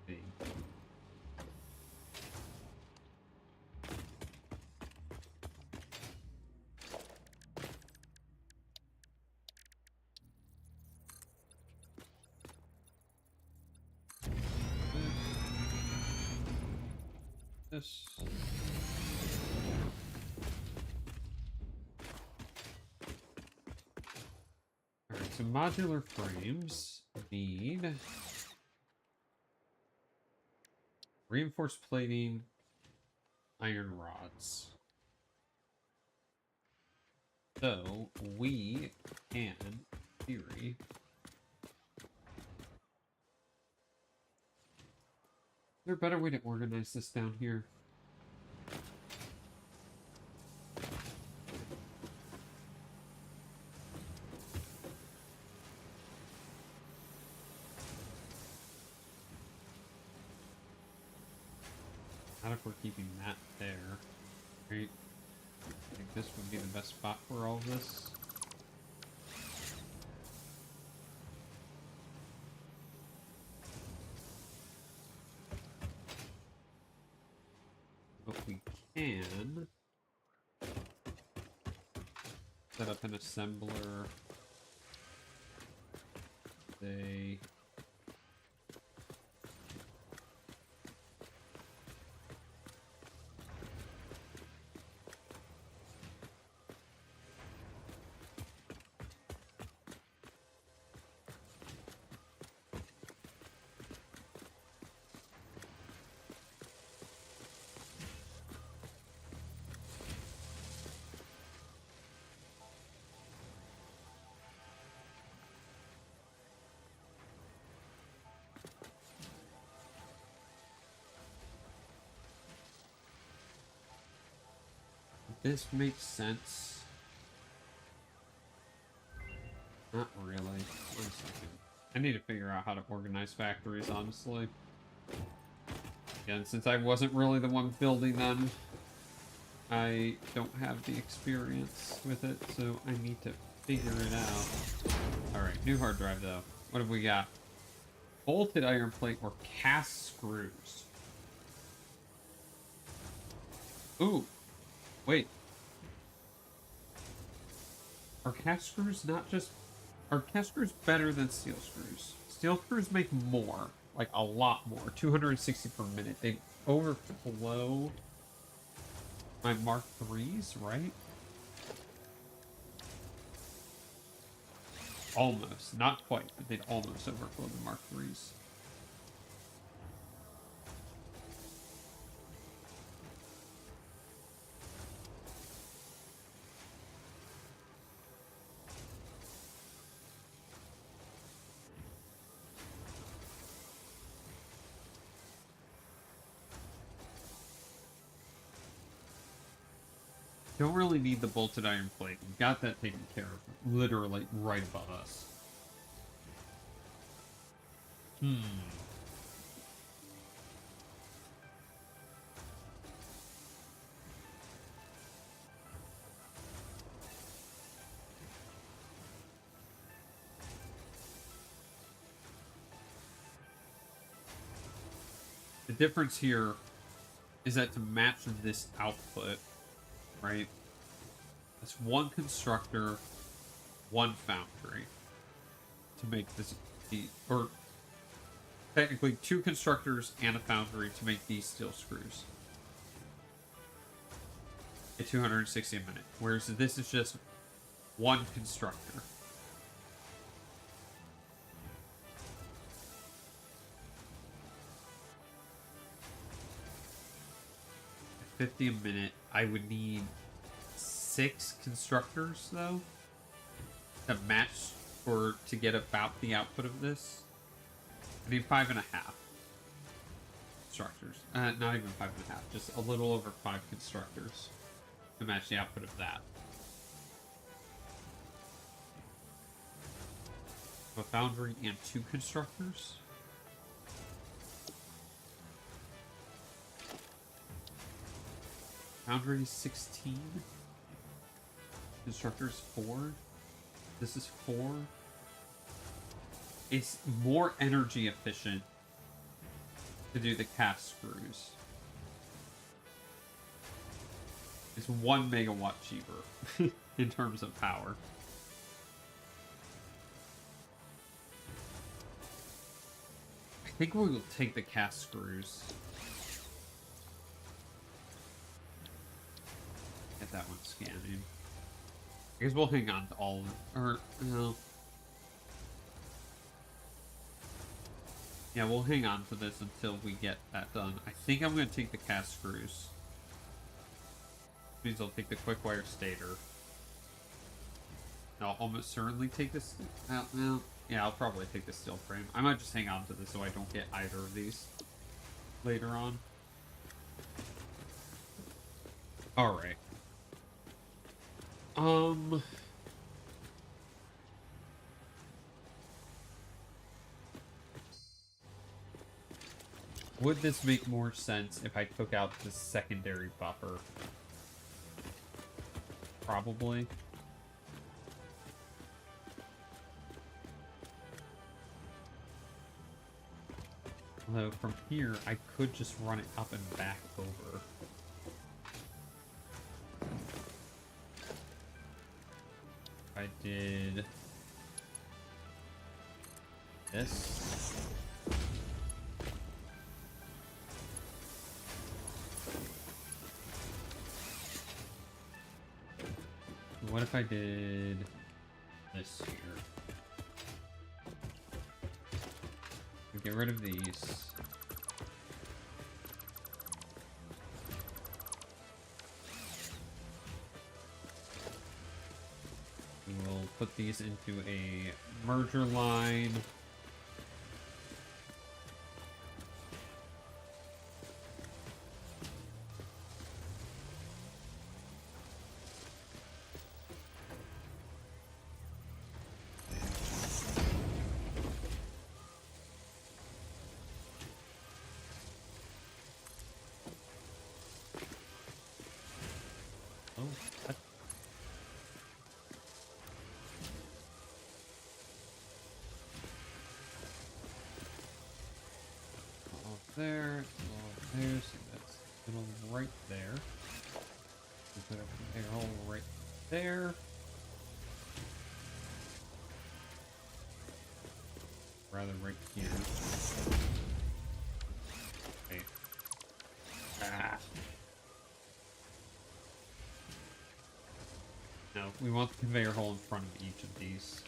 See. This. Alright, so modular frames need reinforced plating, iron rods. So we can, in theory, is there a better way to organize this down here? Not if we're keeping that there, right? I think this would be the best spot for all of this. But we can set up an assembler. They this makes sense. Not really. 1 second. I need to figure out how to organize factories, honestly. Again, since I wasn't really the one building them, I don't have the experience with it, so I need to figure it out. Alright, new hard drive though. What have we got? Bolted iron plate or cast screws. Ooh. Wait. Are cast screws not just... Are cast screws better than steel screws? Steel screws make more. Like, a lot more. 260 per minute. They overflow my Mark IIIs, right? Almost. Not quite, but they'd almost overflow the Mark IIIs. Don't really need the bolted iron plate. We got that taken care of. Literally right above us. The difference here is that to match this output, right? It's one constructor, one foundry to make this, or technically 2 constructors and a foundry to make these steel screws. At 260 a minute. Whereas this is just one constructor. At 50 a minute, I would need 6 constructors though to match to get about the output of this. I need 5.5 constructors. Not even 5.5, just a little over 5 constructors to match the output of that. A foundry and 2 constructors. Foundry 16. Constructors 4. This is 4. It's more energy efficient to do the cast screws. It's 1 megawatt cheaper in terms of power. I think we will take the cast screws. Get that one scanning. I guess we'll hang on to all of it. Or, no. Yeah, we'll hang on to this until we get that done. I think I'm going to take the cast screws. Means I'll take the quick wire stator. I'll almost certainly take this. Well, yeah, I'll probably take the steel frame. I might just hang on to this so I don't get either of these later on. Alright. Would this make more sense if I took out the secondary buffer? Probably. Although from here, I could just run it up and back over. I did this. What if I did this here? Get rid of these. We'll put these into a merger line. There, so that's middle right there. We put a conveyor hole right there. Rather, right here. Okay. Ah. No, we want the conveyor hole in front of each of these.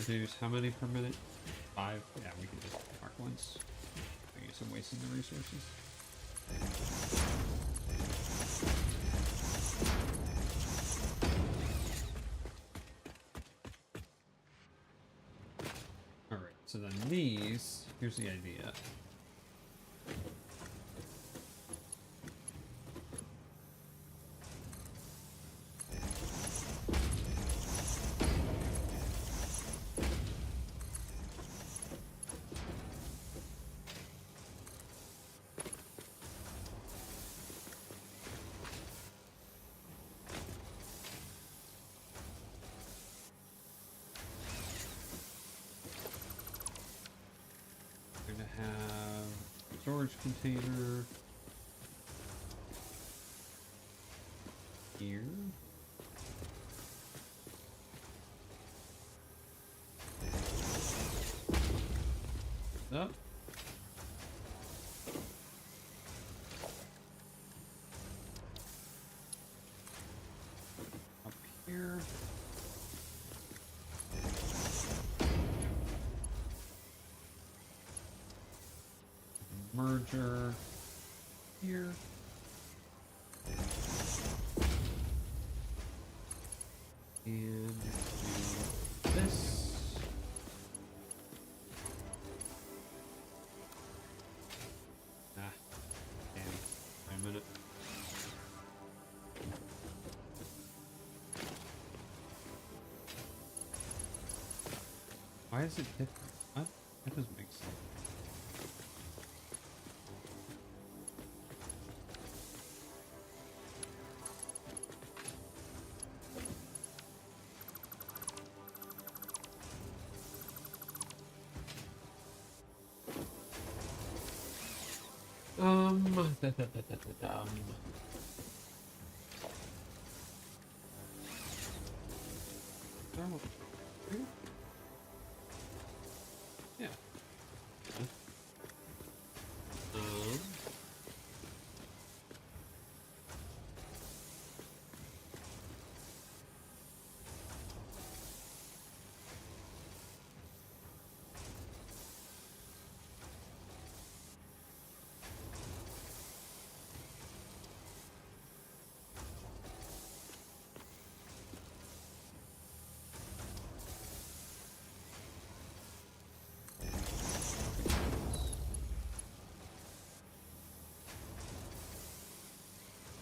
Reduce how many per minute? 5? Yeah, we can just mark once. I guess I'm wasting the resources. Alright, so then these, here's the idea. storage container. Here. Up. Up here. Merger here. And do this. Ah, damn. Wait a minute. Why is it different? What? That doesn't make sense. Oh, yeah. Um,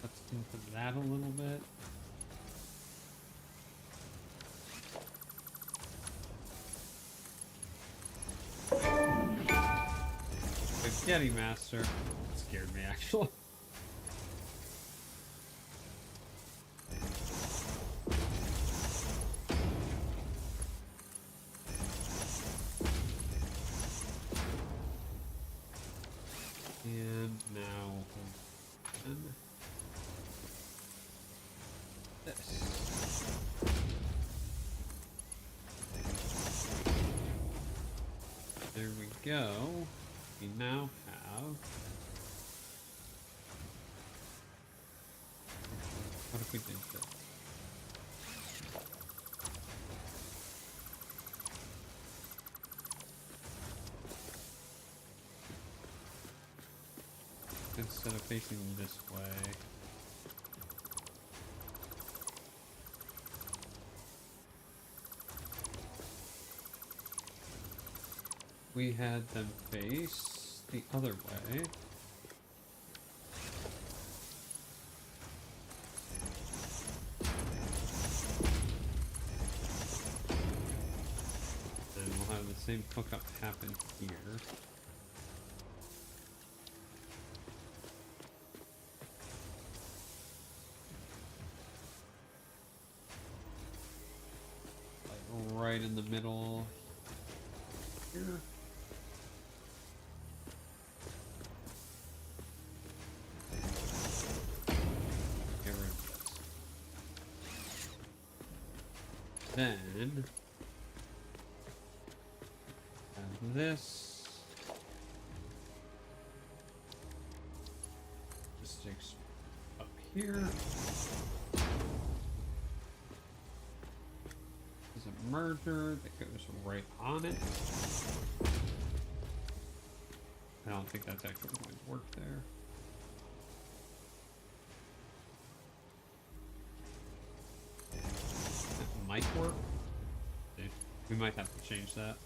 let's into that a little bit. Spaghetti Master. That scared me, actually. And now open this. There we go. We now have. What if we did this? Instead of facing this way. We had them face the other way. And we'll have the same hookup happen here. Like right in the middle here. Then have this just sticks up here. There's a merger that goes right on it. I don't think that's actually going to work there. Might work. We might have to change that.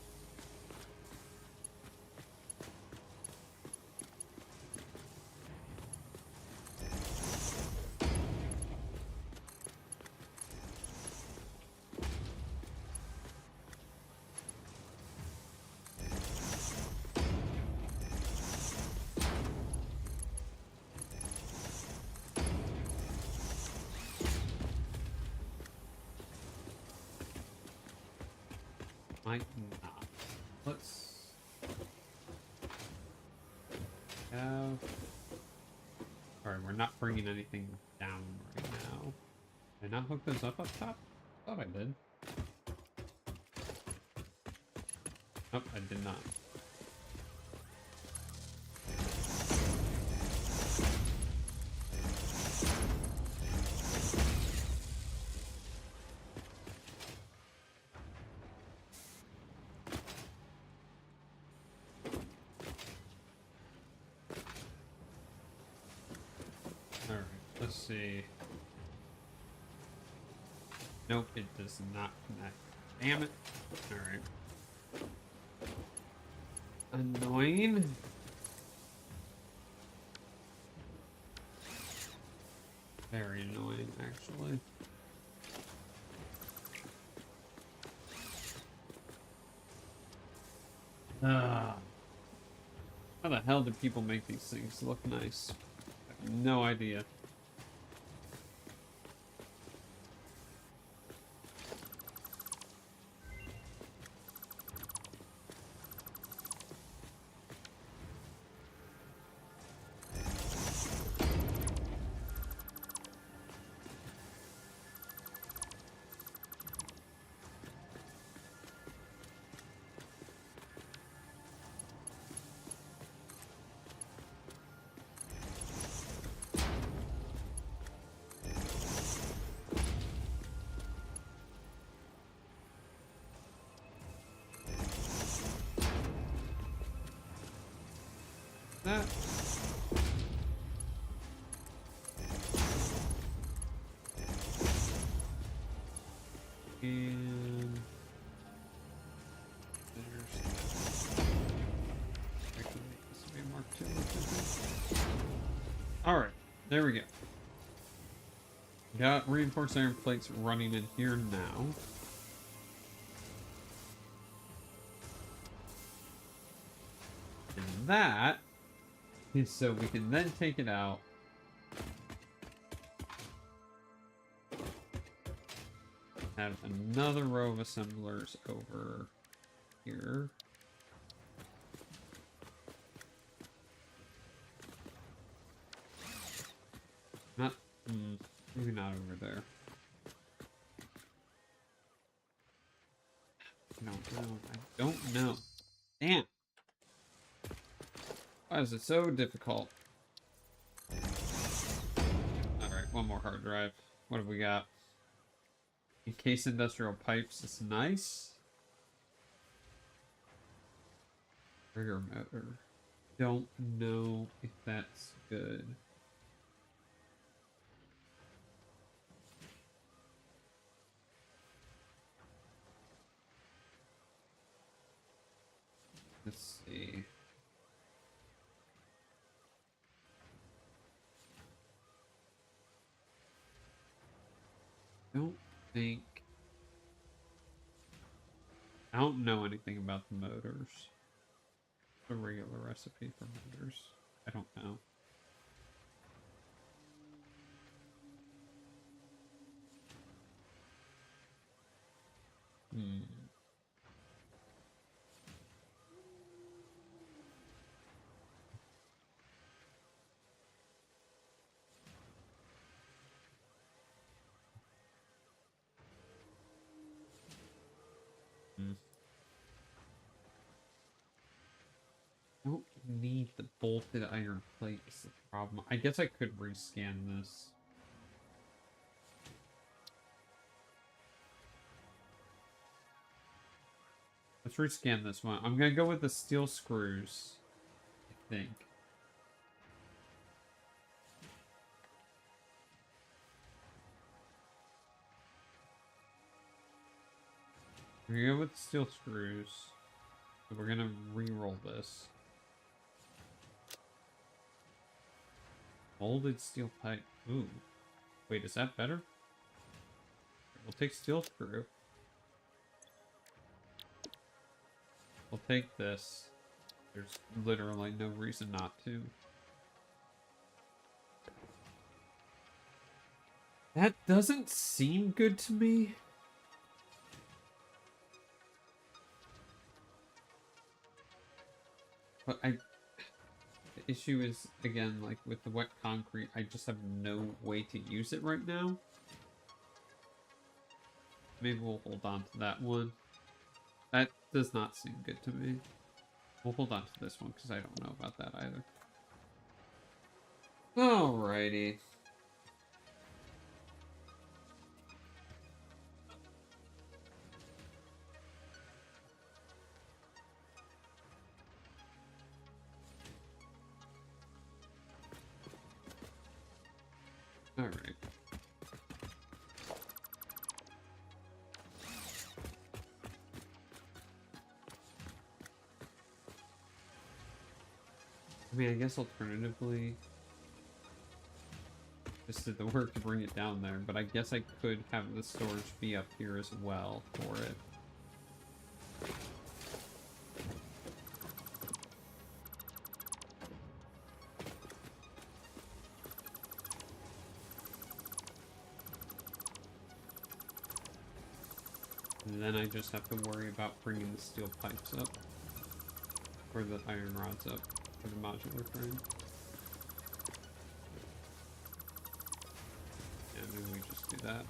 Might not. Let's have. Alright, we're not bringing anything down right now. Did I not hook those up top? Thought I did. Nope, I did not. Alright, let's see. Nope, it does not connect. Damn it. Alright. Annoying. Very annoying, actually. How the hell do people make these things look nice? I have no idea. That. And there's I can make this be Mark II. Alright, there we go. Got reinforced iron plates running in here now. And that is so we can then take it out. Have another row of assemblers over here. Not, maybe not over there. I don't know. I don't know. Damn. Why is it so difficult? Alright, one more hard drive. What have we got? Encased industrial pipes is nice. Trigger motor. Don't know if that's good. Let's see. I don't know anything about the motors. The regular recipe for motors. I don't know. I don't need the bolted iron plate is the problem. I guess I could rescan this. Let's rescan this one. I'm gonna go with the steel screws, I think. We're gonna go with the steel screws. So we're gonna re-roll this. Molded steel pipe. Ooh. Wait, is that better? We'll take steel screw. We'll take this. There's literally no reason not to. That doesn't seem good to me. But issue is, again, like with the wet concrete, I just have no way to use it right now. Maybe we'll hold on to that one. That does not seem good to me. We'll hold on to this one because I don't know about that either. Alrighty. Alright. I mean, I guess alternatively, just did the work to bring it down there, but I guess I could have the storage be up here as well for it. And then I just have to worry about bringing the steel pipes up, or the iron rods up, for the modular frame. Yeah, maybe we just do that.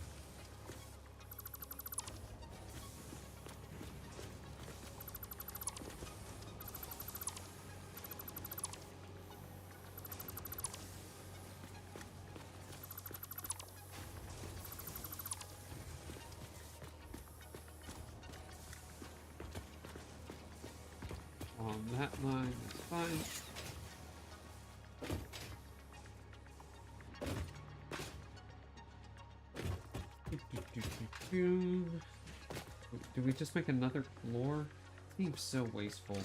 On that line, that's fine. Do we just make another floor? Seems so wasteful.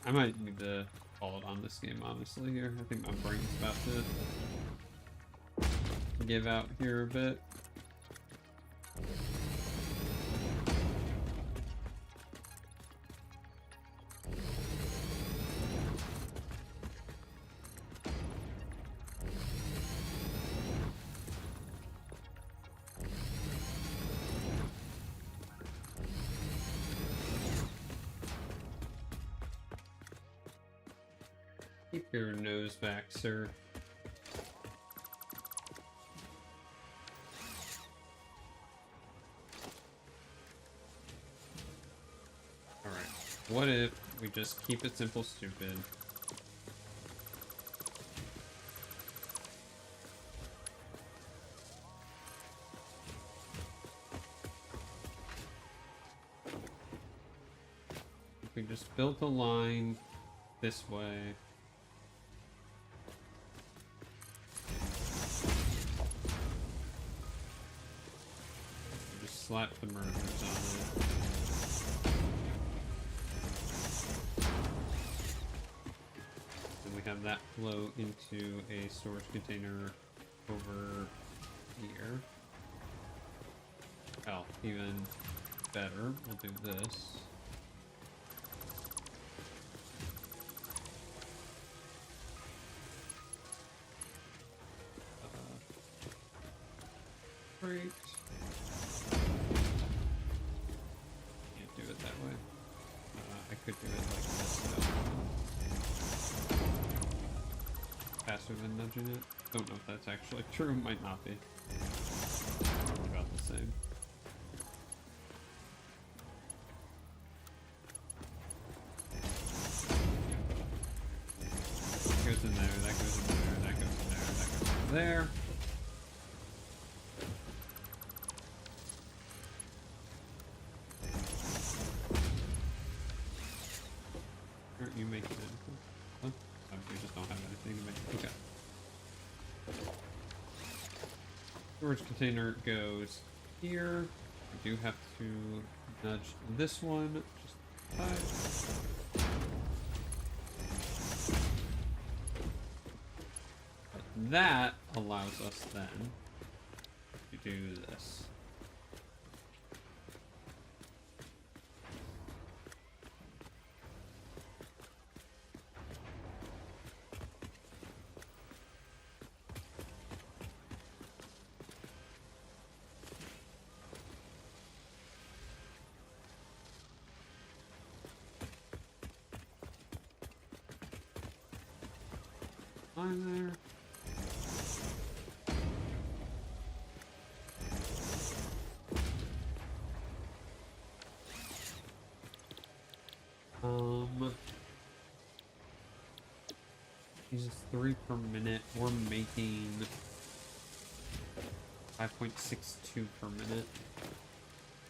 I might need to call it on this game, honestly, here. I think my brain's about to give out here a bit. Keep your nose back, sir. Alright, what if we just keep it simple, stupid? If we just built a line this way. Slap the murders on it. And we have that flow into a storage container over here. Oh, even better, we'll do this. Great. I could do it like this, though. Faster than nudging it. Don't know if that's actually true, might not be. About the same. That goes in there, that goes in there, that goes in there, that goes in there. You make it in. Oh, we just don't have anything to make. Okay. Storage container goes here. We do have to nudge this one. Just 5. But that allows us then to do this. line there. Uses 3 per minute. We're making 5.62 per minute.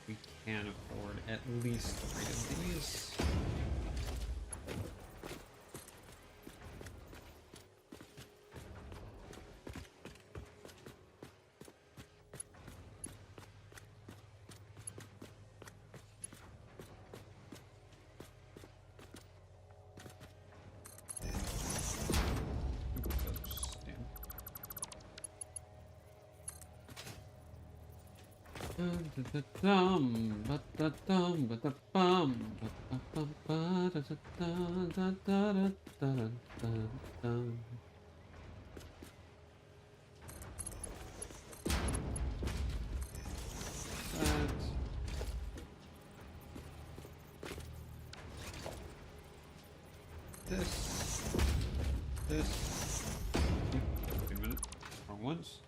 We can afford at least 3 of these. This. Wait a minute. Wrong ones.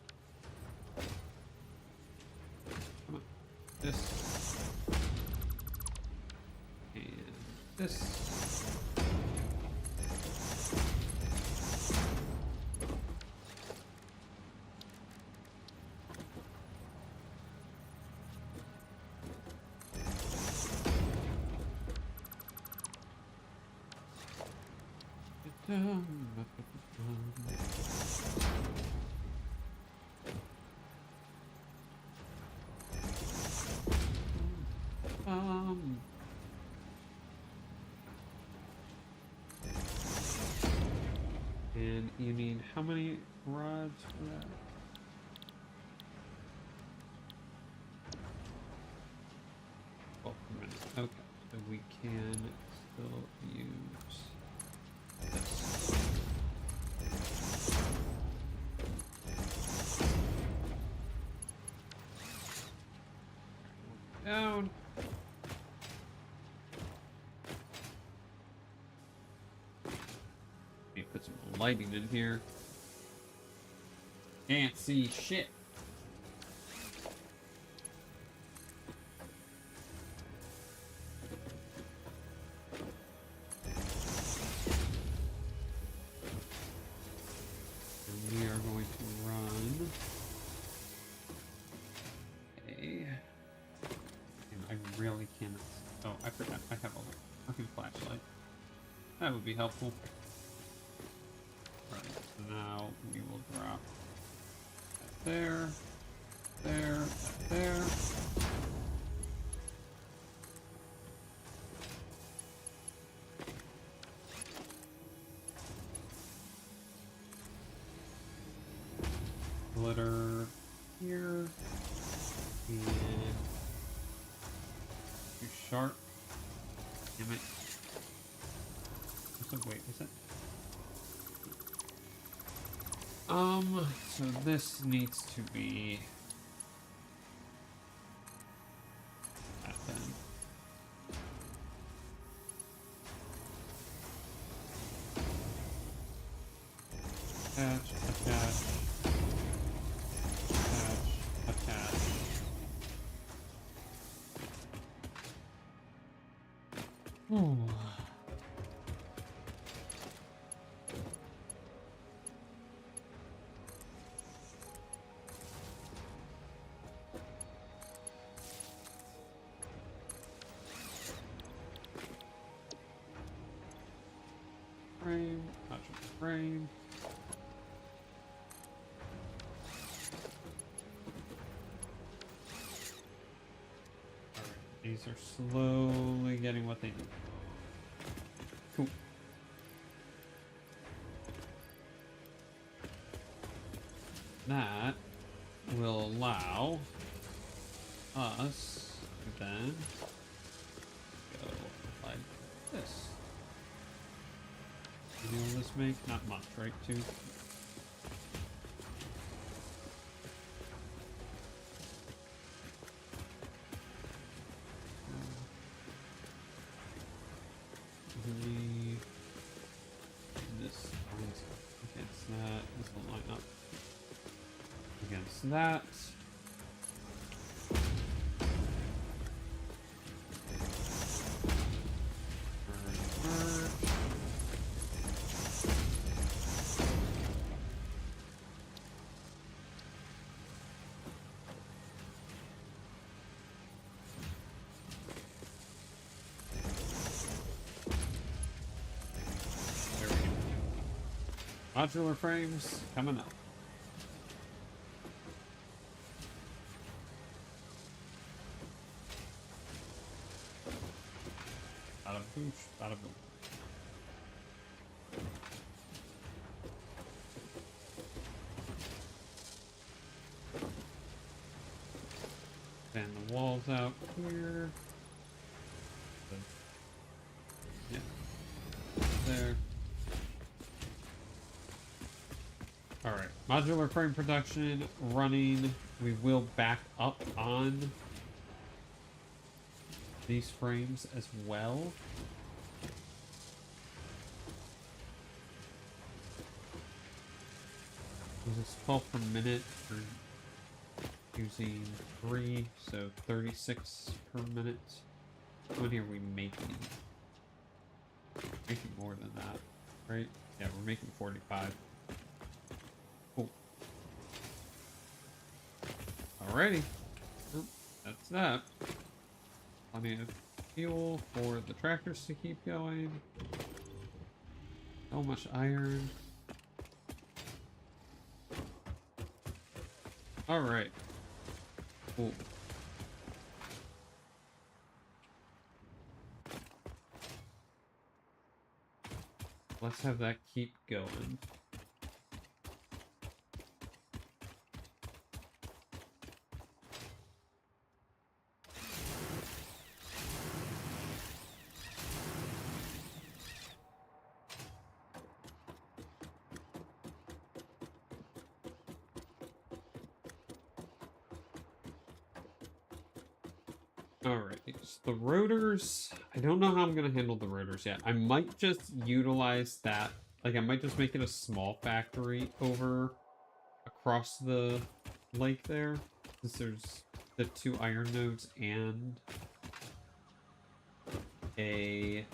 Come on. This. And this. And you need how many rods for that? Oh, a minute. Okay, so we can still use this. Down. Let me put some lighting in here. Can't see shit. And we are going to run a... I really cannot. Oh, I forgot. I have a fucking flashlight. That would be helpful. Right. So now we will drop that there, there, that there. Glitter here. And too sharp. Damn it. Wait, is it? So this needs to be that then. Attach, attach, attach, attach. Ooh. Frame, touch of the frame. Alright, these are slowly getting what they need. Cool. That will allow us to then go like this. What will this make? Not much, right? 2. This. Okay, snap. against that. Merge. There we go. Modular frames coming up. Bada boosh, bada boom. Fan the walls out here. Yeah. There. Alright. Modular frame production running. We will back up on these frames as well. This is 12 per minute for using 3, so 36 per minute. How many are we making? Making more than that, right? Yeah, we're making 45. Cool. Alrighty. Well, that's that. Plenty of fuel for the tractors to keep going. So much iron. Alright. Cool. Let's have that keep going. Alright, so the rotors, I don't know how I'm going to handle the rotors yet. I might just utilize that, like I might just make it a small factory over across the lake there, since there's the 2 iron nodes and a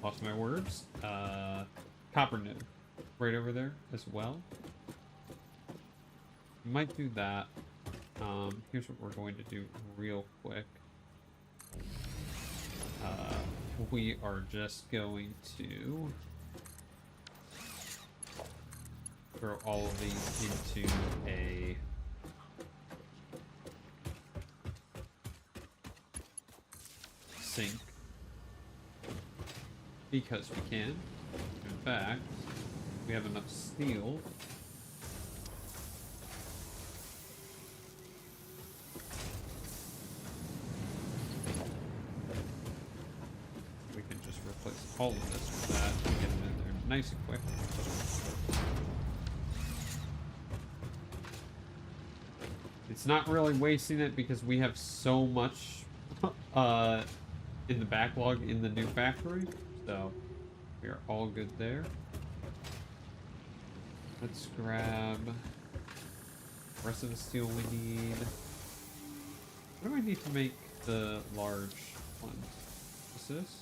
lost my words, copper node right over there as well. Might do that. Here's what we're going to do real quick. We are just going to throw all of these into a sink because we can. In fact, we have enough steel. We can just replace all of this with that and get them in there nice and quick. It's not really wasting it because we have so much in the backlog in the new factory, so we are all good there. Let's grab the rest of the steel we need. What do I need to make the large one? What's this?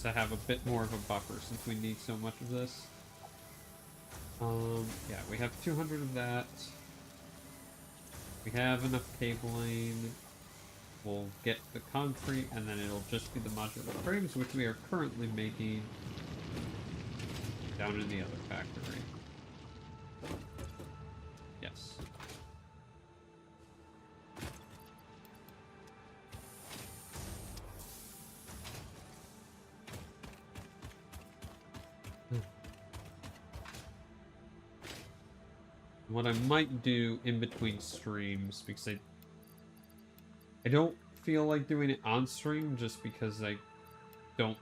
To have a bit more of a buffer since we need so much of this. Yeah, we have 200 of that. We have enough cabling. We'll get the concrete and then it'll just be the modular frames, which we are currently making down in the other factory. Yes. What I might do in between streams, because I don't feel like doing it on stream just because I don't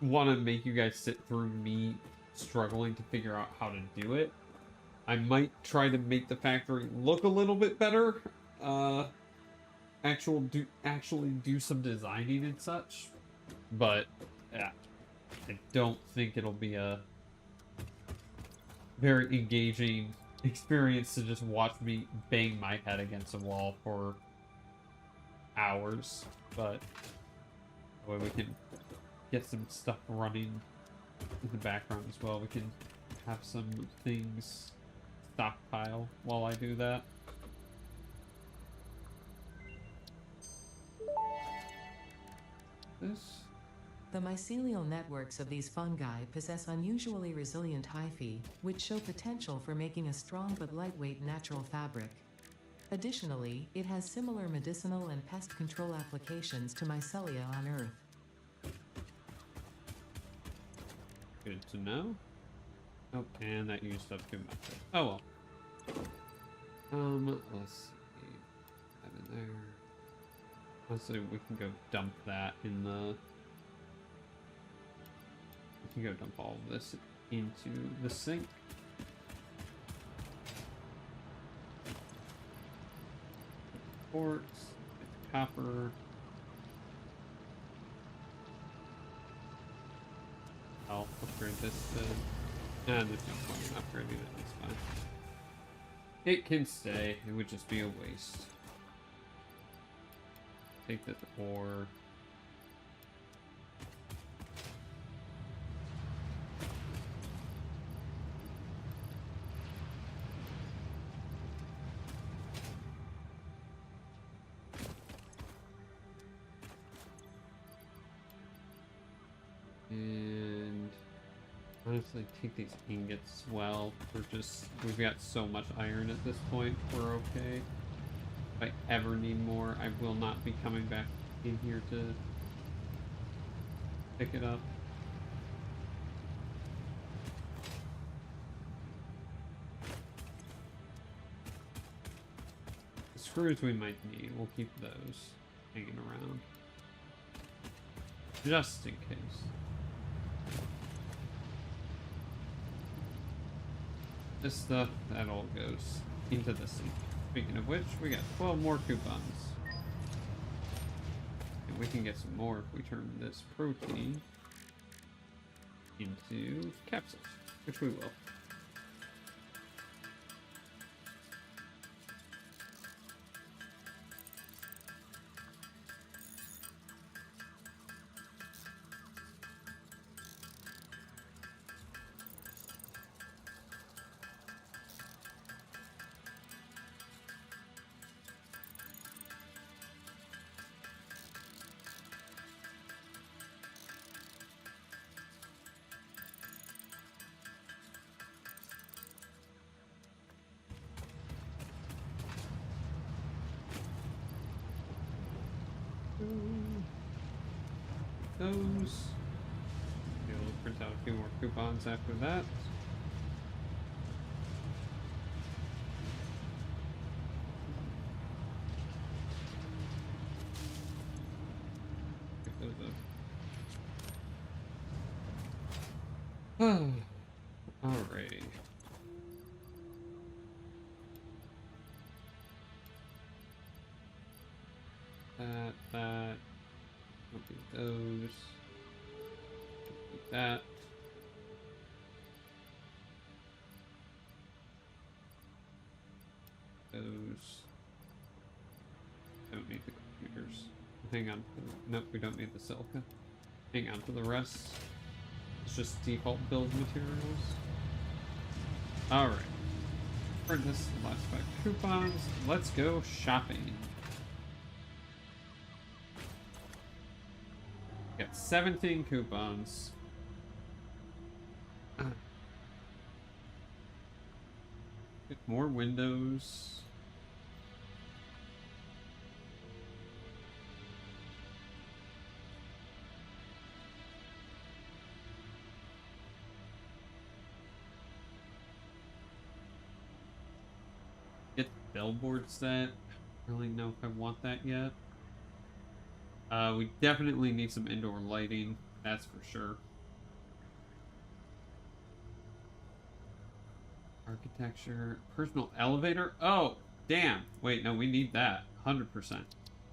want to make you guys sit through me struggling to figure out how to do it. I might try to make the factory look a little bit better. Actually do some designing and such. But yeah, I don't think it'll be a very engaging experience to just watch me bang my head against a wall for hours. But that way we can get some stuff running in the background as well. We can have some things stockpile while I do that. This. The mycelial networks of these fungi possess unusually resilient hyphae, which show potential for making a strong but lightweight natural fabric. Additionally, it has similar medicinal and pest control applications to mycelia on Earth. Good to know. Oh, and that used up too much. Oh well. Let's see. That in there. Honestly, we can go dump that in the. We can go dump all of this into the sink. Quartz, copper. I'll upgrade this to. There's no point in upgrading it. It's fine. It can stay. It would just be a waste. Take this ore. And honestly, take these ingots as well. We've got so much iron at this point, we're okay. If I ever need more, I will not be coming back in here to pick it up. The screws we might need, we'll keep those hanging around. Just in case. This stuff, that all goes into the sink. Speaking of which, we got 12 more coupons. And we can get some more if we turn this protein into capsules, which we will. Those. Be able to print out a few more coupons after that. Pick those up. Alrighty. That. Don't do those. Don't do that. Those. Don't need the computers. Hang on. Nope, we don't need the silica. Hang on to the rest. It's just default build materials. Alright. Print this last 5 coupons. Let's go shopping. Got 17 coupons. Get more windows. Get the billboard set. I don't really know if I want that yet. We definitely need some indoor lighting. That's for sure. Architecture. Personal elevator? Oh, damn. Wait, no, we need that. 100%.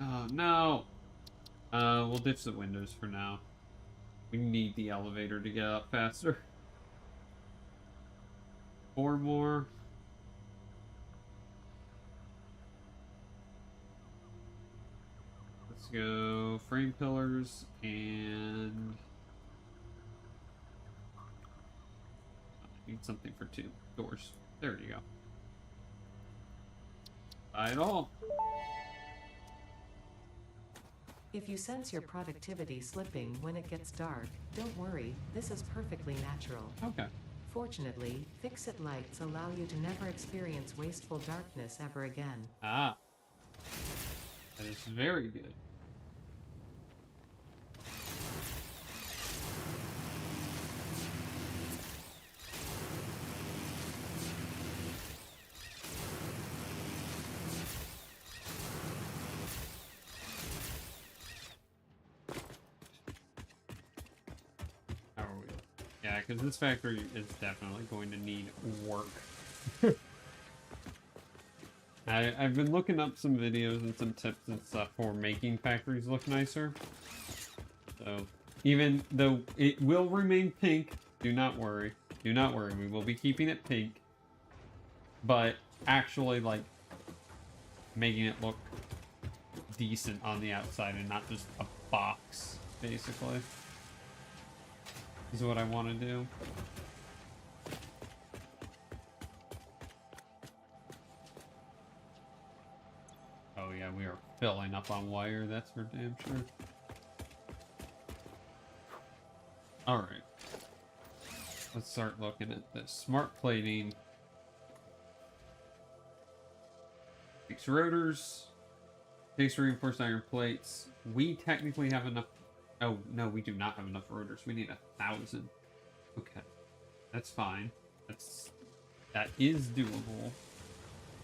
Oh, no. We'll ditch the windows for now. We need the elevator to get up faster. 4 more. Let's go frame pillars and I need something for 2 doors. There you go. Buy it all. If you sense your productivity slipping when it gets dark, don't worry, this is perfectly natural. Okay. Fortunately, fix-it lights allow you to never experience wasteful darkness ever again. Ah. That is very good. How are we? Yeah, because this factory is definitely going to need work. I've been looking up some videos and some tips and stuff for making factories look nicer. So, even though it will remain pink, do not worry. Do not worry, we will be keeping it pink. But actually, like, making it look decent on the outside and not just a box, basically, is what I want to do. Oh yeah, we are filling up on wire, that's for damn sure. Alright. Let's start looking at this. Smart plating. 6 rotors. 6 reinforced iron plates. We technically have enough... Oh, no, we do not have enough rotors. We need 1,000. Okay. That's fine. That is doable.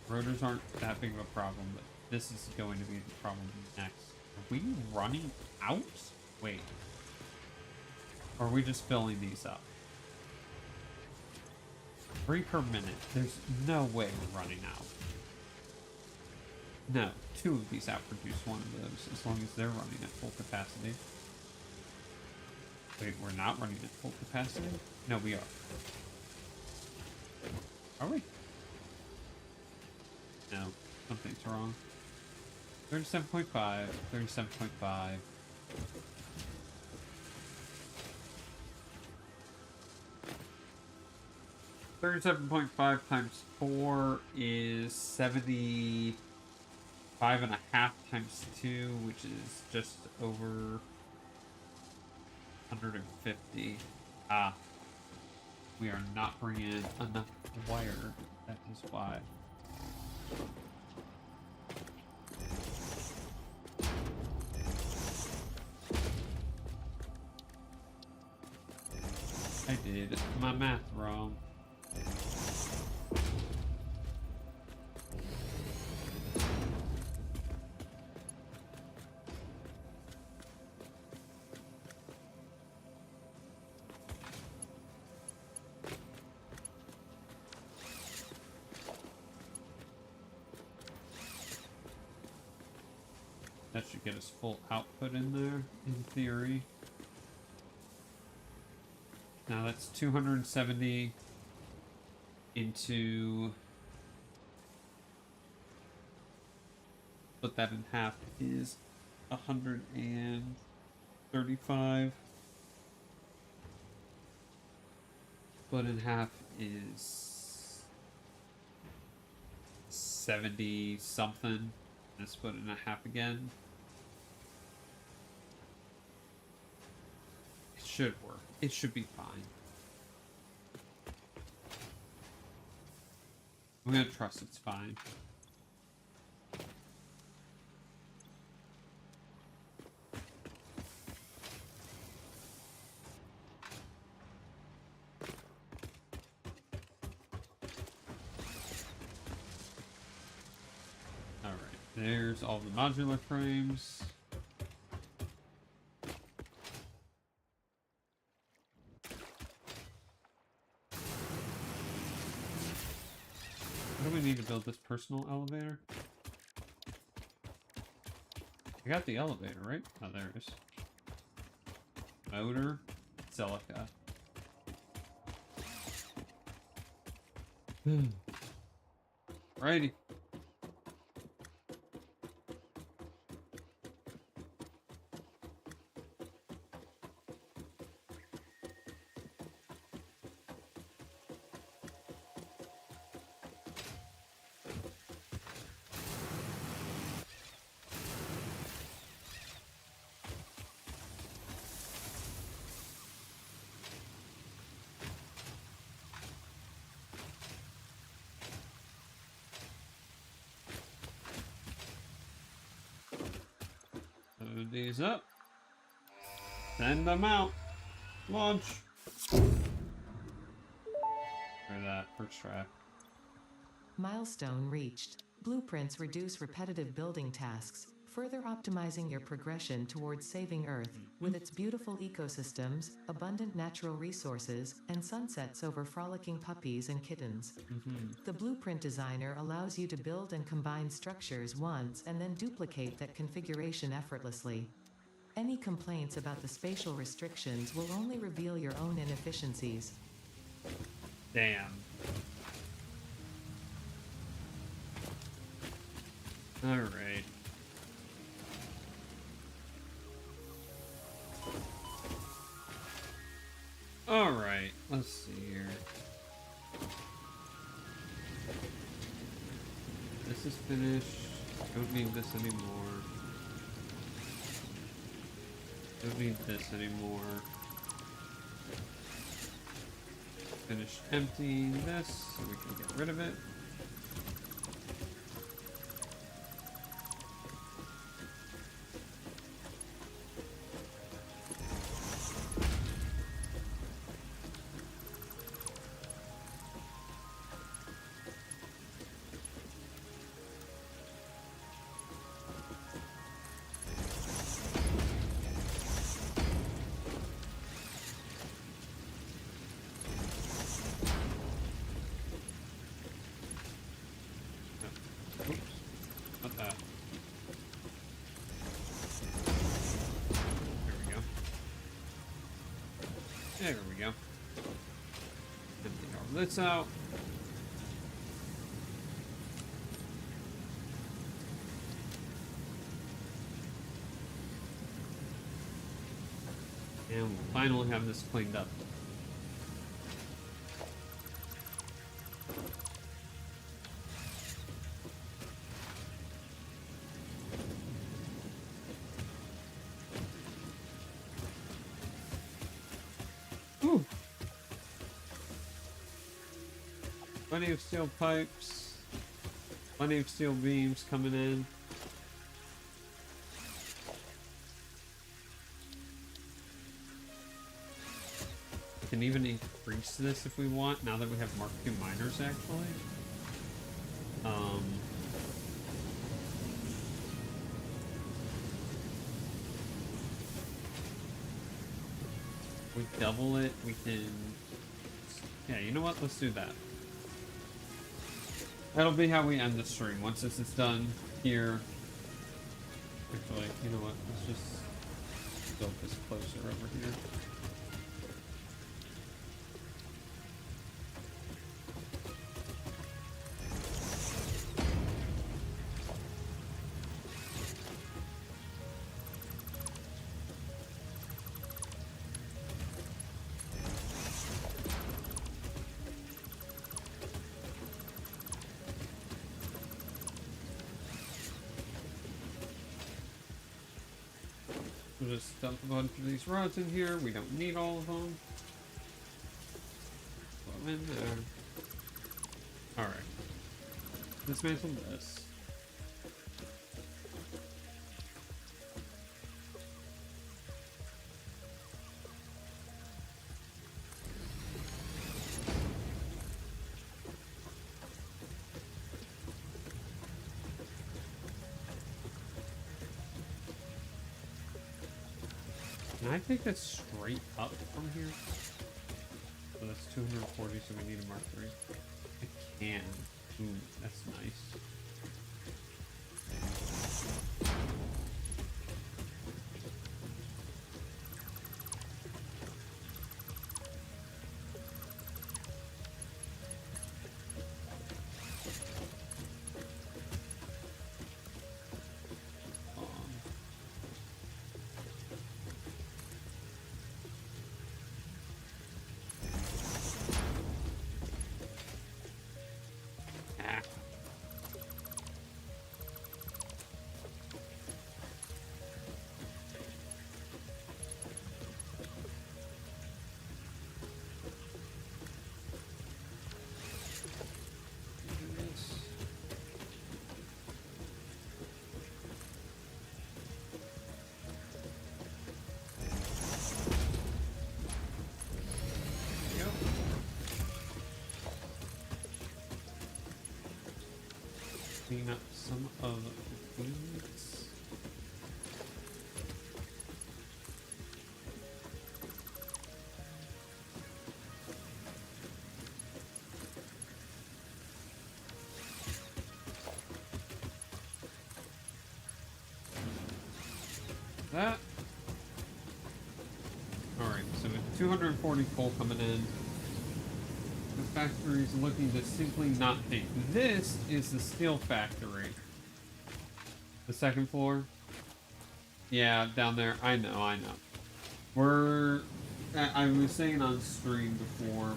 Rotors aren't that big of a problem, but this is going to be the problem next. Are we running out? Wait. Or are we just filling these up? 3 per minute. There's no way we're running out. No, 2 of these outproduce 1 of those, as long as they're running at full capacity. Wait, we're not running at full capacity? No, we are. Are we? No, something's wrong. 37.5, 37.5. $37.5 times 4 is 75.5 times 2, which is just over 150. Ah, we are not bringing in enough wire. That is why. I did my math wrong. That should get us full output in there, in theory. Now that's 270 into... Split that in half is 135. Split in half is 70 something. And split it in a half again. It should work. It should be fine. I'm gonna trust it's fine. Alright, there's all the modular frames. build this personal elevator? I got the elevator, right? Oh, there it is. Motor, silica. Righty. Load these up. Send them out. Launch. Or that first try. Milestone reached. Blueprints reduce repetitive building tasks, further optimizing your progression towards saving Earth, with its beautiful ecosystems, abundant natural resources, and sunsets over frolicking puppies and kittens. The blueprint designer allows you to build and combine structures once and then duplicate that configuration effortlessly. Any complaints about the spatial restrictions will only reveal your own inefficiencies. Damn. Alright. Alright, let's see here. This is finished. Don't need this anymore. Don't need this anymore. Finish emptying this so we can get rid of it. Oops. Not that. There we go. There we go. Empty all this out. And we'll finally have this cleaned up. Ooh. Plenty of steel pipes. Plenty of steel beams coming in. Can even increase this if we want, now that we have Mark II miners, actually. We double it, we can... Yeah, you know what? Let's do that. That'll be how we end the stream. Once this is done here... Actually, you know what? Let's just build this closer over here. We'll just dump a bunch of these rods in here. We don't need all of them. Put them in there. Alright. Dismantle this. Can I take that straight up from here? So that's 240, so we need a Mark III. I can. Ooh, that's nice. Ah. Yep. Clean up some of these. That. Alright, so with 240 coal coming in, the factory is looking to simply not pink. This is the steel factory. The second floor. Yeah, down there. I know. I was saying on stream before,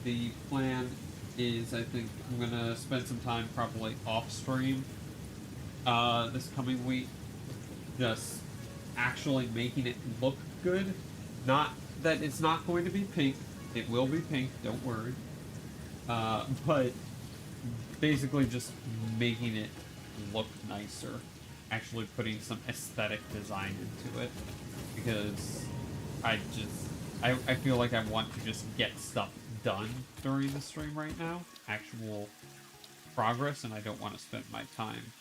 the plan is, I think, I'm gonna spend some time probably off stream this coming week, just actually making it look good. Not that it's not going to be pink. It will be pink, don't worry. But basically just making it look nicer. Actually putting some aesthetic design into it. Because I feel like I want to just get stuff done during the stream right now. Actual progress, and I don't want to spend my time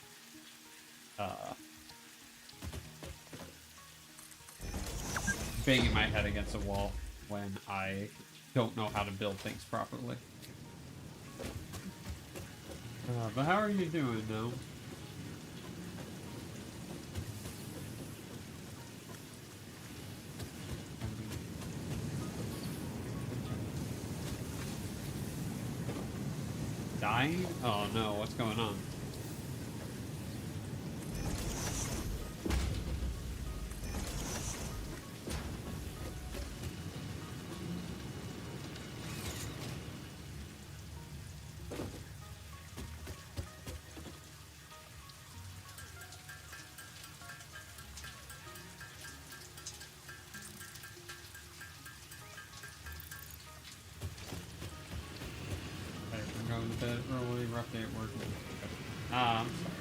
banging my head against a wall when I don't know how to build things properly. But how are you doing, though? Dying? Oh no, what's going on? Going to bed early, rough day at work. I'm sorry.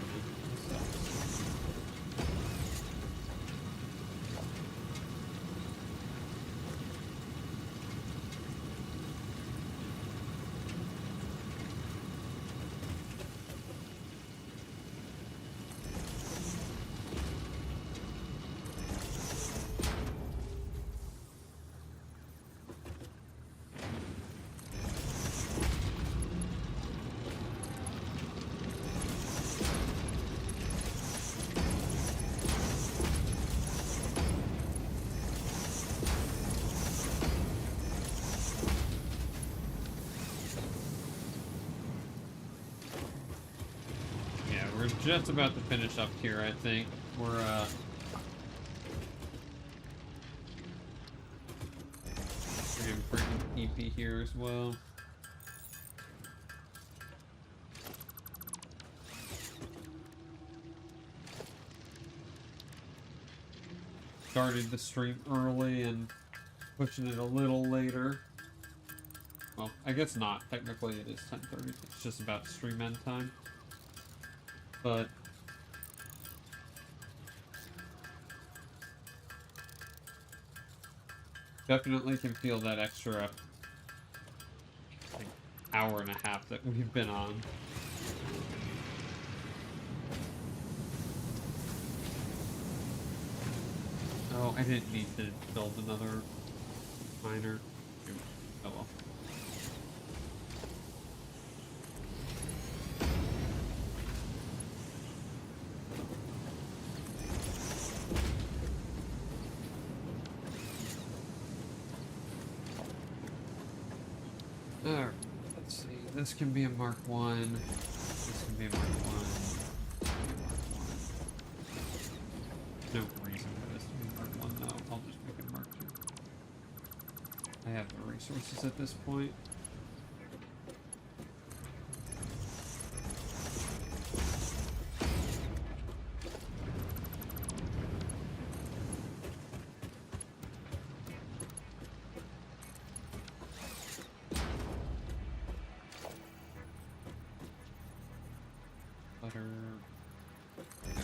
We're just about to finish up here, I think. We're getting freaking EP here as well. Started the stream early and pushing it a little later. Well, I guess not. Technically it is 10:30. It's just about stream end time. But definitely can feel that extra like, hour and a half that we've been on. Oh, I didn't need to build another miner. Oh well. Alright, let's see. This can be a Mark 1. This can be a Mark 1. No reason for this to be Mark 1 though. I'll just make it Mark 2. I have the resources at this point. Butter. Go.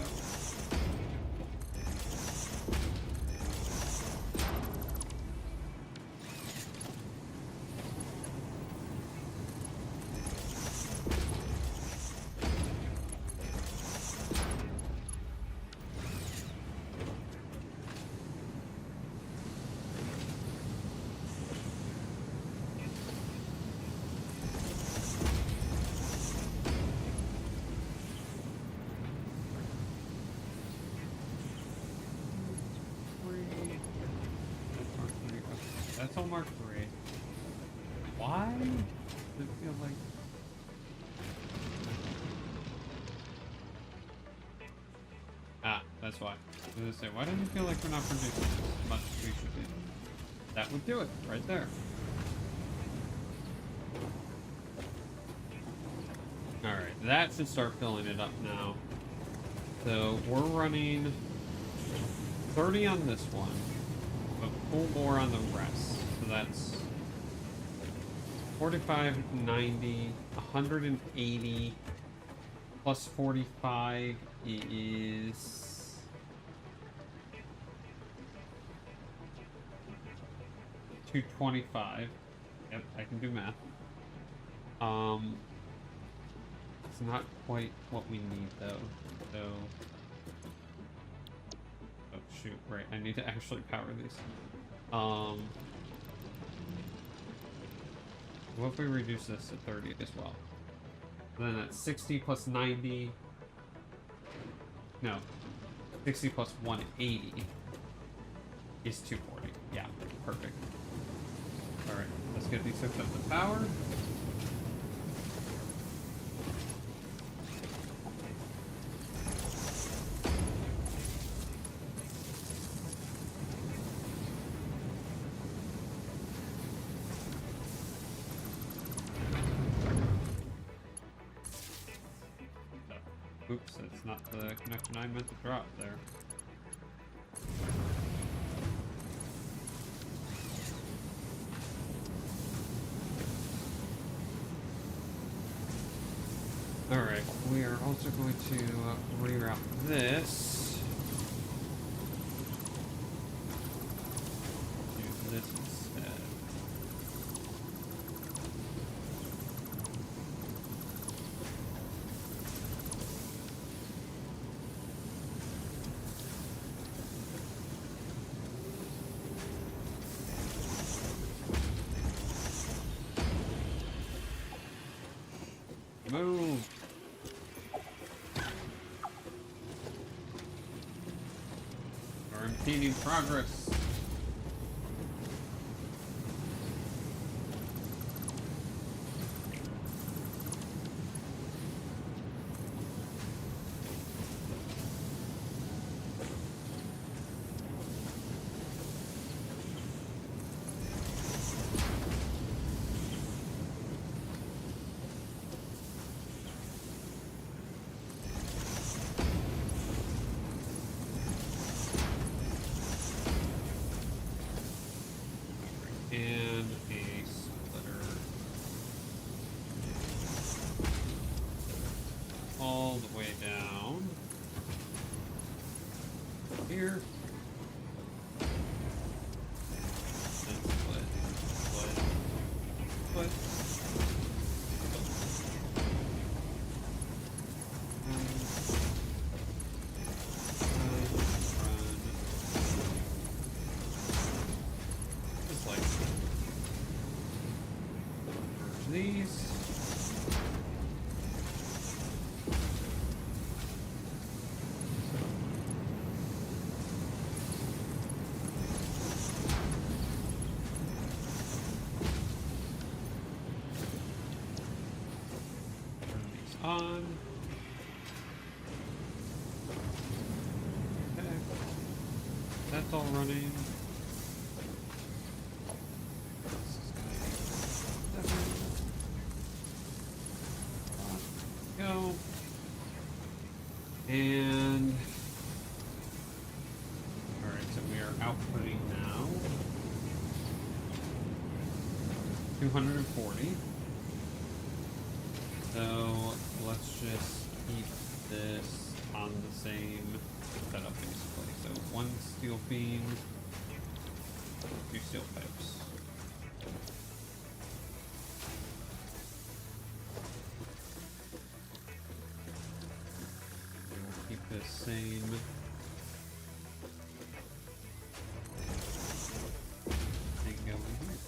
That's all Mark 3. Why does it feel like... Ah, that's why. I was gonna say, why does it feel like we're not producing as much as we should be? That would do it, right there. Alright, that should start filling it up now. So, we're running 30 on this one, but full bore on the rest. So that's 45, 90, 180, plus 45 is... $225. Yep, I can do math. It's not quite what we need though. So... Oh shoot, right, I need to actually power these. What if we reduce this to 30 as well? Then that's 60 plus 90. No. 60 plus 180 is 240. Yeah, perfect. Alright, let's get these hooked up to power. Oops, that's not the connection I meant to drop there. Alright, we are also going to reroute this. Use this instead. Move! We're impeding progress. And a splitter. All the way down. Here. And split. Split. Split. These. on. Okay. That's all running. This is gonna be 7. Go. And alright, so we are outputting now 240. So let's just keep this on the same setup basically. So 1 steel beam, 2 steel pipes. And we'll keep this same thing going here.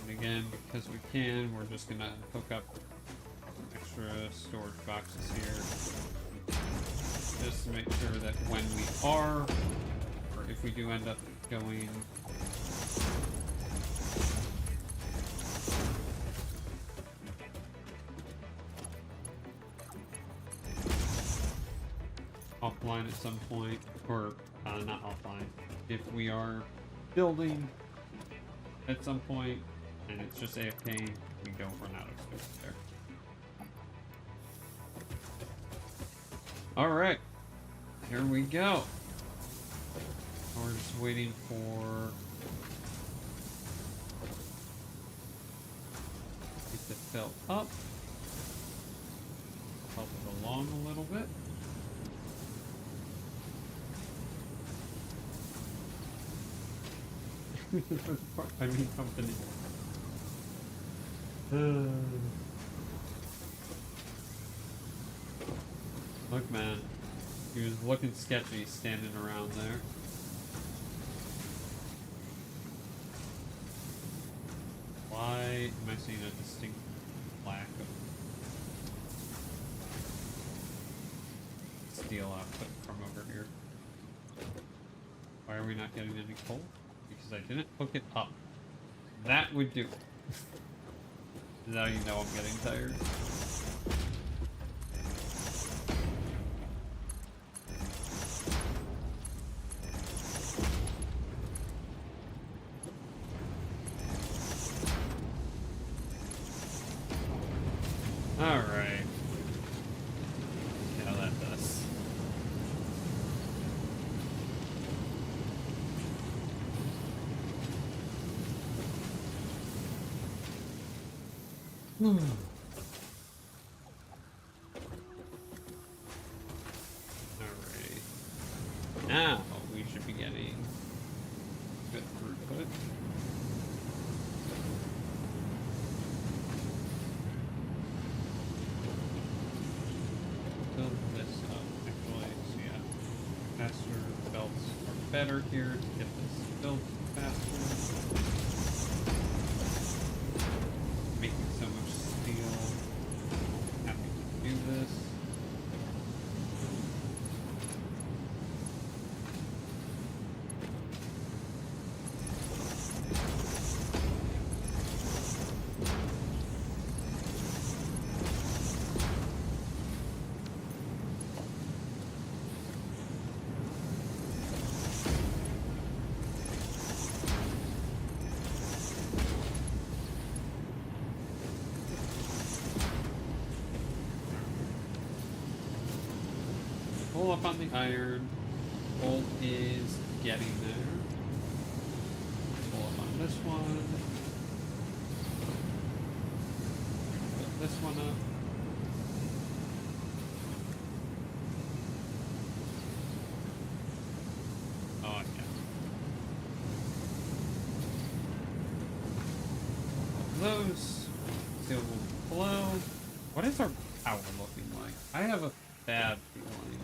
Again, because we can, we're just gonna hook up extra storage boxes here. Just to make sure that when we are, or if we do end up going offline at some point, or not offline, if we are building at some point, and it's just AFK, we don't run out of space there. Alright, here we go. We're just waiting for it to fill up. Help it along a little bit. I mean company. Look, man. He was looking sketchy standing around there. Why am I seeing a distinct lack of steel output from over here? Why are we not getting any coal? Because I didn't hook it up. That would do. Now you know I'm getting tired. Alright. See how that does. Alright. Now we should be getting good throughput. Build this up. Actually, so yeah, faster belts are better here to get this built faster. Making so much steel. Happy to do this. Pull up on the iron. Bolt is getting there. Pull up on this one. Put this one up. Oh, yeah. Those still will flow. What is our power looking like? I have a bad feeling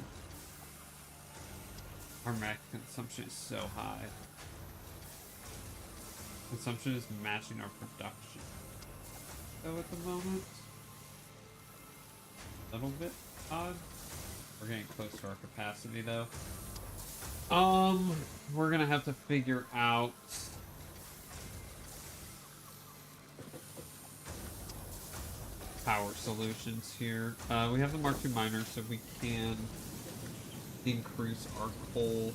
our max consumption is so high. Consumption is matching our production. though at the moment. A little bit odd. We're getting close to our capacity though. We're gonna have to figure out power solutions here. We have the Mark II miner, so we can increase our coal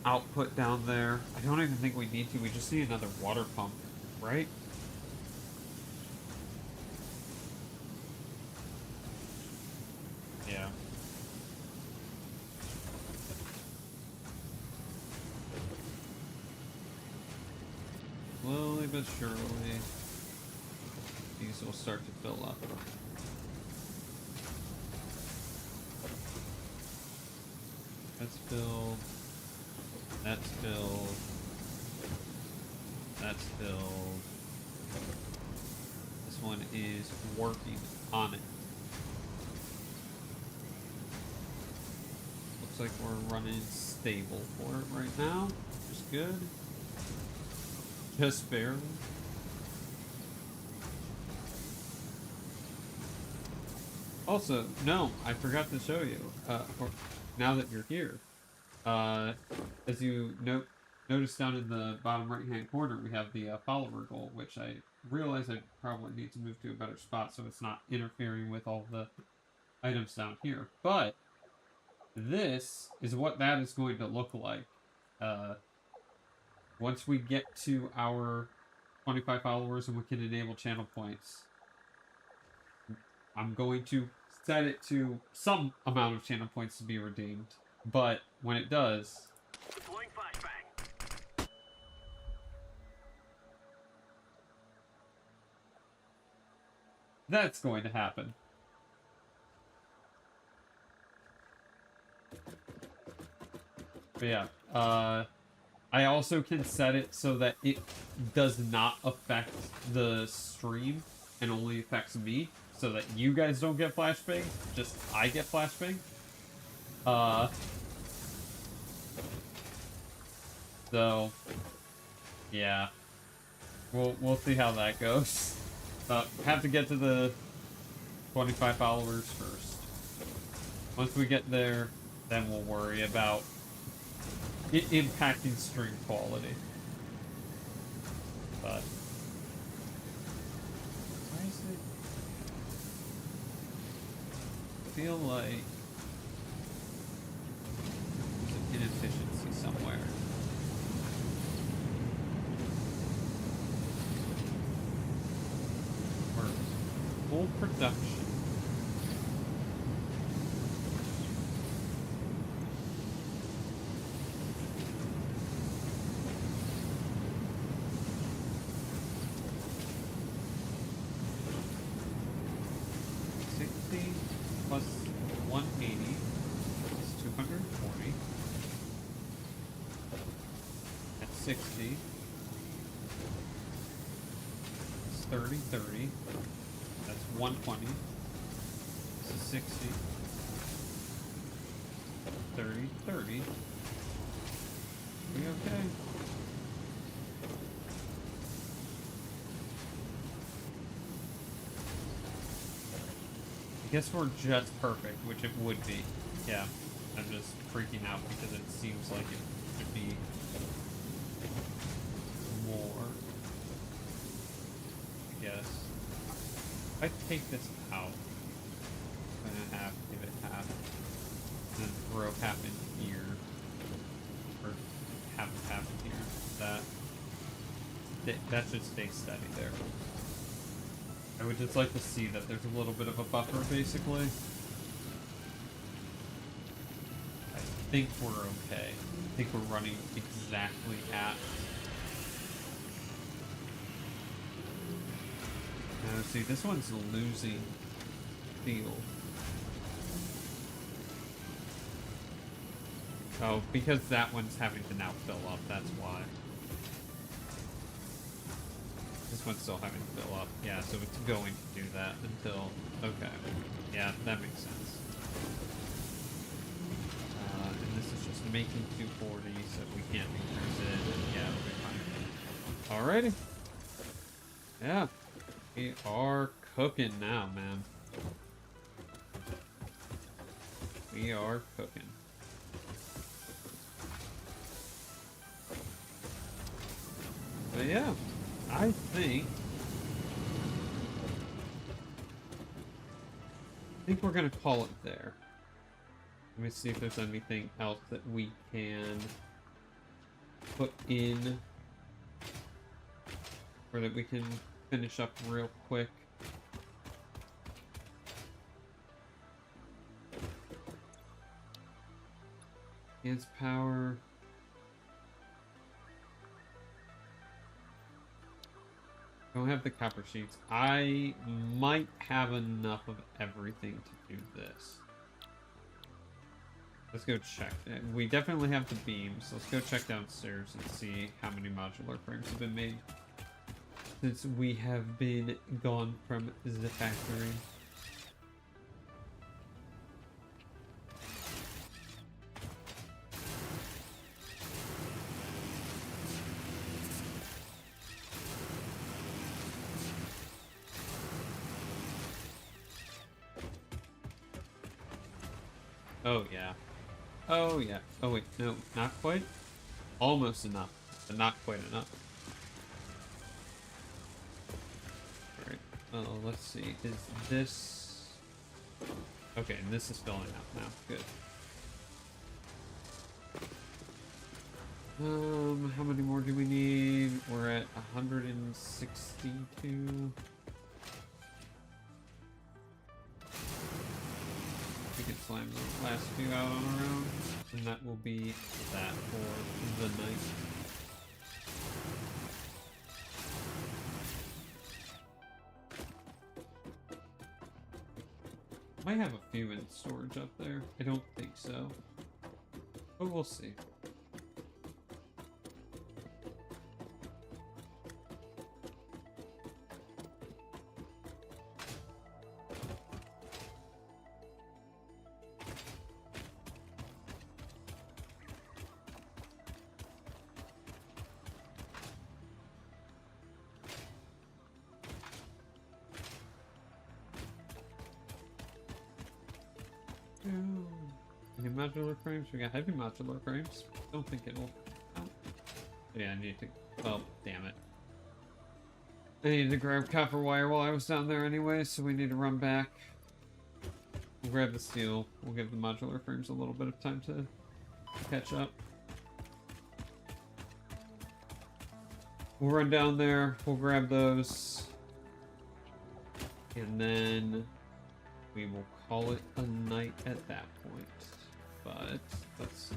output down there. I don't even think we need to. We just need another water pump, right? Yeah. Slowly but surely, these will start to fill up. That's filled. That's filled. That's filled. This one is working on it. Looks like we're running stable for it right now, which is good. Just barely. Also, no, I forgot to show you, now that you're here. As you notice down in the bottom right-hand corner, we have the follower goal, which I realize I probably need to move to a better spot so it's not interfering with all the items down here. But this is what that is going to look like. Once we get to our 25 followers and we can enable channel points, I'm going to set it to some amount of channel points to be redeemed. But when it does, Deploying flashbang. that's going to happen. But yeah, I also can set it so that it does not affect the stream and only affects me, so that you guys don't get flashbang, just I get flashbang. So yeah, we'll see how that goes. Have to get to the 25 followers first. Once we get there, then we'll worry about it impacting stream quality. But why is it? I feel like there's an inefficiency somewhere. We're full production. Plus 180 is 240. At 60, it's 30, 30. That's 120. This is 60. 30, 30. We okay? I guess we're just perfect, which it would be. Yeah, I'm just freaking out because it seems like it should be more. I guess. If I take this out, I'm gonna have to give it half, and then throw half in here, or half in here. That should stay steady there. I would just like to see that there's a little bit of a buffer, basically. I think we're okay. I think we're running exactly at... Now, see, this one's losing field. Oh, because that one's having to now fill up, that's why. This one's still having to fill up. Yeah, so it's going to do that until... Okay. Yeah, that makes sense. And this is just making 240, so if we can't increase it, yeah, it'll be fine. Alrighty. Yeah. We are cooking now, man. We are cooking. But yeah, I think we're gonna call it there. Let me see if there's anything else that we can put in, or that we can finish up real quick. Enhance power. Don't have the copper sheets. I might have enough of everything to do this. Let's go check. We definitely have the beams. Let's go check downstairs and see how many modular frames have been made since we have been gone from the factory. Oh yeah. Oh yeah. Oh wait, no, not quite. Almost enough, but not quite enough. Alright, oh, let's see. Is this... Okay, and this is filling out now. Good. How many more do we need? We're at 162. We can slam the last few out on our own, and that will be that for the night. Might have a few in storage up there. I don't think so, but we'll see. Any modular frames? We got heavy modular frames. Don't think it'll count. Yeah, I need to... Well, damn it. I needed to grab copper wire while I was down there anyway, so we need to run back. We'll grab the steel. We'll give the modular frames a little bit of time to catch up. We'll run down there. We'll grab those. And then we will call it a night at that point. But let's see.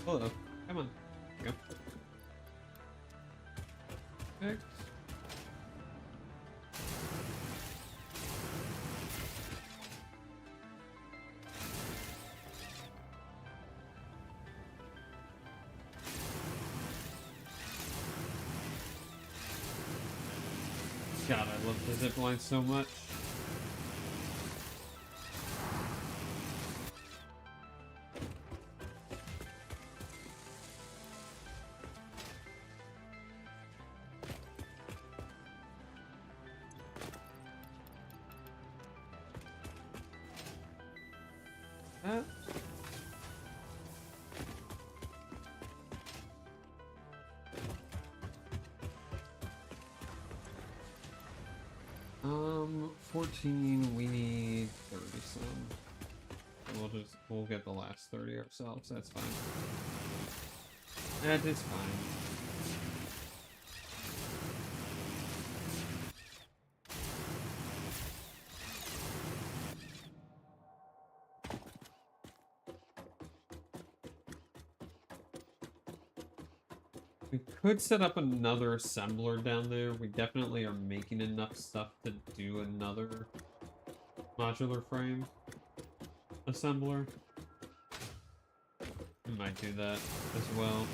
Hello. Come on. Go. Perfect. God, I love the zip line so much. Um, 14, we need 30 some. We'll get the last 30 ourselves, that's fine. That is fine. We could set up another assembler down there. We definitely are making enough stuff to do another modular frame assembler. I might do that as well.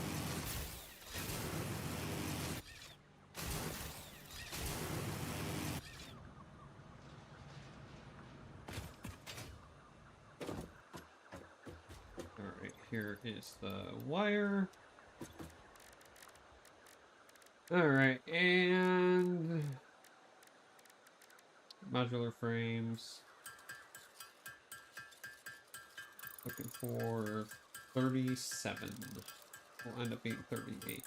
Alright, here is the wire. Alright, and modular frames. Looking for 37. Will end up being 38.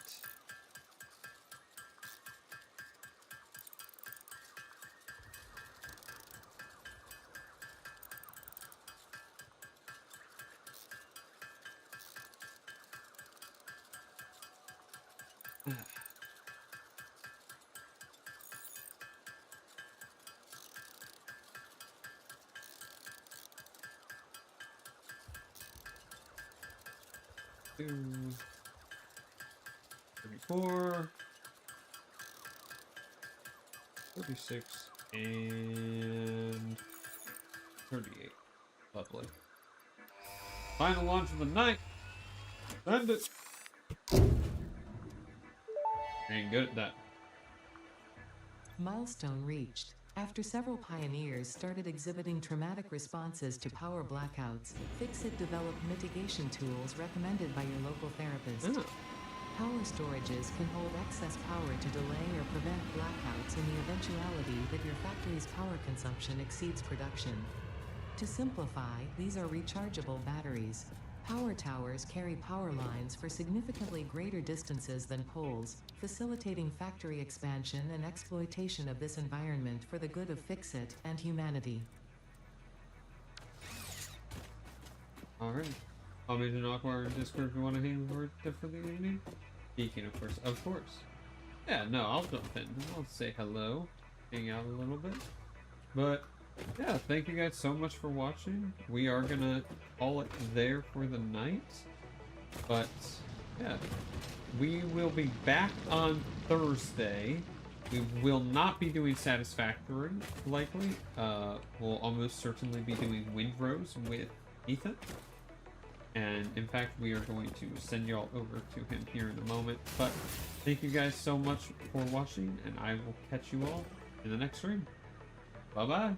Two, 34, 36, and 38. Lovely. Final launch of the night. Send it. Ain't good at that. Milestone reached. After several pioneers started exhibiting traumatic responses to power blackouts, Fixit developed mitigation tools recommended by your local therapist. Oh. Power storages can hold excess power to delay or prevent blackouts in the eventuality that your factory's power consumption exceeds production. To simplify, these are rechargeable batteries. Power towers carry power lines for significantly greater distances than poles, facilitating factory expansion and exploitation of this environment for the good of Fixit and humanity. Alright. I'll mention Aqua in Discord if you want to hang for the evening. Speaking, of course. Of course. Yeah, no, I'll jump in. I'll say hello. Hang out a little bit. But yeah, thank you guys so much for watching. We are gonna call it there for the night. But yeah, we will be back on Thursday. We will not be doing Satisfactory, likely. We'll almost certainly be doing Windrose with Ethan. And in fact, we are going to send y'all over to him here in a moment. But thank you guys so much for watching, and I will catch you all in the next stream. Bye-bye.